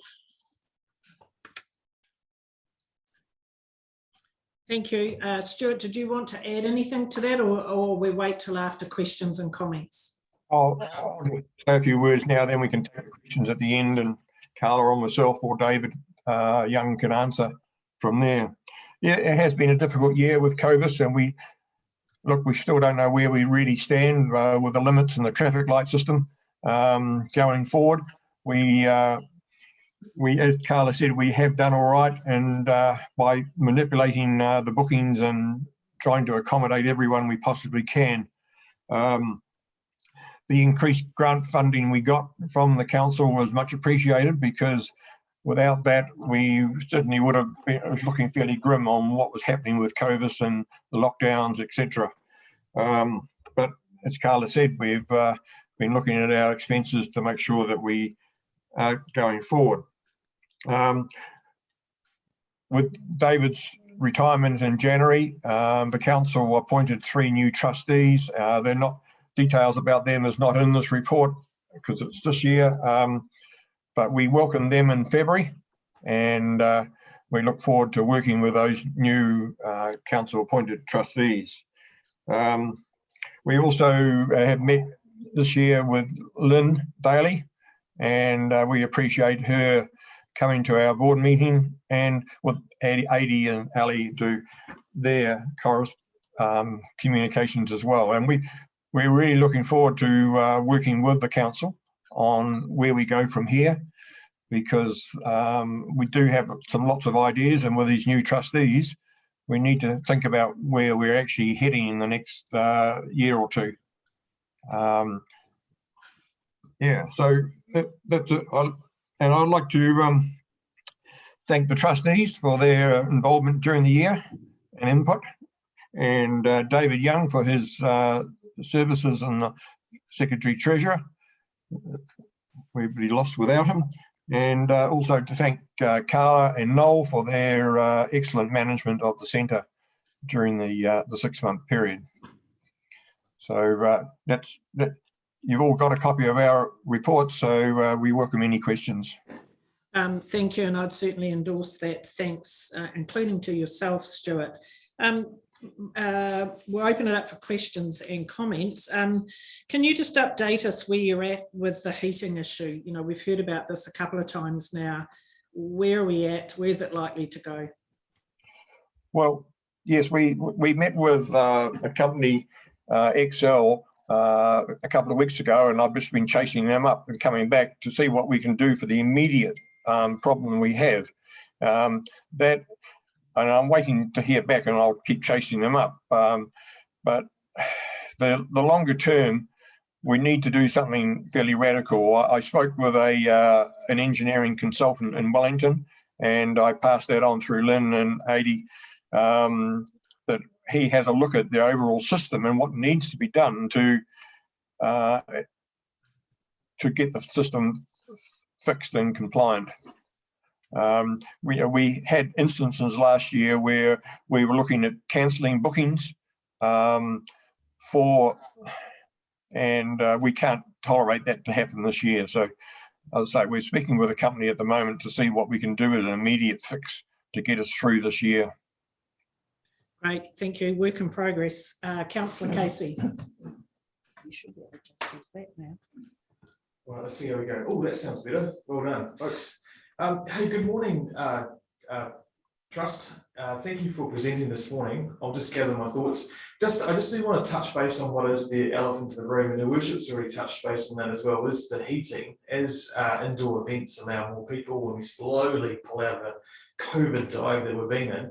Thank you. Stuart, did you want to add anything to that, or we wait till after questions and comments? I'll say a few words now, then we can take questions at the end, and Carla or myself or David Young can answer from there. Yeah, it has been a difficult year with COVID, and we still don't know where we really stand with the limits and the traffic light system going forward. We as Carla said, we have done all right, and by manipulating the bookings and trying to accommodate everyone we possibly can. The increased grant funding we got from the council was much appreciated, because without that, we certainly would have been looking fairly grim on what was happening with COVID and the lockdowns, etc. But as Carla said, we've been looking at our expenses to make sure that we are going forward. With David's retirement in January, the council appointed 3 new trustees. They're not, details about them is not in this report because it's this year, but we welcome them in February, and we look forward to working with those new council appointed trustees. We also have met this year with Lynn Daly, and we appreciate her coming to our board meeting, and with Adi and Ali do their communications as well. And we're really looking forward to working with the council on where we go from here, because we do have lots of ideas, and with these new trustees, we need to think about where we're actually heading in the next year or two. Yeah, so that's it. And I'd like to thank the trustees for their involvement during the year and input, and David Young for his services and the Secretary Treasurer. We'd be lost without him. And also to thank Carla and Noel for their excellent management of the centre during the 6-month period. So you've all got a copy of our report, so we welcome any questions. Thank you, and I'd certainly endorse that. Thanks, including to yourself, Stuart. We'll open it up for questions and comments. Can you just update us where you're at with the heating issue? You know, we've heard about this a couple of times now. Where are we at? Where's it likely to go? Well, yes, we met with a company, Excel, a couple of weeks ago, and I've just been chasing them up and coming back to see what we can do for the immediate problem we have. And I'm waiting to hear back, and I'll keep chasing them up. But the longer term, we need to do something fairly radical. I spoke with an engineering consultant in Wellington, and I passed that on through Lynn and Adi, that he has a look at the overall system and what needs to be done to get the system fixed and compliant. We had instances last year where we were looking at cancelling bookings and we can't tolerate that to happen this year. So I'll say we're speaking with a company at the moment to see what we can do as an immediate fix to get us through this year. Great, thank you. Work in progress. Councillor Casey. You should be able to use that now. Right, let's see how we go. Oh, that sounds better. Well done, folks. Hey, good morning, Trust. Thank you for presenting this morning. I'll just gather my thoughts. I just do want to touch base on what is the elephant in the room, and the worship's already touched base on that as well, is the heating. As indoor events allow more people, when we slowly pull out the COVID dive that we've been in,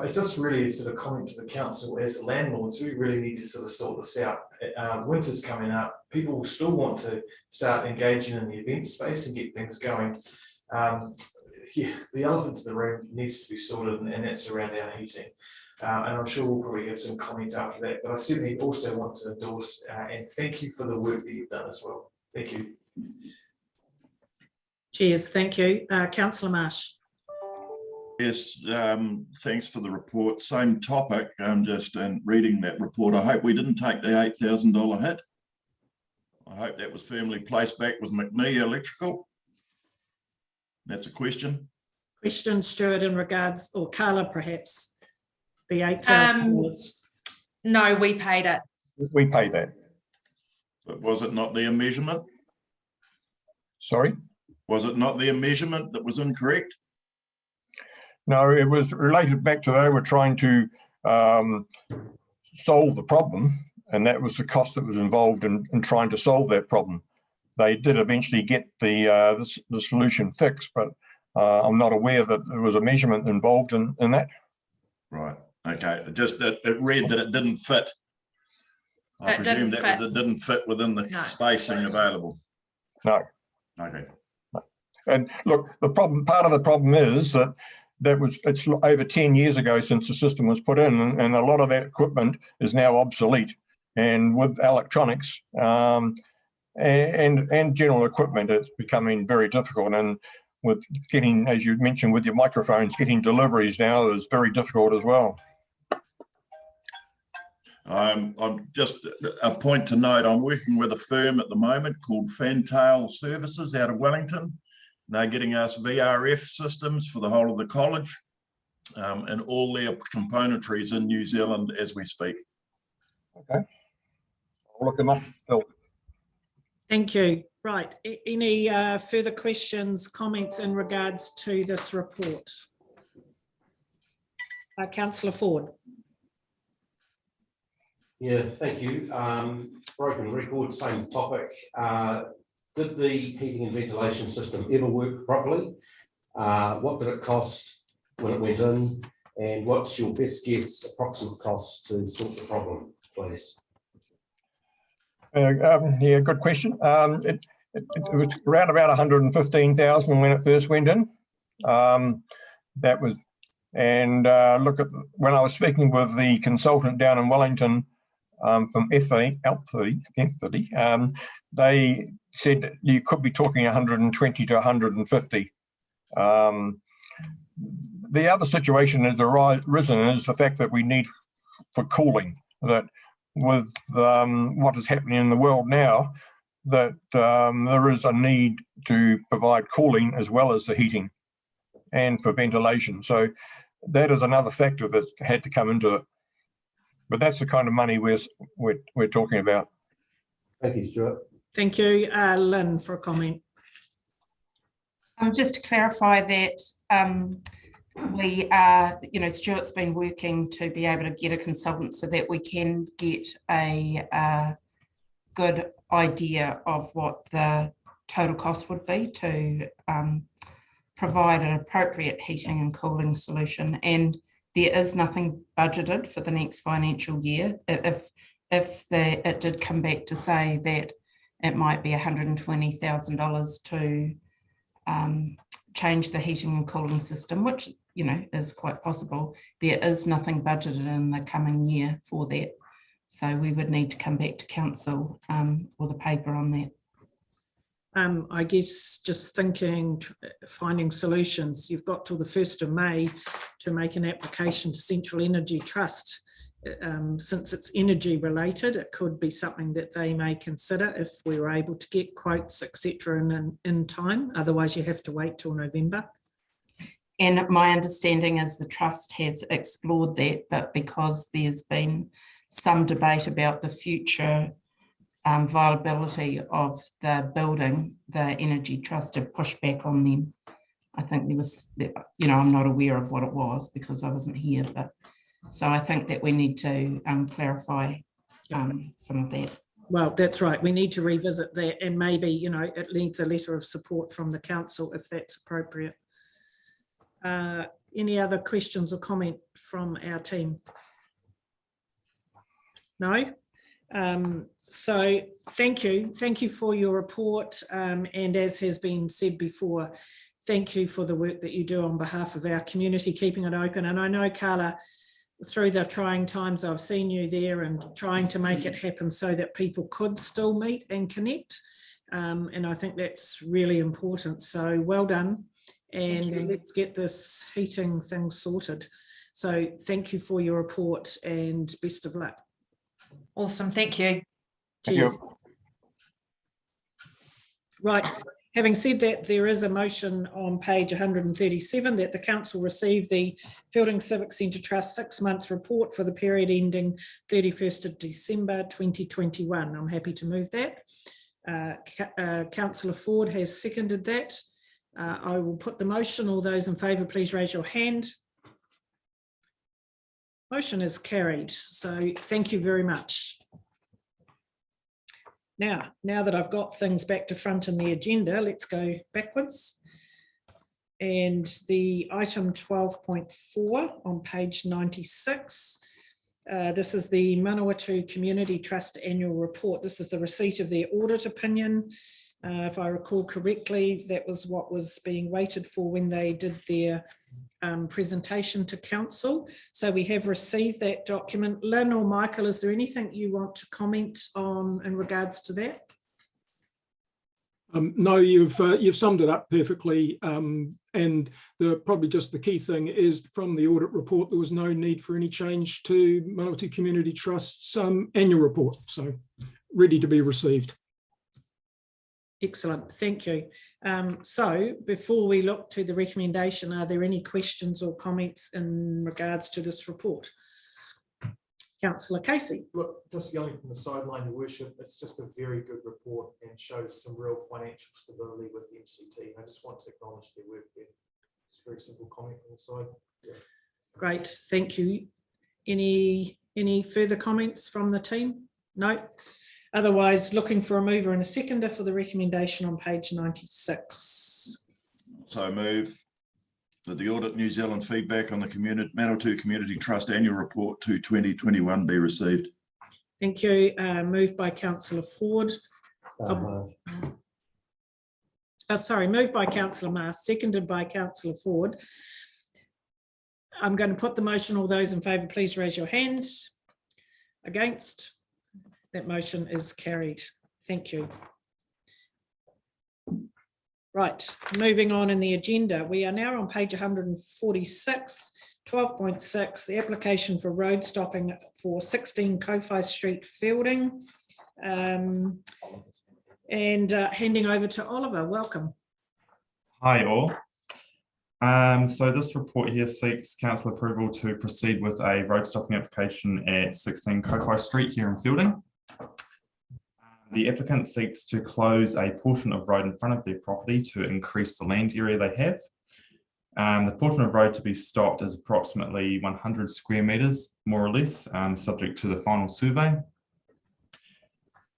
it's just really sort of comment to the council as landlords. We really need to sort of sort this out. Winter's coming up. People will still want to start engaging in the event space and get things going. Yeah, the elephant in the room needs to be sorted, and that's around our heating. And I'm sure we'll probably have some comments after that. But I certainly also want to endorse and thank you for the work that you've done as well. Thank you. Cheers, thank you. Councillor Marsh. Yes, thanks for the report. Same topic. Just in reading that report, I hope we didn't take the $8,000 hit. I hope that was firmly placed back with McNee Electrical. That's a question. Question, Stuart, in regards, or Carla perhaps, the $8,000. No, we paid it. We paid that. But was it not their measurement? Sorry? Was it not their measurement that was incorrect? No, it was related back to they were trying to solve the problem, and that was the cost that was involved in trying to solve that problem. they did eventually get the solution fixed, but I'm not aware that there was a measurement involved in that. Right. Okay. Just it read that it didn't fit. I presume that was it didn't fit within the spacing available. No. Okay. And look, part of the problem is that it's over 10 years ago since the system was put in, and a lot of that equipment is now obsolete. And with electronics and general equipment, it's becoming very difficult. And with getting, as you mentioned, with your microphones, getting deliveries now is very difficult as well. I'm just a point to note, I'm working with a firm at the moment called Fantail Services out of Wellington. They're getting us VRF systems for the whole of the college, and all their componentries in New Zealand as we speak. Okay. I'll look them up, Phil. Thank you. Right. Any further questions, comments in regards to this report? Councillor Ford. Yeah, thank you. Broken record, same topic. Did the heating and ventilation system ever work properly? What did it cost when it went in? And what's your best guess approximate cost to sort the problem, please? Yeah, good question. It was around about 115,000 when it first went in. That was, and look at when I was speaking with the consultant down in Wellington from Empathy, they said that you could be talking 120 to 150. The other situation has arisen is the fact that we need for cooling, that with what is happening in the world now, that there is a need to provide cooling as well as the heating and for ventilation. So that is another factor that had to come into it. But that's the kind of money we're talking about. Thank you, Stuart. Thank you. Lynn, for a comment. Just to clarify that we are, Stuart's been working to be able to get a consultant so that we can get a good idea of what the total cost would be to provide an appropriate heating and cooling solution. And there is nothing budgeted for the next financial year. If it did come back to say that it might be $120,000 to change the heating and cooling system, which is quite possible, there is nothing budgeted in the coming year for that. So we would need to come back to council with a paper on that. I guess just thinking, finding solutions, you've got till the 1st of May to make an application to Central Energy Trust. Since it's energy related, it could be something that they may consider if we were able to get quotes, etc. in time. Otherwise, you have to wait till November. And my understanding is the trust has explored that, but because there's been some debate about the future viability of the building, the Energy Trust have pushed back on them. I think there was, I'm not aware of what it was because I wasn't here, but so I think that we need to clarify some of that. Well, that's right. We need to revisit that, and maybe, it needs a letter of support from the council if that's appropriate. Any other questions or comment from our team? No? So thank you for your report, and as has been said before, thank you for the work that you do on behalf of our community, keeping it open. And I know, Carla, through the trying times, I've seen you there and trying to make it happen so that people could still meet and connect, and I think that's really important. So well done, and let's get this heating thing sorted. So thank you for your report and best of luck. Awesome, thank you. Cheers. Right, having said that, there is a motion on page 137 that the council receive the Fielding Civic Centre Trust 6-month report for the period ending 31st of December 2021. I'm happy to move that. Councillor Ford has seconded that. I will put the motion. All those in favour, please raise your hand. Motion is carried. So thank you very much. Now that I've got things back to front in the agenda, let's go backwards. And the item 12.4 on page 96. This is the Manawatu Community Trust Annual Report. This is the receipt of their audit opinion. If I recall correctly, that was what was being waited for when they did their presentation to council. So we have received that document. Lynn or Michael, is there anything you want to comment on in regards to that? No, you've summed it up perfectly, and probably just the key thing is from the audit report there was no need for any change to Manawatu Community Trust's annual report, so ready to be received. Excellent, thank you. So before we look to the recommendation, are there any questions or comments in regards to this report? Councillor Casey. Look, just yelling from the sideline, Your Worship, it's just a very good report and shows some real financial stability with the MCT. I just want to acknowledge their work there. It's a very simple comment from the side. Yeah. Great, thank you. Any further comments from the team? No. Otherwise, looking for a mover and a seconder for the recommendation on page 96. So move that the Audit New Zealand feedback on the Manawatu Community Trust Annual Report to 2021 be received. Thank you. Moved by Councillor Ford. Sorry, moved by Councillor Mast, seconded by Councillor Ford. I'm going to put the motion. All those in favour, please raise your hand. Against? That motion is carried. Thank you. Right, moving on in the agenda. We are now on page 146, 12.6, the application for road stopping for 16 Kowhai Street Fielding. And handing over to Oliver, welcome. Hi all. So this report here seeks council approval to proceed with a road stopping application at 16 Kowhai Street here in Fielding. The applicant seeks to close a portion of road in front of their property to increase the land area they have. The portion of road to be stopped is approximately 100 square metres, more or less, subject to the final survey.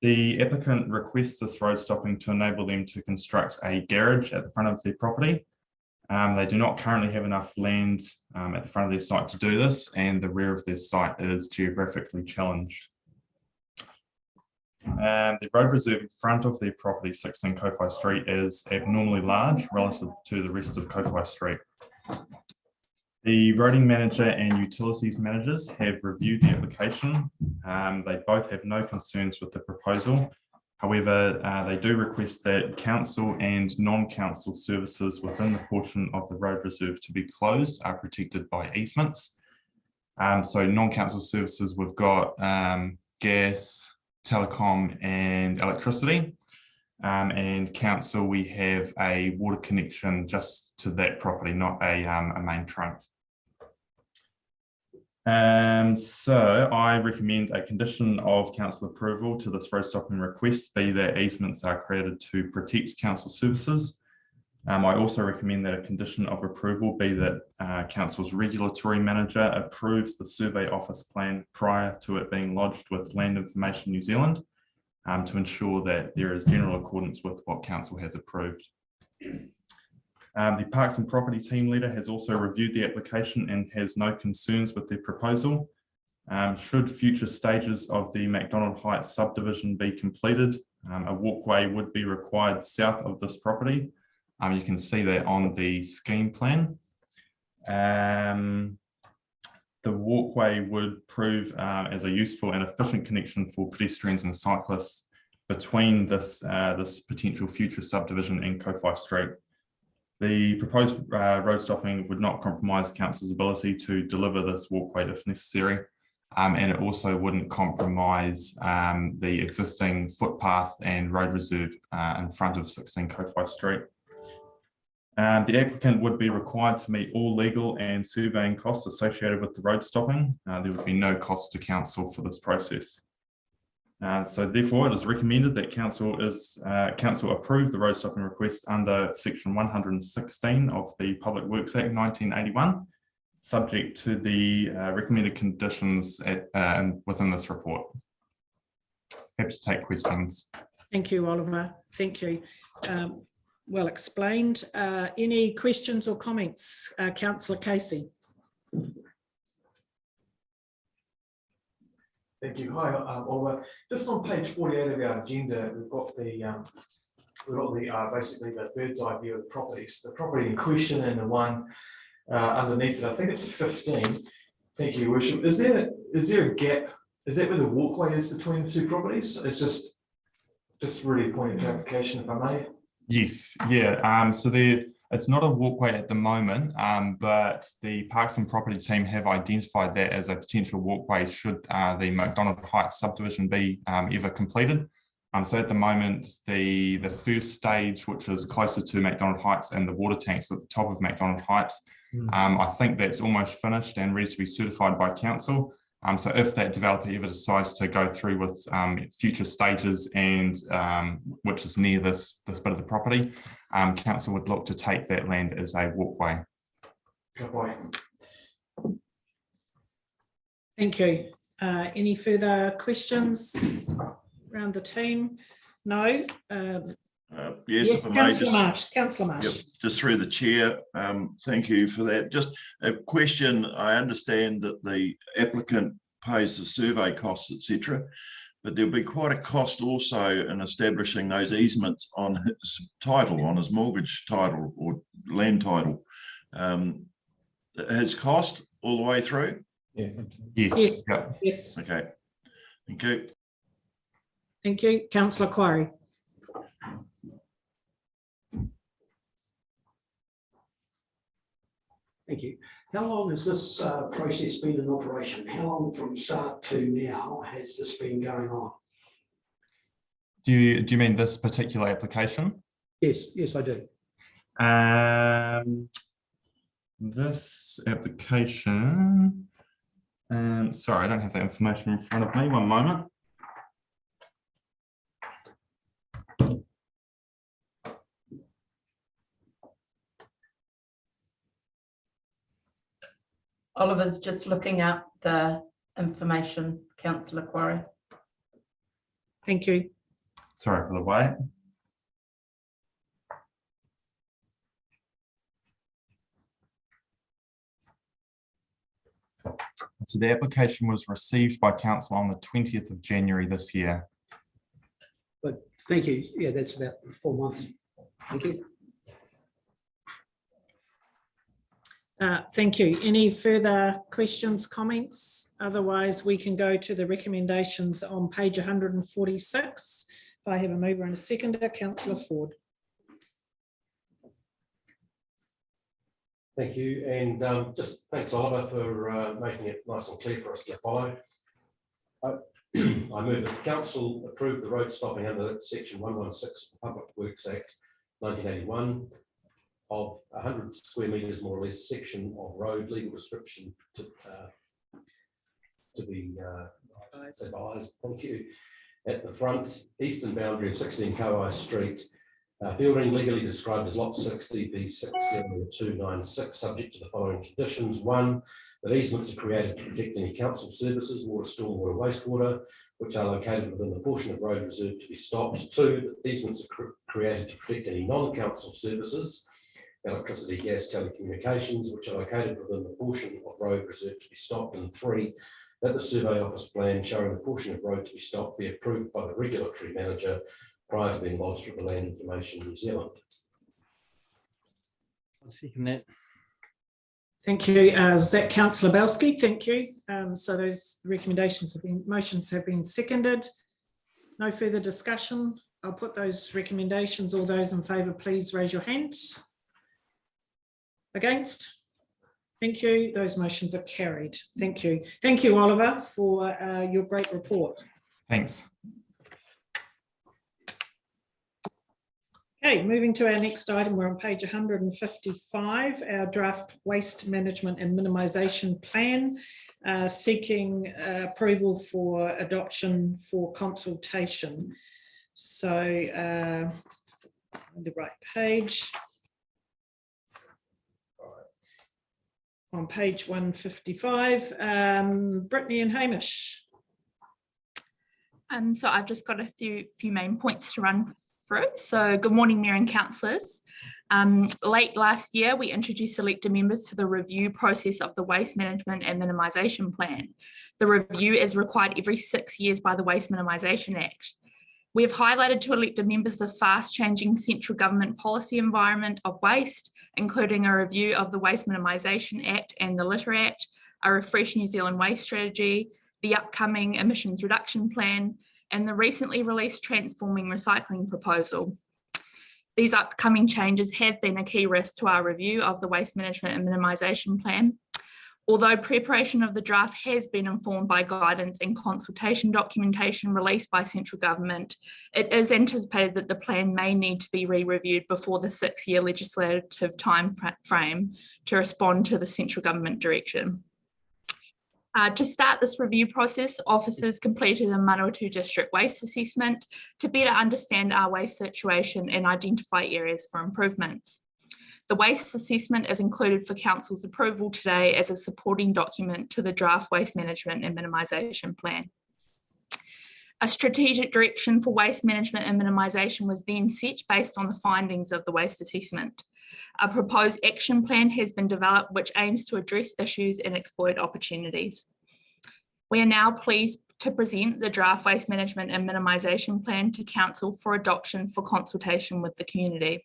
The applicant requests this road stopping to enable them to construct a garage at the front of their property. They do not currently have enough land at the front of their site to do this, and the rear of their site is geographically challenged. The road reserve in front of their property, 16 Kowhai Street, is abnormally large relative to the rest of Kowhai Street. The roading manager and utilities managers have reviewed the application. They both have no concerns with the proposal. However, they do request that council and non-council services within the portion of the road reserve to be closed are protected by easements. So non-council services, we've got gas, telecom and electricity, and council, we have a water connection just to that property, not a main trunk. So I recommend a condition of council approval to this road stopping request be that easements are created to protect council services. I also recommend that a condition of approval be that council's regulatory manager approves the survey office plan prior to it being lodged with Land Information New Zealand to ensure that there is general accordance with what council has approved. The Parks and Property team leader has also reviewed the application and has no concerns with their proposal. Should future stages of the McDonald Heights subdivision be completed, a walkway would be required south of this property. You can see that on the scheme plan. The walkway would prove as a useful and efficient connection for pedestrians and cyclists between this potential future subdivision and Kowhai Street. The proposed road stopping would not compromise council's ability to deliver this walkway if necessary, and it also wouldn't compromise the existing footpath and road reserve in front of 16 Kowhai Street. The applicant would be required to meet all legal and surveying costs associated with the road stopping. There would be no cost to council for this process. So therefore, it is recommended that council approve the road stopping request under section 116 of the Public Works Act 1981, subject to the recommended conditions within this report. Happy to take questions. Thank you, Oliver. Thank you. Well explained. Any questions or comments? Councillor Casey. Thank you. Hi, Oliver. Just on page 48 of our agenda, we've got basically the bird's eye view of the properties. The property in question and the one underneath it. I think it's 15. Thank you, Worship. Is there a gap? Is that where the walkway is between the two properties? It's just really a point of clarification, if I may. Yes, yeah. So it's not a walkway at the moment, but the Parks and Property team have identified that as a potential walkway should the McDonald Heights subdivision be ever completed. So at the moment, the first stage, which is closer to McDonald Heights and the water tanks at the top of McDonald Heights, I think that's almost finished and ready to be certified by council. So if that developer ever decides to go through with future stages and which is near this bit of the property, council would look to take that land as a walkway. Good boy. Thank you. Any further questions around the team? No. Yes, if I may, Councillor Marsh. Councillor Marsh. Yep, just through the chair. Thank you for that. Just a question. I understand that the applicant pays the survey costs, etc., but there'll be quite a cost also in establishing those easements on his title, on his mortgage title or land title. His cost all the way through? Yeah. Yes. Yeah. Yes. Okay. Thank you. Thank you. Councillor Quarry. Thank you. How long has this process been in operation? How long from start to now has this been going on? Do you mean this particular application? Yes, I do. This application, sorry, I don't have that information in front of me. One moment. Oliver's just looking up the information, Councillor Quarry. Thank you. Sorry for the wait. So the application was received by council on the 20th of January this year. But thank you. Yeah, that's about 4 months. Thank you. Thank you. Any further questions, comments? Otherwise, we can go to the recommendations on page 146. If I have a mover and a seconder, Councillor Ford. Thank you, and just thanks, Oliver, for making it nice and clear for us to follow. I move that the council approve the road stopping under section 116 of the Public Works Act 1981 of 100 square metres more or less section of road, legal description to be advised. Thank you. At the front eastern boundary of 16 Kowai Street, Fielding legally described as lot 60 B67296, subject to the following conditions. 1, that easements are created to protect any council services, water, stormwater, wastewater, which are located within the portion of road reserved to be stopped. 2, that easements are created to protect any non-council services, electricity, gas, telecommunications, which are located within the portion of road reserved to be stopped. And 3, that the survey office plan showing the portion of road to be stopped be approved by the regulatory manager prior to being lodged with the Land Information New Zealand. I'll second that. Thank you. Is that Councillor Belsky? Thank you. So those recommendations have been, motions have been seconded. No further discussion. I'll put those recommendations. All those in favour, please raise your hands. Against? Thank you. Those motions are carried. Thank you. Thank you, Oliver, for your great report. Thanks. Okay, moving to our next item, we're on page 155, our draft waste management and minimisation plan, seeking approval for adoption for consultation. So, on the right page. On page 155, Brittany and Hamish. So I've just got a few main points to run through. So good morning, Mayor and councillors. Late last year, we introduced elected members to the review process of the Waste Management and Minimisation Plan. The review is required every 6 years by the Waste Minimisation Act. We have highlighted to elected members the fast-changing central government policy environment of waste, including a review of the Waste Minimisation Act and the Litter Act, a refreshed New Zealand waste strategy, the upcoming emissions reduction plan, and the recently released transforming recycling proposal. These upcoming changes have been a key risk to our review of the Waste Management and Minimisation Plan. Although preparation of the draft has been informed by guidance and consultation documentation released by central government, it is anticipated that the plan may need to be re-reviewed before the 6-year legislative time frame to respond to the central government direction. To start this review process, officers completed a Manawatu district waste assessment to better understand our waste situation and identify areas for improvements. The waste assessment is included for Council's approval today as a supporting document to the draft Waste Management and Minimisation Plan. A strategic direction for waste management and minimisation was then set based on the findings of the waste assessment. A proposed action plan has been developed which aims to address issues and exploit opportunities. We are now pleased to present the draft Waste Management and Minimisation Plan to Council for adoption for consultation with the community.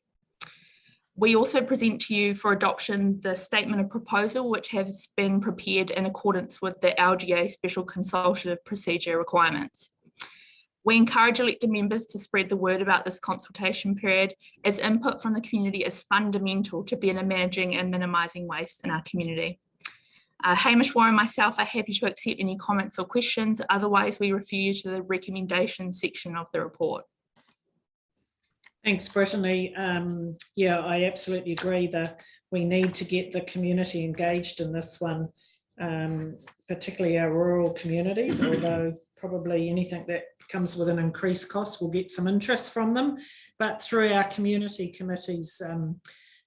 We also present to you for adoption the Statement of Proposal, which has been prepared in accordance with the LGA Special Consultative Procedure requirements. We encourage elected members to spread the word about this consultation period, as input from the community is fundamental to better managing and minimising waste in our community. Hamish, Warren and myself are happy to accept any comments or questions. Otherwise, we refer you to the recommendation section of the report. Thanks, Brittany. Yeah, I absolutely agree that we need to get the community engaged in this one, particularly our rural communities, although probably anything that comes with an increased cost will get some interest from them. But through our community committees,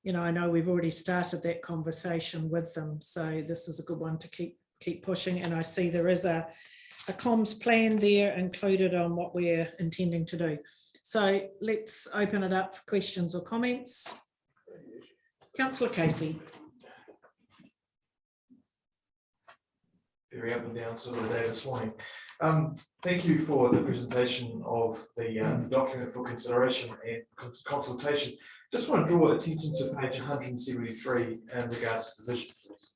you know, I know we've already started that conversation with them. So this is a good one to keep pushing. And I see there is a comms plan there included on what we're intending to do. So let's open it up for questions or comments. Councillor Casey. Very up and down sort of the day this morning. Thank you for the presentation of the document for consideration and consultation. Just want to draw attention to page 173 in regards to the vision, please.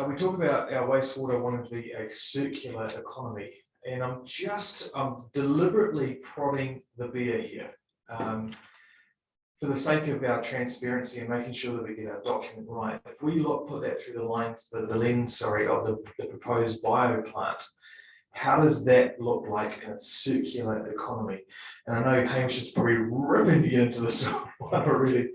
We talk about our wastewater wanting to be a circular economy, and I'm deliberately prodding the bear here. For the sake of our transparency and making sure that we get our document right, if we put that through the lens of the proposed bio plant, how does that look like in a circular economy? And I know Hamish is probably ripping me into this one already.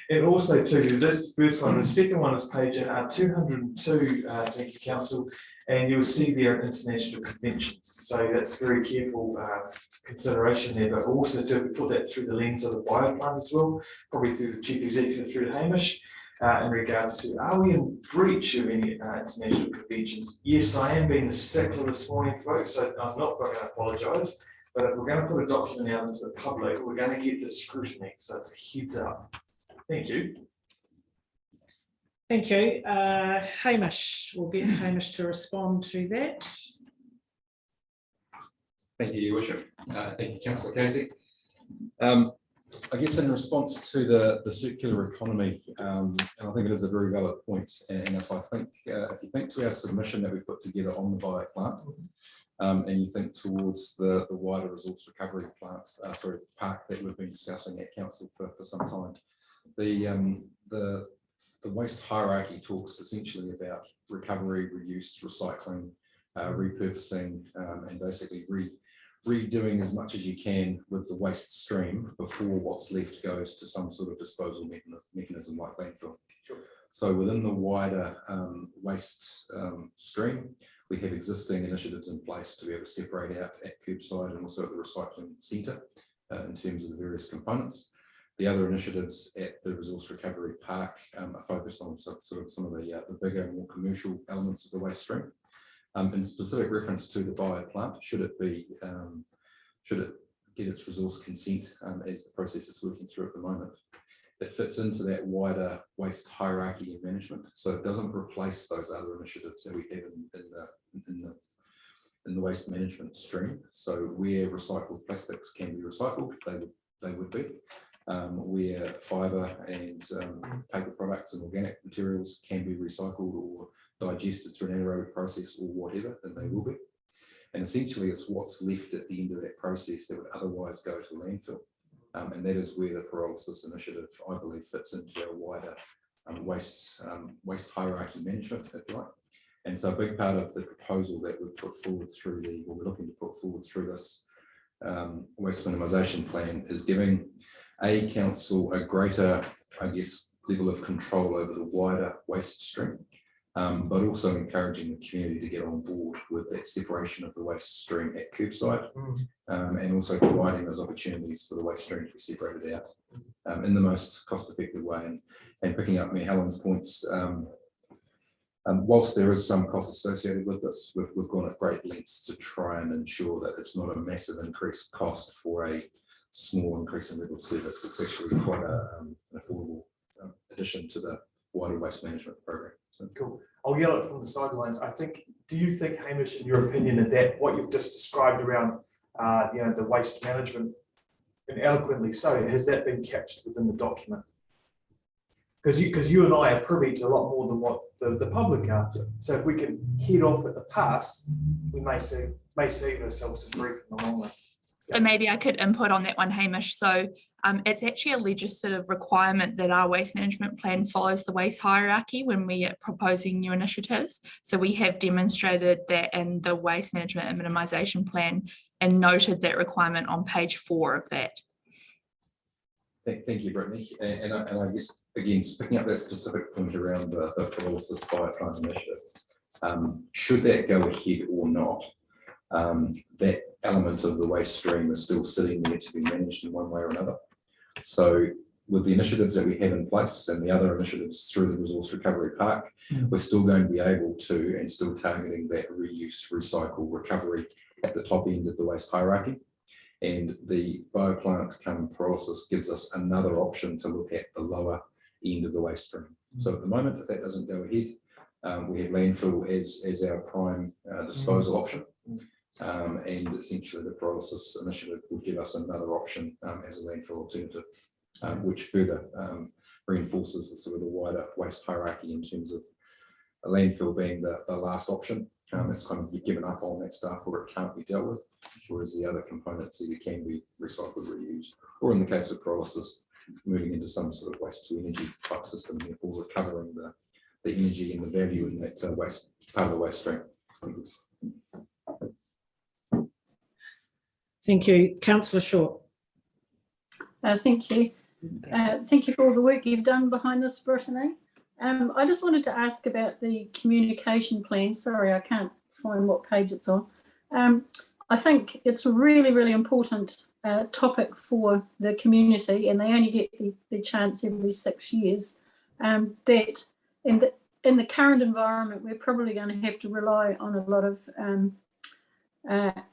And also too, this first one, the second one is page 202, thank you, Council, and you'll see there international conventions. So that's very careful consideration there, but also to put that through the lens of the bio plant as well, probably through the Chief Executive, through Hamish, in regards to, are we in breach of any international conventions? Yes, I am being the stickler this morning, folks, so I'm not going to apologise, but if we're going to put a document out into the public, we're going to get the scrutiny, so it's a heads up. Thank you. Thank you. Hamish, we'll get Hamish to respond to that. Thank you, Your Worship. Thank you, Councillor Casey. I guess in response to the circular economy, and I think it is a very valid point, and if you think to our submission that we put together on the bio plant, and you think towards the wider resource recovery plant, park that we've been discussing at council for some time, the waste hierarchy talks essentially about recovery, reuse, recycling, repurposing, and basically redoing as much as you can with the waste stream before what's left goes to some sort of disposal mechanism like landfill. Sure. So within the wider waste stream, we have existing initiatives in place to be able to separate out at curbside and also at the recycling centre in terms of the various components. The other initiatives at the resource recovery park are focused on some of the bigger, more commercial elements of the waste stream. In specific reference to the bio plant, should it get its resource consent as the process is working through at the moment, it fits into that wider waste hierarchy and management. So it doesn't replace those other initiatives that we have in the waste management stream. So where recycled plastics can be recycled, they would be. Where fibre and paper products and organic materials can be recycled or digested through an anaerobic process or whatever, then they will be. And essentially it's what's left at the end of that process that would otherwise go to landfill. And that is where the pyrolysis initiative, I believe, fits into our wider waste hierarchy management, if you like. And so a big part of the proposal that we've put forward through we're looking to put forward through this waste minimisation plan is giving a council a greater, I guess, level of control over the wider waste stream, but also encouraging the community to get on board with that separation of the waste stream at curbside, and also providing those opportunities for the waste stream to be separated out in the most cost-effective way. And picking up Mayor Helen's points, whilst there is some cost associated with this, we've gone at great lengths to try and ensure that it's not a massive increased cost for a small increase in level of service. It's actually quite an affordable addition to the wider waste management program. So. Cool. I'll yell it from the sidelines. Do you think, Hamish, in your opinion, that what you've just described around the waste management, and eloquently so, has that been captured within the document? Because you and I are privy to a lot more than what the public are. So if we can head off at the pass, we may save ourselves some grief in the long run. So maybe I could input on that one, Hamish. So it's actually a legislative requirement that our waste management plan follows the waste hierarchy when we are proposing new initiatives. So we have demonstrated that in the waste management and minimisation plan and noted that requirement on page 4 of that. Thank you, Brittany. And I guess, again, picking up that specific point around the pyrolysis bioplant initiative, should that go ahead or not, that element of the waste stream is still sitting there to be managed in one way or another. So with the initiatives that we have in place and the other initiatives through the Resource Recovery Park, we're still going to be able to, and still targeting that reuse, recycle, recovery at the top end of the waste hierarchy. And the bioplant come pyrolysis gives us another option to look at the lower end of the waste stream. So at the moment, if that doesn't go ahead, we have landfill as our prime disposal option. And essentially the pyrolysis initiative will give us another option as a landfill alternative, which further reinforces the sort of the wider waste hierarchy in terms of a landfill being the last option. It's kind of given up on that stuff where it can't be dealt with, whereas the other components either can be recycled, reused, or in the case of pyrolysis, moving into some sort of waste to energy type system, therefore recovering the energy and the value in that waste part of the waste stream. Thank you. Councillor Short. Thank you. Thank you for all the work you've done behind this, Brittany. I just wanted to ask about the communication plan. Sorry, I can't find what page it's on. I think it's a really, really important topic for the community, and they only get the chance every 6 years. That in the current environment, we're probably going to have to rely on a lot of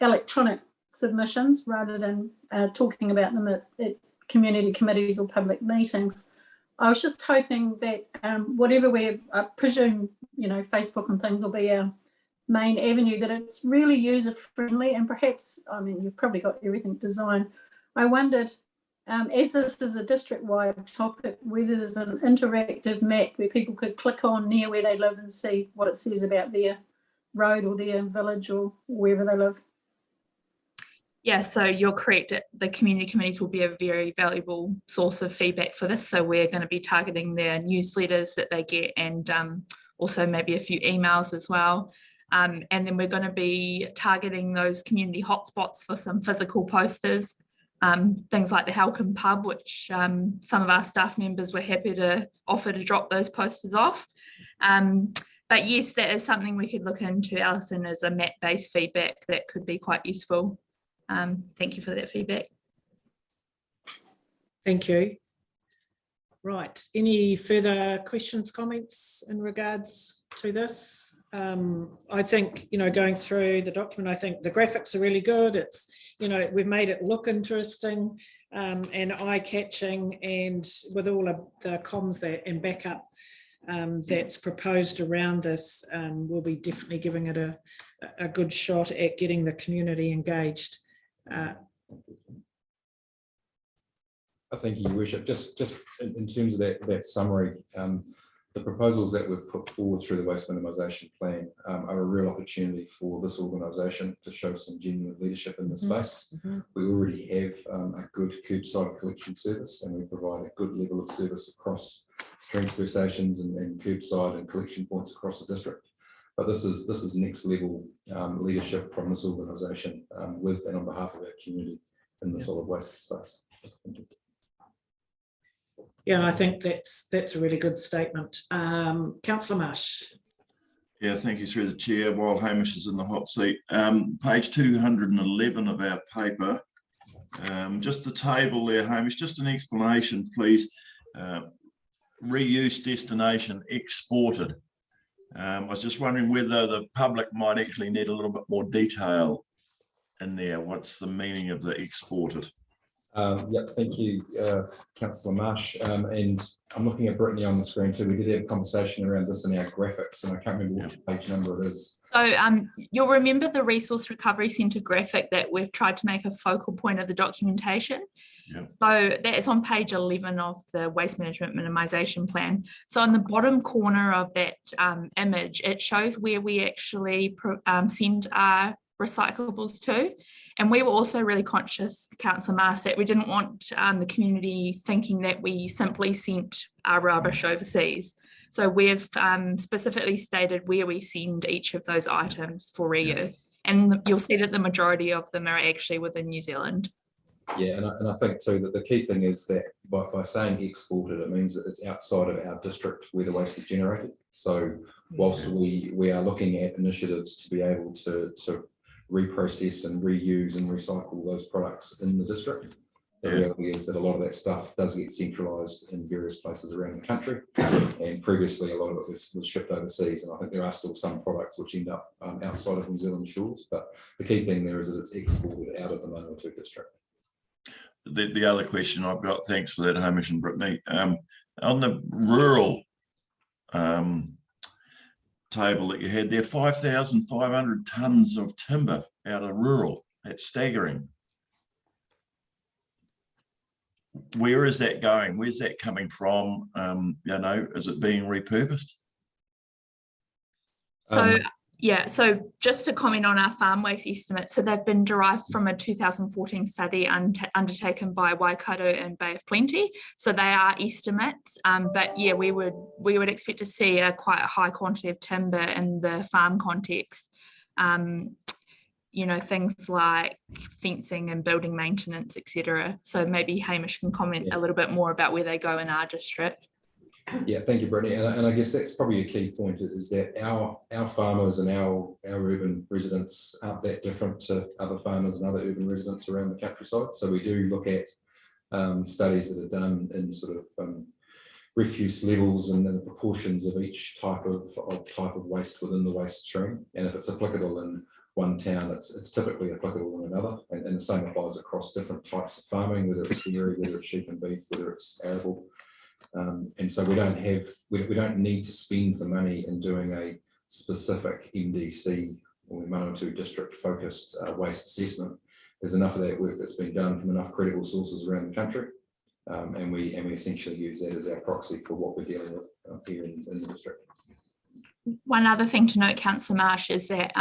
electronic submissions rather than talking about them at community committees or public meetings. I was just hoping that whatever I presume, Facebook and things will be our main avenue, that it's really user friendly, and perhaps, you've probably got everything designed. I wondered, as this is a district-wide topic, whether there's an interactive map where people could click on near where they live and see what it says about their road or their village or wherever they live. Yeah, so you're correct. The community committees will be a very valuable source of feedback for this. So we're going to be targeting their newsletters that they get, and also maybe a few emails as well. And then we're going to be targeting those community hotspots for some physical posters, things like the Halcombe Pub, which some of our staff members were happy to offer to drop those posters off. But yes, that is something we could look into, Alison, as a map-based feedback that could be quite useful. Thank you for that feedback. Thank you. Right, any further questions, comments in regards to this? I think, going through the document, I think the graphics are really good. It's, we've made it look interesting and eye-catching, and with all of the comms and backup that's proposed around this, we'll be definitely giving it a good shot at getting the community engaged. Thank you, Your Worship. Just in terms of that summary, the proposals that we've put forward through the waste minimisation plan are a real opportunity for this organisation to show some genuine leadership in the space. We already have a good curbside collection service, and we provide a good level of service across transfer stations and curbside and collection points across the district. But this is next level leadership from this organisation with and on behalf of our community in the solid waste space. Thank you. Yeah, I think that's a really good statement. Councillor Marsh. Yeah, thank you through the chair. While Hamish is in the hot seat, page 211 of our paper, just the table there, Hamish, just an explanation, please. Reuse destination exported. I was just wondering whether the public might actually need a little bit more detail in there. What's the meaning of the exported? Yep, thank you, Councillor Marsh. And I'm looking at Brittany on the screen too. We did have a conversation around this in our graphics, and I can't remember which page number it is. So you'll remember the Resource Recovery Centre graphic that we've tried to make a focal point of the documentation. Yep. So that is on page 11 of the Waste Management Minimisation Plan. So on the bottom corner of that image, it shows where we actually send our recyclables to. And we were also really conscious, Councillor Marsh, that we didn't want the community thinking that we simply sent our rubbish overseas. So we've specifically stated where we send each of those items for reuse. And you'll see that the majority of them are actually within New Zealand. Yeah, and I think too that the key thing is that by saying exported, it means that it's outside of our district where the waste is generated. So whilst we are looking at initiatives to be able to reprocess and reuse and recycle those products in the district, the reality is that a lot of that stuff does get centralised in various places around the country, and previously a lot of it was shipped overseas, and I think there are still some products which end up outside of New Zealand shores, but the key thing there is that it's exported out of the Manawatu district. The other question I've got, thanks for that, Hamish and Brittany, on the rural table that you had there, 5,500 tonnes of timber out of rural. That's staggering. Where is that going? Where's that coming from? Is it being repurposed? So yeah, so just to comment on our farm waste estimates, so they've been derived from a 2014 study undertaken by Waikato and Bay of Plenty. So they are estimates, but yeah, we would expect to see quite a high quantity of timber in the farm context. Things like fencing and building maintenance, etc. So maybe Hamish can comment a little bit more about where they go in our district. Yeah, thank you, Brittany. And I guess that's probably a key point, is that our farmers and our urban residents aren't that different to other farmers and other urban residents around the countryside. So we do look at studies that are done in sort of refuse levels and the proportions of each type of waste within the waste stream. And if it's applicable in one town, it's typically applicable in another. And the same applies across different types of farming, whether it's dairy, whether it's sheep and beef, whether it's arable. And so we don't need to spend the money in doing a specific MDC or Manawatu district focused waste assessment. There's enough of that work that's been done from enough credible sources around the country, and we essentially use that as our proxy for what we're dealing with here in the district. One other thing to note, Councillor Marsh, is that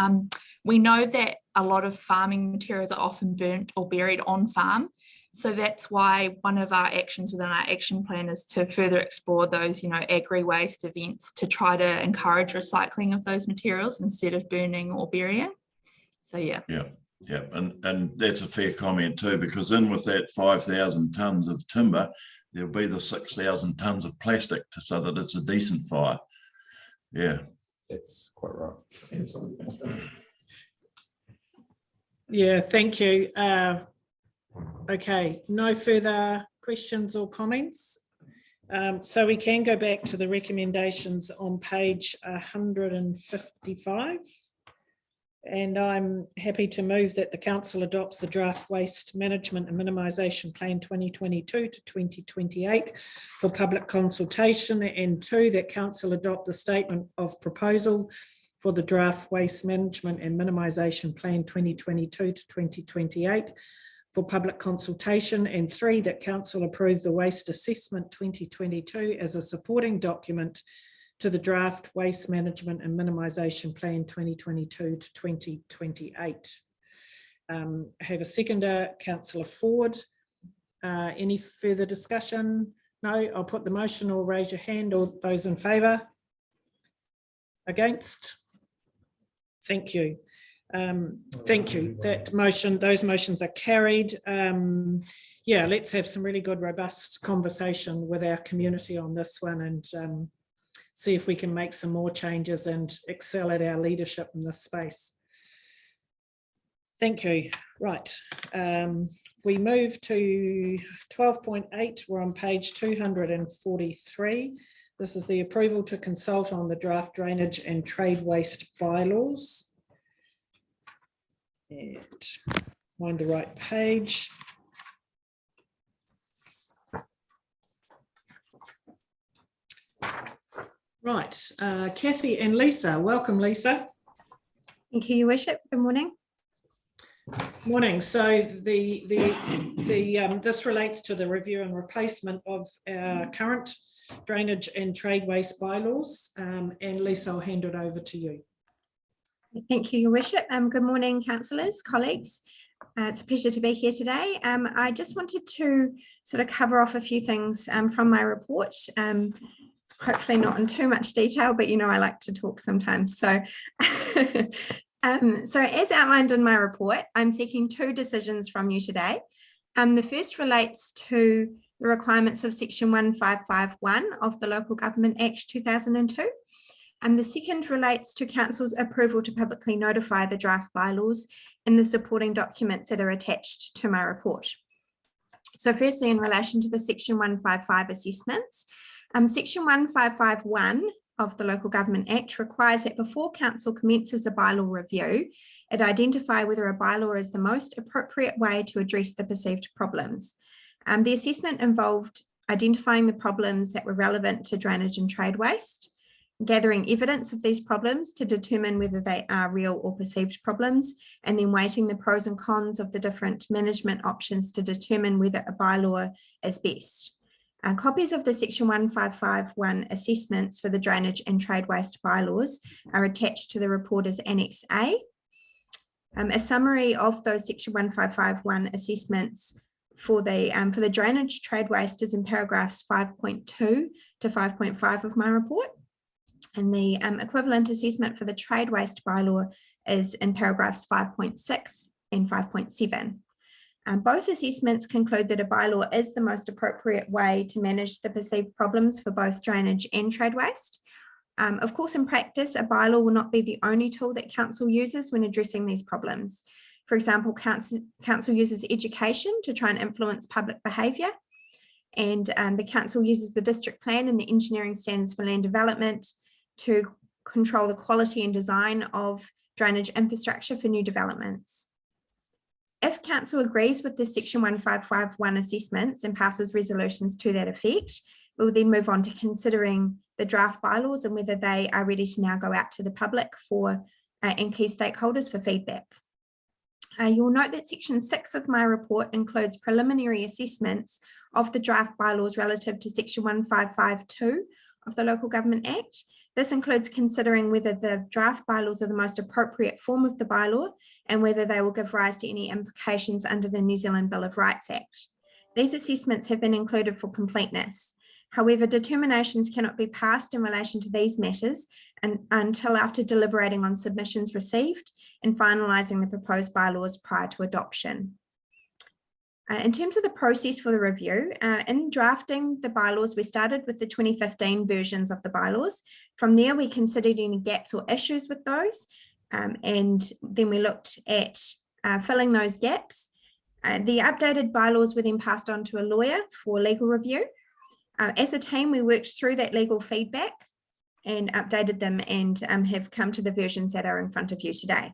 we know that a lot of farming materials are often burnt or buried on farm. So that's why one of our actions within our action plan is to further explore those, agri-waste events to try to encourage recycling of those materials instead of burning or burying. So yeah. Yeah, and that's a fair comment too, because in with that 5,000 tonnes of timber, there'll be the 6,000 tonnes of plastic so that it's a decent fire. Yeah. That's quite right. Yeah, thank you. Okay, no further questions or comments. So we can go back to the recommendations on page 155. And I'm happy to move that the council adopts the draft waste management and minimisation plan 2022 to 2028 for public consultation, and 2, that council adopt the statement of proposal for the draft waste management and minimisation plan 2022 to 2028 for public consultation, and 3, that council approve the waste assessment 2022 as a supporting document to the draft waste management and minimisation plan 2022 to 2028. Have a seconder, Councillor Ford. Any further discussion? No, I'll put the motion, or raise your hand. All those in favour? Against? Thank you. Thank you. Those motions are carried. Yeah, let's have some really good, robust conversation with our community on this one, and see if we can make some more changes and excel at our leadership in this space. Thank you. Right. We move to 12.8. We're on page 243. This is the approval to consult on the draft drainage and trade waste bylaws. And find the right page. Right, Kathy and Lisa. Welcome, Lisa. Thank you, Your Worship. Good morning. Morning. So this relates to the review and replacement of our current drainage and trade waste bylaws. And Lisa, I'll hand it over to you. Thank you, Your Worship. Good morning, councillors, colleagues. It's a pleasure to be here today. I just wanted to sort of cover off a few things from my report. Hopefully not in too much detail, but you know I like to talk sometimes. So, so as outlined in my report, I'm seeking 2 decisions from you today. The first relates to the requirements of section 1551 of the Local Government Act 2002. And the second relates to council's approval to publicly notify the draft bylaws and the supporting documents that are attached to my report. So firstly, in relation to the section 155 assessments, section 1551 of the Local Government Act requires that before council commences a bylaw review, it identify whether a bylaw is the most appropriate way to address the perceived problems. The assessment involved identifying the problems that were relevant to drainage and trade waste, gathering evidence of these problems to determine whether they are real or perceived problems, and then weighting the pros and cons of the different management options to determine whether a bylaw is best. Copies of the section 1551 assessments for the drainage and trade waste bylaws are attached to the report as Annex A. A summary of those section 1551 assessments for the drainage trade waste is in paragraphs 5.2 to 5.5 of my report. And the equivalent assessment for the trade waste bylaw is in paragraphs 5.6 and 5.7. Both assessments conclude that a bylaw is the most appropriate way to manage the perceived problems for both drainage and trade waste. Of course, in practice, a bylaw will not be the only tool that council uses when addressing these problems. For example, council uses education to try and influence public behaviour, and the council uses the district plan and the engineering standards for land development to control the quality and design of drainage infrastructure for new developments. If council agrees with the section 1551 assessments and passes resolutions to that effect, we'll then move on to considering the draft bylaws and whether they are ready to now go out to the public for and key stakeholders for feedback. You'll note that section 6 of my report includes preliminary assessments of the draft bylaws relative to section 1552 of the Local Government Act. This includes considering whether the draft bylaws are the most appropriate form of the bylaw and whether they will give rise to any implications under the New Zealand Bill of Rights Act. These assessments have been included for completeness. However, determinations cannot be passed in relation to these matters until after deliberating on submissions received and finalising the proposed bylaws prior to adoption. In terms of the process for the review, in drafting the bylaws, we started with the 2015 versions of the bylaws. From there, we considered any gaps or issues with those, and then we looked at filling those gaps. The updated bylaws were then passed on to a lawyer for legal review. As a team, we worked through that legal feedback and updated them and have come to the versions that are in front of you today.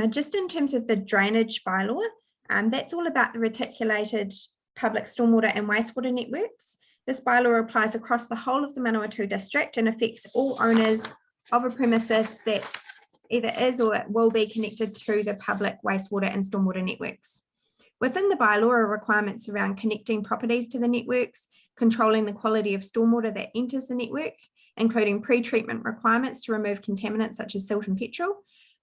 Just in terms of the drainage bylaw, that's all about the reticulated public stormwater and wastewater networks. This bylaw applies across the whole of the Manawatu district and affects all owners of a premises that either is or will be connected to the public wastewater and stormwater networks. Within the bylaw are requirements around connecting properties to the networks, controlling the quality of stormwater that enters the network, including pre-treatment requirements to remove contaminants such as silt and petrol,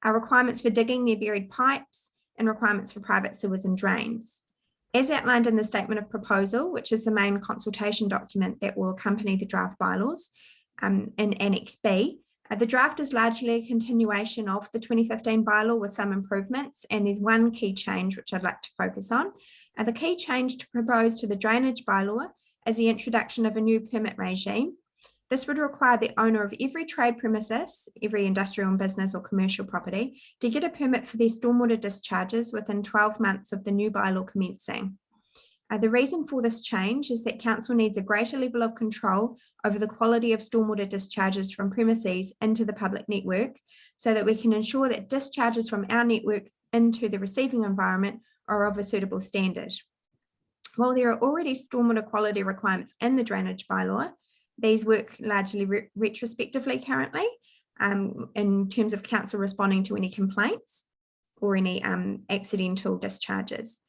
requirements for digging near buried pipes, and requirements for private sewers and drains. As outlined in the statement of proposal, which is the main consultation document that will accompany the draft bylaws in Annex B, the draft is largely a continuation of the 2015 bylaw with some improvements, and there's one key change which I'd like to focus on. The key change to propose to the drainage bylaw is the introduction of a new permit regime. This would require the owner of every trade premises, every industrial and business or commercial property, to get a permit for their stormwater discharges within 12 months of the new bylaw commencing. The reason for this change is that council needs a greater level of control over the quality of stormwater discharges from premises into the public network, so that we can ensure that discharges from our network into the receiving environment are of a suitable standard. While there are already stormwater quality requirements in the drainage bylaw, these work largely retrospectively currently in terms of council responding to any complaints or any accidental discharges.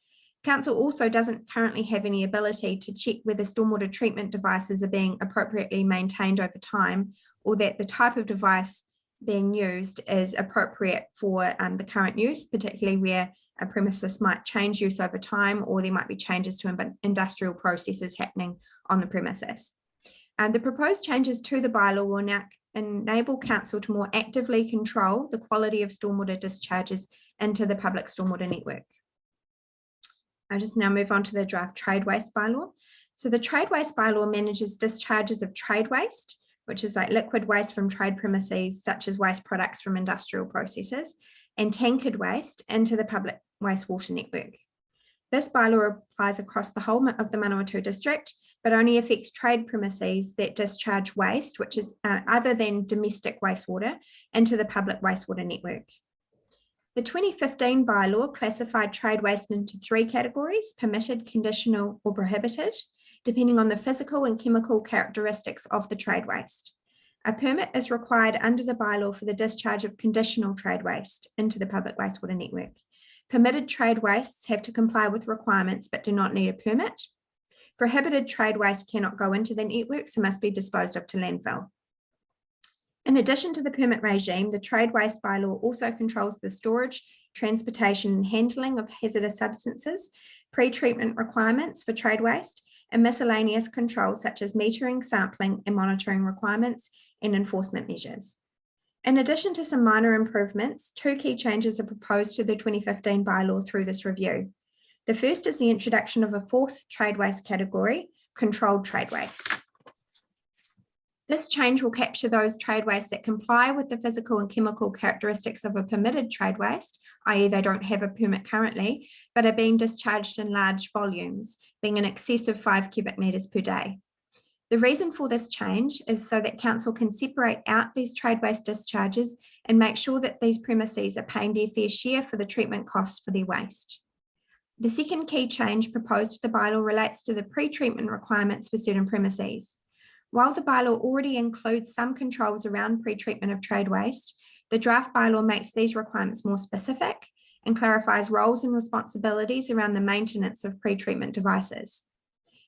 Council also doesn't currently have any ability to check whether stormwater treatment devices are being appropriately maintained over time, or that the type of device being used is appropriate for the current use, particularly where a premises might change use over time, or there might be changes to industrial processes happening on the premises. The proposed changes to the bylaw will now enable council to more actively control the quality of stormwater discharges into the public stormwater network. I'll just now move on to the draft trade waste bylaw. So the trade waste bylaw manages discharges of trade waste, which is like liquid waste from trade premises, such as waste products from industrial processes, and tankered waste into the public wastewater network. This bylaw applies across the whole of the Manawatu district, but only affects trade premises that discharge waste, which is other than domestic wastewater, into the public wastewater network. The 2015 bylaw classified trade waste into 3 categories: permitted, conditional, or prohibited, depending on the physical and chemical characteristics of the trade waste. A permit is required under the bylaw for the discharge of conditional trade waste into the public wastewater network. Permitted trade wastes have to comply with requirements but do not need a permit. Prohibited trade waste cannot go into the networks and must be disposed of to landfill. In addition to the permit regime, the trade waste bylaw also controls the storage, transportation, and handling of hazardous substances, pre-treatment requirements for trade waste, and miscellaneous controls such as metering, sampling, and monitoring requirements and enforcement measures. In addition to some minor improvements, 2 key changes are proposed to the 2015 bylaw through this review. The first is the introduction of a 4th trade waste category, controlled trade waste. This change will capture those trade wastes that comply with the physical and chemical characteristics of a permitted trade waste, i.e. they don't have a permit currently, but are being discharged in large volumes, being in excess of 5 cubic metres per day. The reason for this change is so that council can separate out these trade waste discharges and make sure that these premises are paying their fair share for the treatment costs for their waste. The second key change proposed to the bylaw relates to the pre-treatment requirements for certain premises. While the bylaw already includes some controls around pre-treatment of trade waste, the draft bylaw makes these requirements more specific and clarifies roles and responsibilities around the maintenance of pre-treatment devices.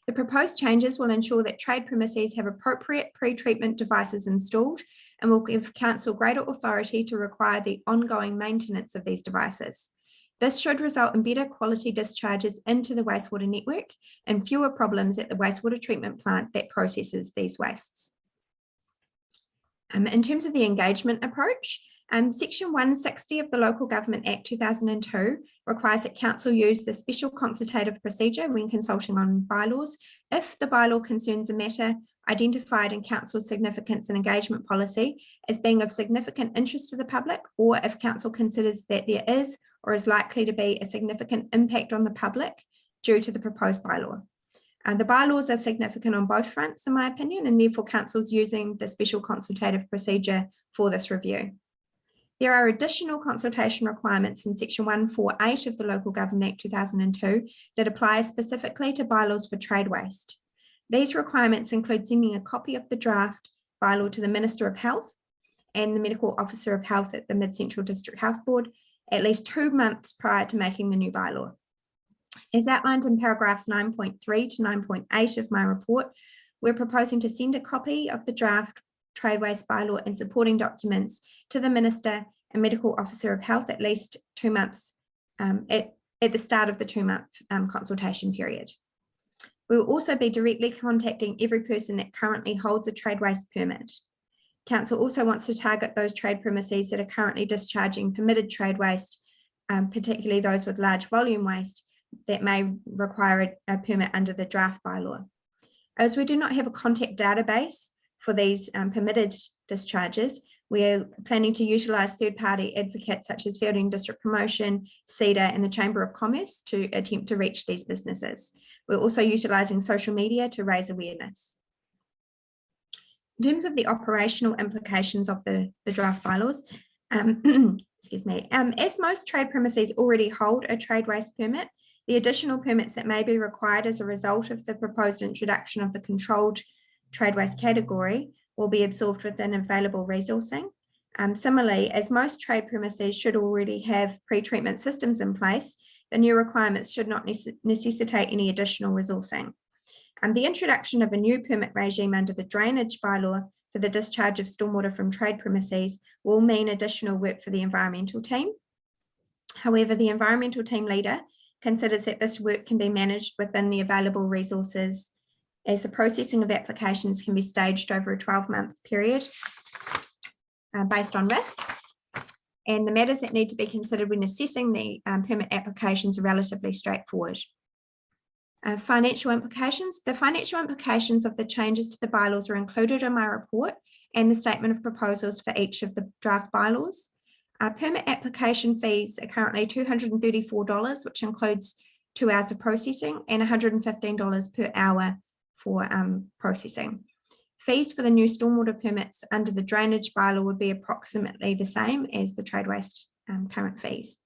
The proposed changes will ensure that trade premises have appropriate pre-treatment devices installed and will give council greater authority to require the ongoing maintenance of these devices. This should result in better quality discharges into the wastewater network and fewer problems at the wastewater treatment plant that processes these wastes. In terms of the engagement approach, Section 160 of the Local Government Act 2002 requires that council use the special consultative procedure when consulting on bylaws if the bylaw concerns a matter identified in council's significance and engagement policy as being of significant interest to the public, or if council considers that there is or is likely to be a significant impact on the public due to the proposed bylaw. The bylaws are significant on both fronts, in my opinion, and therefore Council's using the special consultative procedure for this review. There are additional consultation requirements in Section 148 of the Local Government Act 2002 that apply specifically to bylaws for trade waste. These requirements include sending a copy of the draft bylaw to the Minister of Health and the Medical Officer of Health at the Mid-Central District Health Board at least 2 months prior to making the new bylaw. As outlined in paragraphs 9.3 to 9.8 of my report, we're proposing to send a copy of the draft trade waste bylaw and supporting documents to the Minister and Medical Officer of Health at least 2 months at the start of the 2-month consultation period. We will also be directly contacting every person that currently holds a trade waste permit. Council also wants to target those trade premises that are currently discharging permitted trade waste, particularly those with large volume waste that may require a permit under the draft bylaw. As we do not have a contact database for these permitted discharges, we are planning to utilise third-party advocates such as Feilding District Promotion, CEDA and the Chamber of Commerce to attempt to reach these businesses. We're also utilising social media to raise awareness. In terms of the operational implications of the draft bylaws, excuse me, as most trade premises already hold a trade waste permit, the additional permits that may be required as a result of the proposed introduction of the controlled trade waste category will be absorbed within available resourcing. Similarly, as most trade premises should already have pre-treatment systems in place, the new requirements should not necessitate any additional resourcing. The introduction of a new permit regime under the drainage bylaw for the discharge of stormwater from trade premises will mean additional work for the environmental team. However, the environmental team leader considers that this work can be managed within the available resources as the processing of applications can be staged over a 12-month period based on risk. And the matters that need to be considered when assessing the permit applications are relatively straightforward. Financial implications. The financial implications of the changes to the bylaws are included in my report and the statement of proposals for each of the draft bylaws. Permit application fees are currently $234, which includes 2 hours of processing, and $115 per hour for processing. Fees for the new stormwater permits under the drainage bylaw would be approximately the same as the trade waste current fees.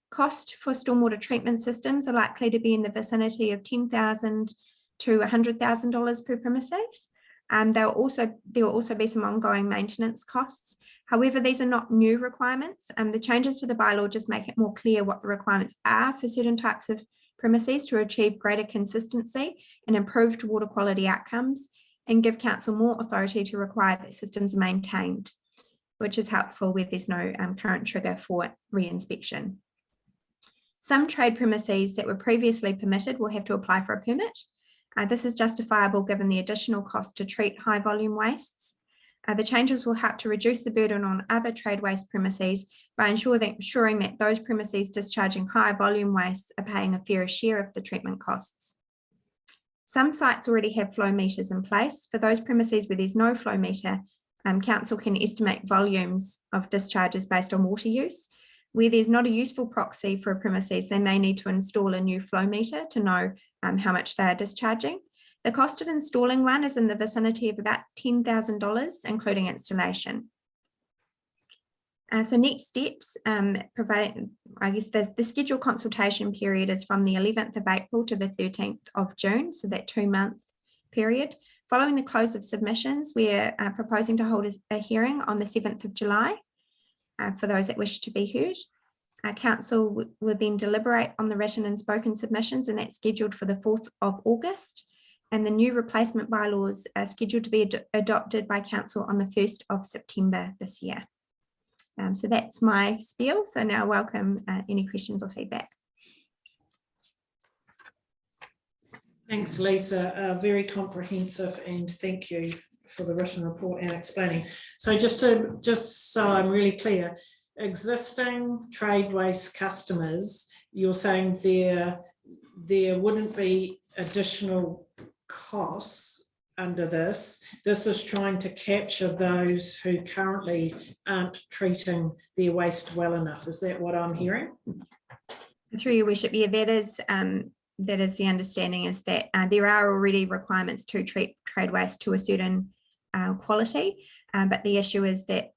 Cost for stormwater treatment systems are likely to be in the vicinity of $10,000 to $100,000 per premises. There will also be some ongoing maintenance costs. However, these are not new requirements. The changes to the bylaw just make it more clear what the requirements are for certain types of premises to achieve greater consistency and improved water quality outcomes, and give council more authority to require that systems are maintained, which is helpful where there's no current trigger for re-inspection. Some trade premises that were previously permitted will have to apply for a permit. This is justifiable given the additional cost to treat high volume wastes. The changes will help to reduce the burden on other trade waste premises by ensuring that those premises discharging high volume wastes are paying a fairer share of the treatment costs. Some sites already have flow meters in place. For those premises where there's no flow meter, council can estimate volumes of discharges based on water use. Where there's not a useful proxy for a premises, they may need to install a new flow meter to know how much they are discharging. The cost of installing one is in the vicinity of about $10,000, including installation. So next steps, I guess the scheduled consultation period is from the 11th of April to the 13th of June, so that 2-month period. Following the close of submissions, we're proposing to hold a hearing on the 7th of July for those that wish to be heard. Council will then deliberate on the written and spoken submissions, and that's scheduled for the 4th of August. And the new replacement bylaws are scheduled to be adopted by council on the 1st of September this year. So that's my spiel. So now welcome any questions or feedback. Thanks, Lisa. Very comprehensive, and thank you for the written report and explaining. So just so I'm really clear, existing trade waste customers, you're saying there wouldn't be additional costs under this. This is trying to capture those who currently aren't treating their waste well enough. Is that what I'm hearing? Through your worship, yeah, that is that is the understanding is that there are already requirements to treat trade waste to a certain quality, but the issue is that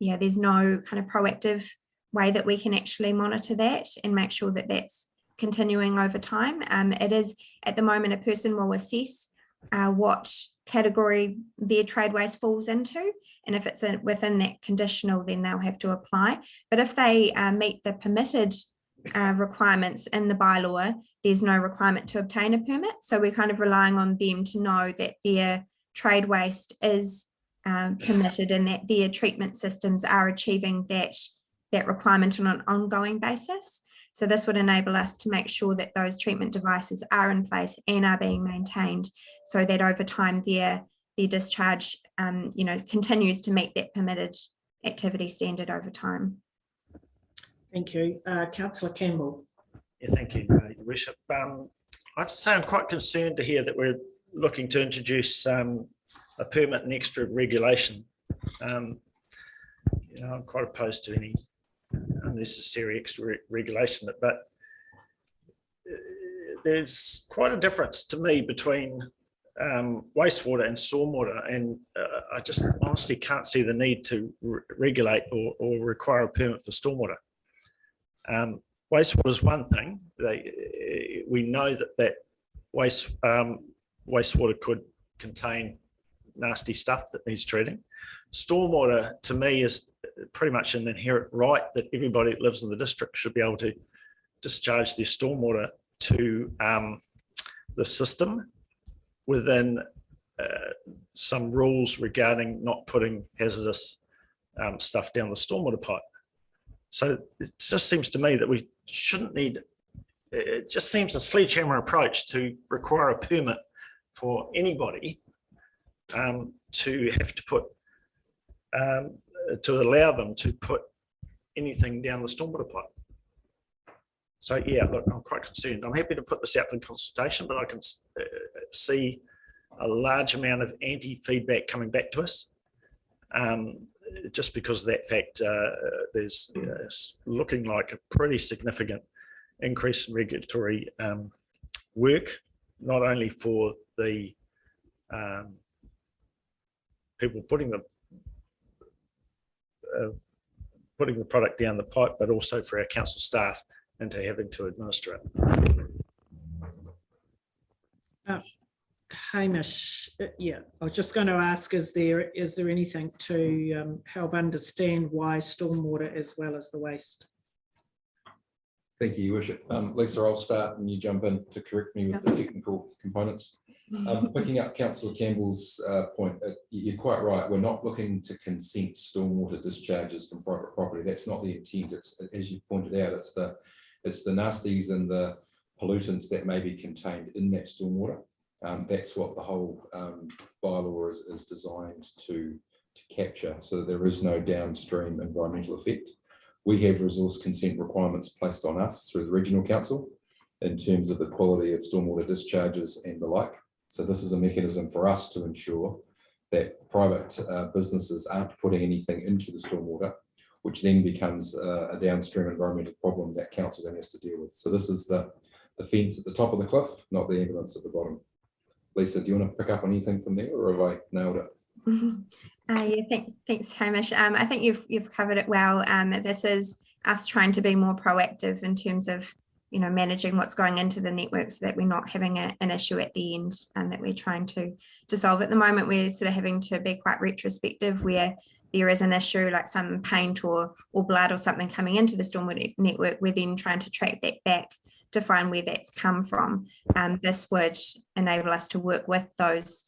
there's no kind of proactive way that we can actually monitor that and make sure that that's continuing over time. It is at the moment a person will assess what category their trade waste falls into, and if it's within that conditional, then they'll have to apply. But if they meet the permitted requirements in the bylaw, there's no requirement to obtain a permit. So we're kind of relying on them to know that their trade waste is permitted and that their treatment systems are achieving that requirement on an ongoing basis. So this would enable us to make sure that those treatment devices are in place and are being maintained, so that over time their discharge continues to meet that permitted activity standard over time. Thank you. Councillor Campbell. Yeah, thank you, Your Worship. I have to say I'm quite concerned to hear that we're looking to introduce a permit and extra regulation. I'm quite opposed to any unnecessary extra regulation, but there's quite a difference to me between wastewater and stormwater, and I just honestly can't see the need to regulate or require a permit for stormwater. Wastewater is one thing. We know that wastewater could contain nasty stuff that needs treating. Stormwater, to me, is pretty much an inherent right that everybody that lives in the district should be able to discharge their stormwater to the system within some rules regarding not putting hazardous stuff down the stormwater pipe. So it just seems to me that we shouldn't need, it just seems a sledgehammer approach to require a permit for anybody to have to put, to allow them to put anything down the stormwater pipe. So yeah, look, I'm quite concerned. I'm happy to put this out for consultation, but I can see a large amount of anti-feedback coming back to us. Just because of that fact, there's it's looking like a pretty significant increase in regulatory work, not only for the people putting the product down the pipe, but also for our council staff into having to administer it. Hamish, yeah, I was just going to ask, is there anything to help understand why stormwater as well as the waste? Thank you, Your Worship. Lisa, I'll start and you jump in to correct me with the technical components. Picking up Councillor Campbell's point, you're quite right. We're not looking to consent stormwater discharges from private property. That's not the intent. It's, as you pointed out, it's the nasties and the pollutants that may be contained in that stormwater. That's what the whole bylaw is designed to capture, so that there is no downstream environmental effect. We have resource consent requirements placed on us through the Regional Council in terms of the quality of stormwater discharges and the like. So this is a mechanism for us to ensure that private businesses aren't putting anything into the stormwater, which then becomes a downstream environmental problem that council then has to deal with. So this is the fence at the top of the cliff, not the ambulance at the bottom. Lisa, do you want to pick up on anything from there, or have I nailed it? Yeah, thanks, Hamish. I think you've covered it well. This is us trying to be more proactive in terms of managing what's going into the network, so that we're not having an issue at the end and that we're trying to solve. At the moment, we're sort of having to be quite retrospective, where there is an issue like some paint or blood or something coming into the stormwater network. We're then trying to track that back to find where that's come from. This would enable us to work with those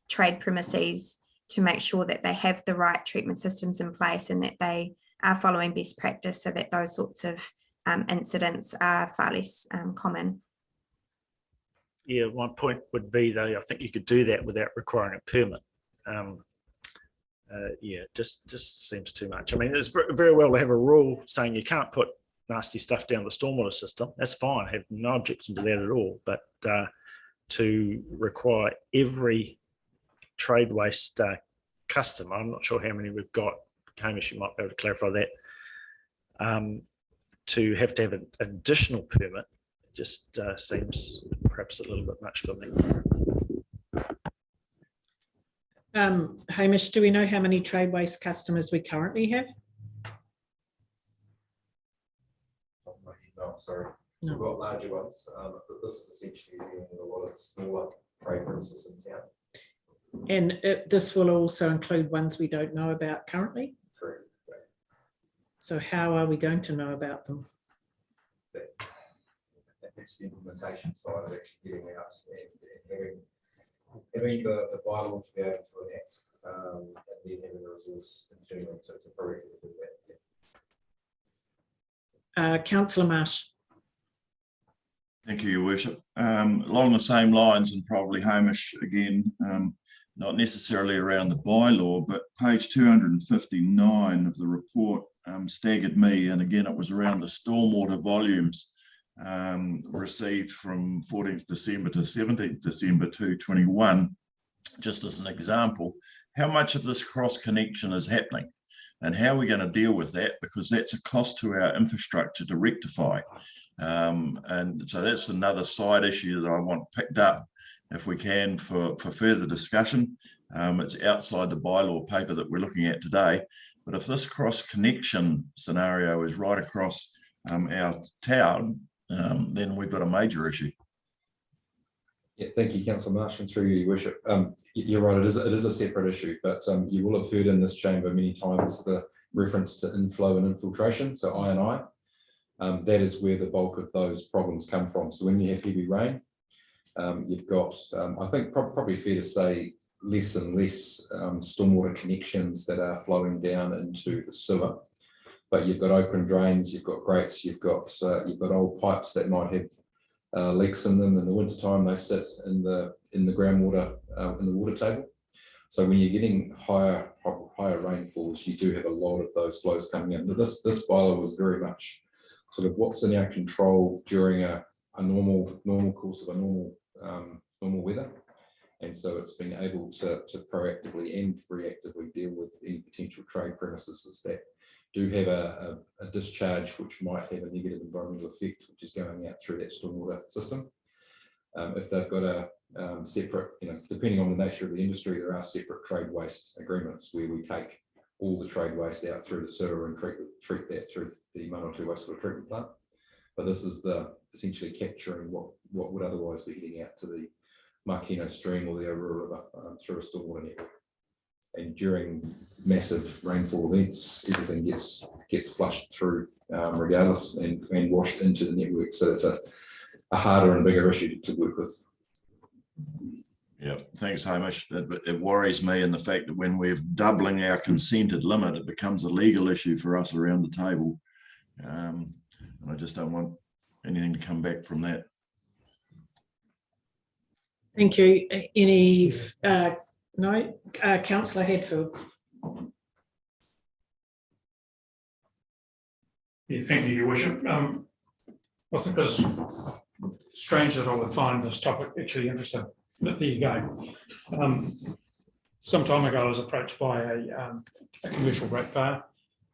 trade premises to make sure that they have the right treatment systems in place and that they are following best practice, so that those sorts of incidents are far less common. Yeah, my point would be though, I think you could do that without requiring a permit. Yeah, just seems too much. I mean, it's very well to have a rule saying you can't put nasty stuff down the stormwater system. That's fine. I have no objection to that at all. But to require every trade waste customer, I'm not sure how many we've got. Hamish, you might be able to clarify that. To have an additional permit just seems perhaps a little bit much for me. Hamish, do we know how many trade waste customers we currently have? No, sorry. We've got larger ones, but this is essentially dealing with a lot of the smaller trade premises in town. And this will also include ones we don't know about currently? Correct. So how are we going to know about them? It's the implementation side of actually getting out and having the bylaw to be able to enact, and then having the resource internally to proactively do that. Councillor Marsh. Thank you, Your Worship. Along the same lines, and probably Hamish again, not necessarily around the bylaw, but page 259 of the report staggered me. And again, it was around the stormwater volumes received from 14th December to 17th December 2021. Just as an example, how much of this cross connection is happening and how are we going to deal with that? Because that's a cost to our infrastructure to rectify. And so that's another side issue that I want picked up if we can for further discussion. It's outside the bylaw paper that we're looking at today, but if this cross connection scenario is right across our town, then we've got a major issue. Yeah, thank you, Councillor Marsh, and through you, Your Worship. You're right, it is a separate issue, but you will have heard in this chamber many times the reference to inflow and infiltration, so I&I. That is where the bulk of those problems come from. So when you have heavy rain, you've got, I think probably fair to say, less and less stormwater connections that are flowing down into the sewer. But you've got open drains, you've got grates, you've got old pipes that might have leaks in them. In the wintertime, they sit in the groundwater, in the water table. So when you're getting higher rainfalls, you do have a lot of those flows coming in. But this bylaw was very much sort of what's in our control during a normal course of a normal weather. And so it's been able to proactively and reactively deal with any potential trade premises that do have a discharge which might have a negative environmental effect, which is going out through that stormwater system. If they've got a separate, depending on the nature of the industry, there are separate trade waste agreements where we take all the trade waste out through the sewer and treat that through the Manawatū wastewater treatment plant. But this is essentially capturing what would otherwise be heading out to the Makino stream or the Aurora River through a stormwater network. And during massive rainfall events, everything gets flushed through regardless and washed into the network. So it's a harder and bigger issue to work with. Yeah, thanks, Hamish. It worries me in the fact that when we're doubling our consented limit, it becomes a legal issue for us around the table. And I just don't want anything to come back from that. Thank you. Any, no, Councillor Hadfield. Yeah, thank you, Your Worship. I think it's strange that I would find this topic actually interesting. But there you go. Some time ago, I was approached by a commercial ratepayer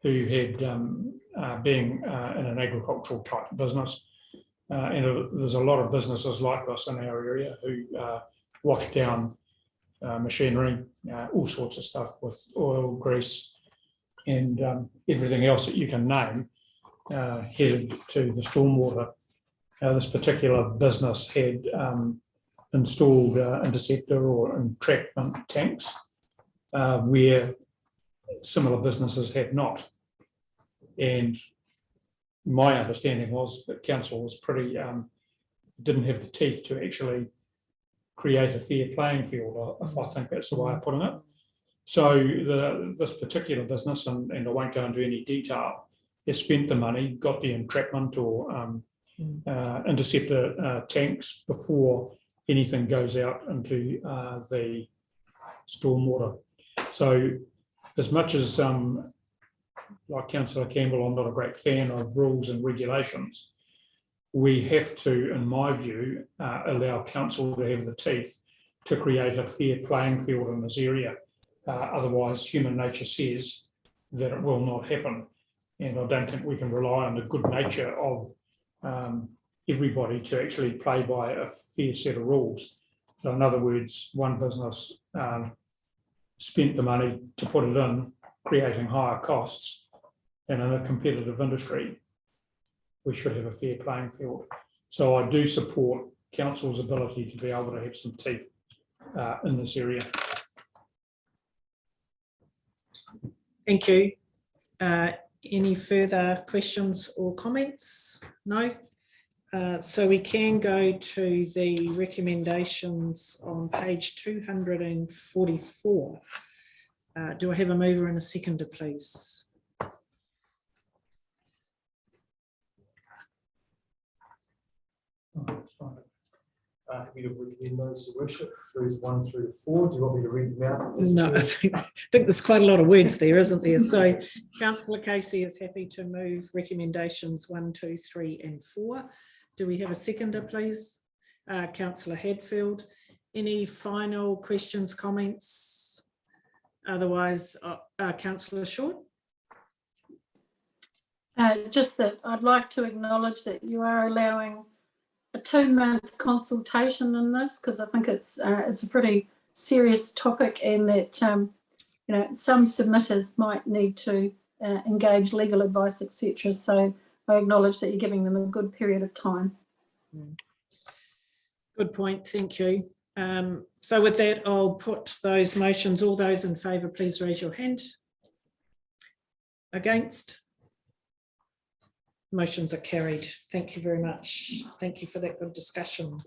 who had being in an agricultural type business. And there's a lot of businesses like this in our area who wash down machinery, all sorts of stuff with oil, grease, and everything else that you can name headed to the stormwater. This particular business had installed interceptor or entrapment tanks where similar businesses had not. And my understanding was that council was pretty, didn't have the teeth to actually create a fair playing field, if I think that's the way of putting it. So this particular business, and I won't go into any detail, has spent the money, got the entrapment or interceptor tanks before anything goes out into the stormwater. So as much as like Councillor Campbell, I'm not a great fan of rules and regulations. We have to, in my view, allow council to have the teeth to create a fair playing field in this area. Otherwise, human nature says that it will not happen. And I don't think we can rely on the good nature of everybody to actually play by a fair set of rules. So in other words, one business spent the money to put it in, creating higher costs, and in a competitive industry, we should have a fair playing field. So I do support council's ability to be able to have some teeth in this area. Thank you. Any further questions or comments? No. So we can go to the recommendations on page 244. Do I have a mover and a seconder, please? Happy to recommend those, Your Worship, through 1 through to 4. Do you want me to read them out? No, I think there's quite a lot of words there, isn't there? So Councillor Casey is happy to move recommendations 1, 2, 3 and 4. Do we have a seconder, please? Councillor Hadfield. Any final questions, comments? Otherwise, Councillor Short. Just that I'd like to acknowledge that you are allowing a 2-month consultation in this, because I think it's a pretty serious topic, and that you know, some submitters might need to engage legal advice, etc. So I acknowledge that you're giving them a good period of time. Good point, thank you. So with that, I'll put those motions. All those in favour, please raise your hand. Against? Motions are carried. Thank you very much. Thank you for that good discussion.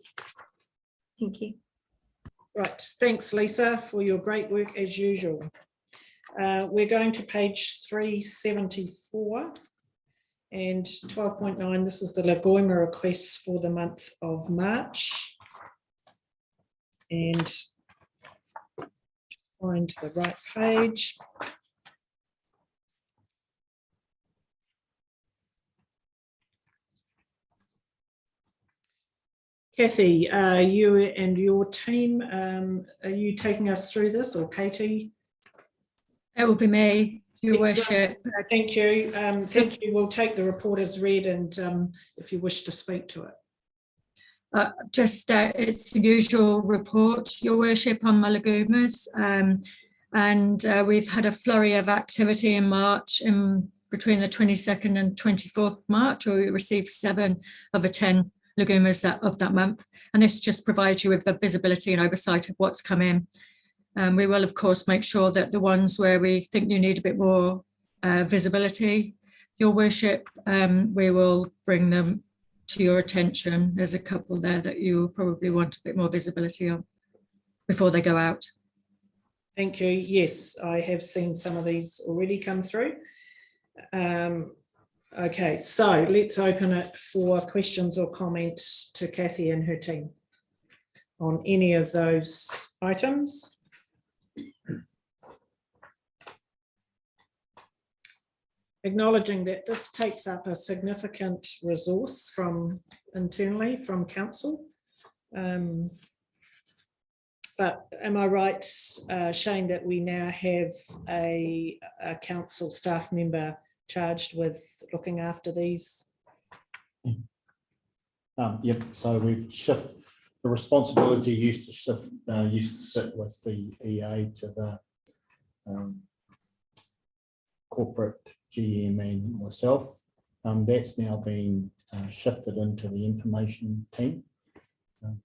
Thank you. Right, thanks Lisa for your great work as usual. We're going to page 374 and 12.9. This is the Lagoima requests for the month of March. And find the right page. Kathy, you and your team, are you taking us through this, or Katie? That will be me, Your Worship. Thank you. Thank you. We'll take the report as read, and if you wish to speak to it. It's the usual report, Your Worship, on Malagumas, and we've had a flurry of activity in March, between the 22nd and 24th of March, where we received 7 of the 10 Lagumas of that month, and this just provides you with the visibility and oversight of what's come in. We will of course make sure that the ones where we think you need a bit more visibility, Your Worship, we will bring them to your attention. There's a couple there that you probably want a bit more visibility on before they go out. Thank you. Yes, I have seen some of these already come through. Okay, so let's open it for questions or comments to Kathy and her team on any of those items. Acknowledging that this takes up a significant resource from internally from council. But am I right, Shane, that we now have a council staff member charged with looking after these? Yep, so we've shifted the responsibility used to sit with the EA to the corporate GM and myself. That's now been shifted into the information team.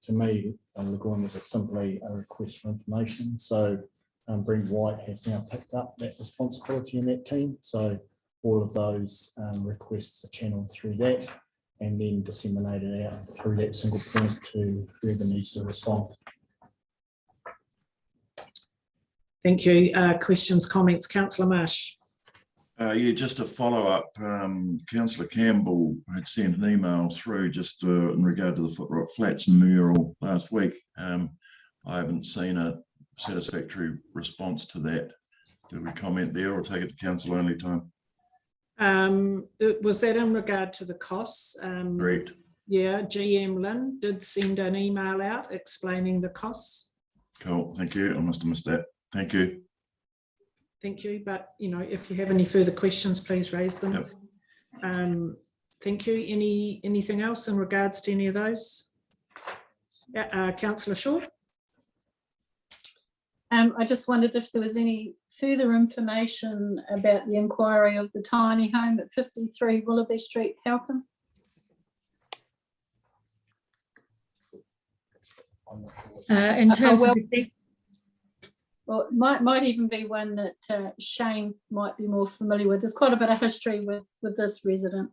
To me, Lagoimas is simply a request for information. So Brent White has now picked up that responsibility in that team. So all of those requests are channeled through that and then disseminated out through that single point to whoever needs to respond. Thank you. Questions, comments, Councillor Marsh. Yeah, just a follow up. Councillor Campbell had sent an email through just in regard to the Footrock Flats mural last week. I haven't seen a satisfactory response to that. Do we comment there or take it to council only time? Was that in regard to the costs? Correct. Yeah, GM Lynn did send an email out explaining the costs. Cool, thank you. I must have missed that. Thank you. Thank you, but you know, if you have any further questions, please raise them. Yep. Thank you. Anything else in regards to any of those? Councillor Shaw. I just wondered if there was any further information about the inquiry of the tiny home at 53 Willoughby Street, Halcombe. In terms of well, it might even be one that Shane might be more familiar with. There's quite a bit of history with this resident.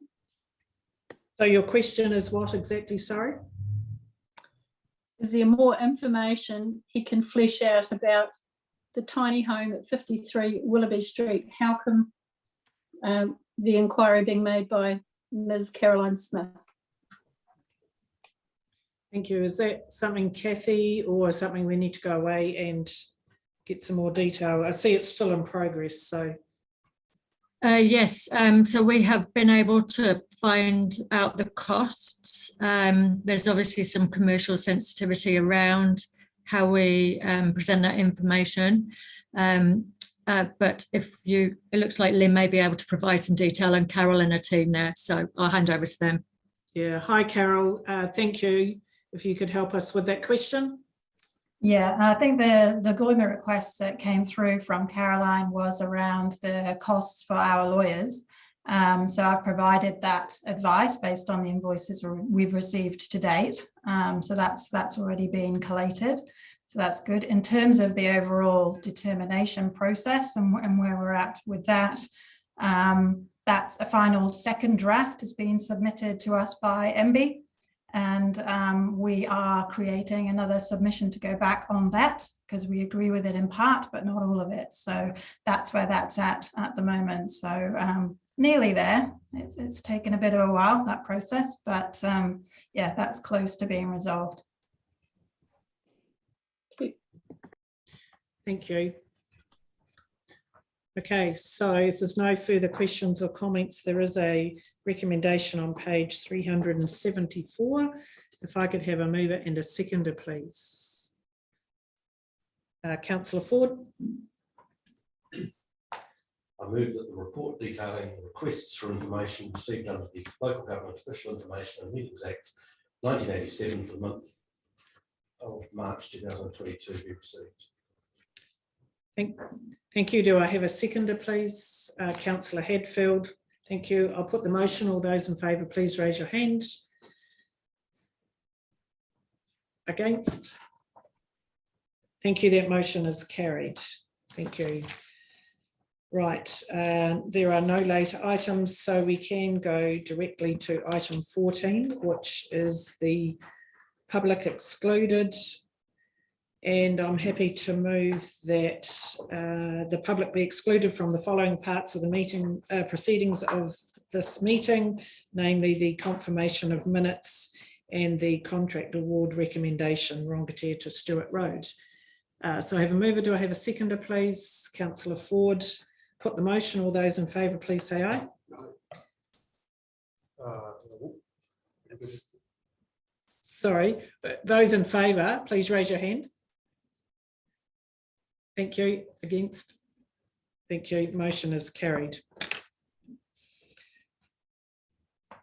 So your question is what exactly, sorry? Is there more information he can flesh out about the tiny home at 53 Willoughby Street? How come the inquiry being made by Ms. Caroline Smith? Thank you. Is that something, Kathy, or something we need to go away and get some more detail? I see it's still in progress, so. Yes, so we have been able to find out the costs. There's obviously some commercial sensitivity around how we present that information. But it looks like Lynn may be able to provide some detail, and Carol and her team there. So I'll hand over to them. Yeah, hi Carol, thank you. If you could help us with that question. Yeah, I think the gloomy request that came through from Caroline was around the costs for our lawyers. So I've provided that advice based on the invoices we've received to date. So that's already been collated. So that's good. In terms of the overall determination process and where we're at with that, that's a final second draft has been submitted to us by MB. And we are creating another submission to go back on that because we agree with it in part, but not all of it. So that's where that's at the moment. So nearly there. It's taken a bit of a while, that process, but yeah, that's close to being resolved. Thank you. Okay, so if there's no further questions or comments, there is a recommendation on page 374. If I could have a mover and a seconder, please. Councillor Ford. I move that the report detailing requests for information received under the Local Government Official Information and Meetings Act 1987 for the month of March 2022 be received. Thank you. Do I have a seconder, please? Councillor Hadfield. Thank you. I'll put the motion. All those in favour, please raise your hand. Against? Thank you. That motion is carried. Thank you. Right. There are no later items, so we can go directly to item 14, which is the public excluded. And I'm happy to move that the public be excluded from the following parts of the meeting proceedings of this meeting, namely the confirmation of minutes and the contract award recommendation, Rongatea to Stewart Road. So I have a mover. Do I have a seconder, please? Councillor Ford. Put the motion. All those in favour, please say aye. Sorry, those in favour, please raise your hand. Thank you. Against? Thank you. Motion is carried.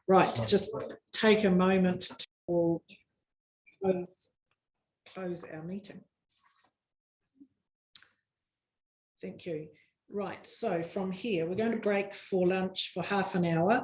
Right, just take a moment to close our meeting. Thank you. Right, so from here, we're going to break for lunch for half an hour.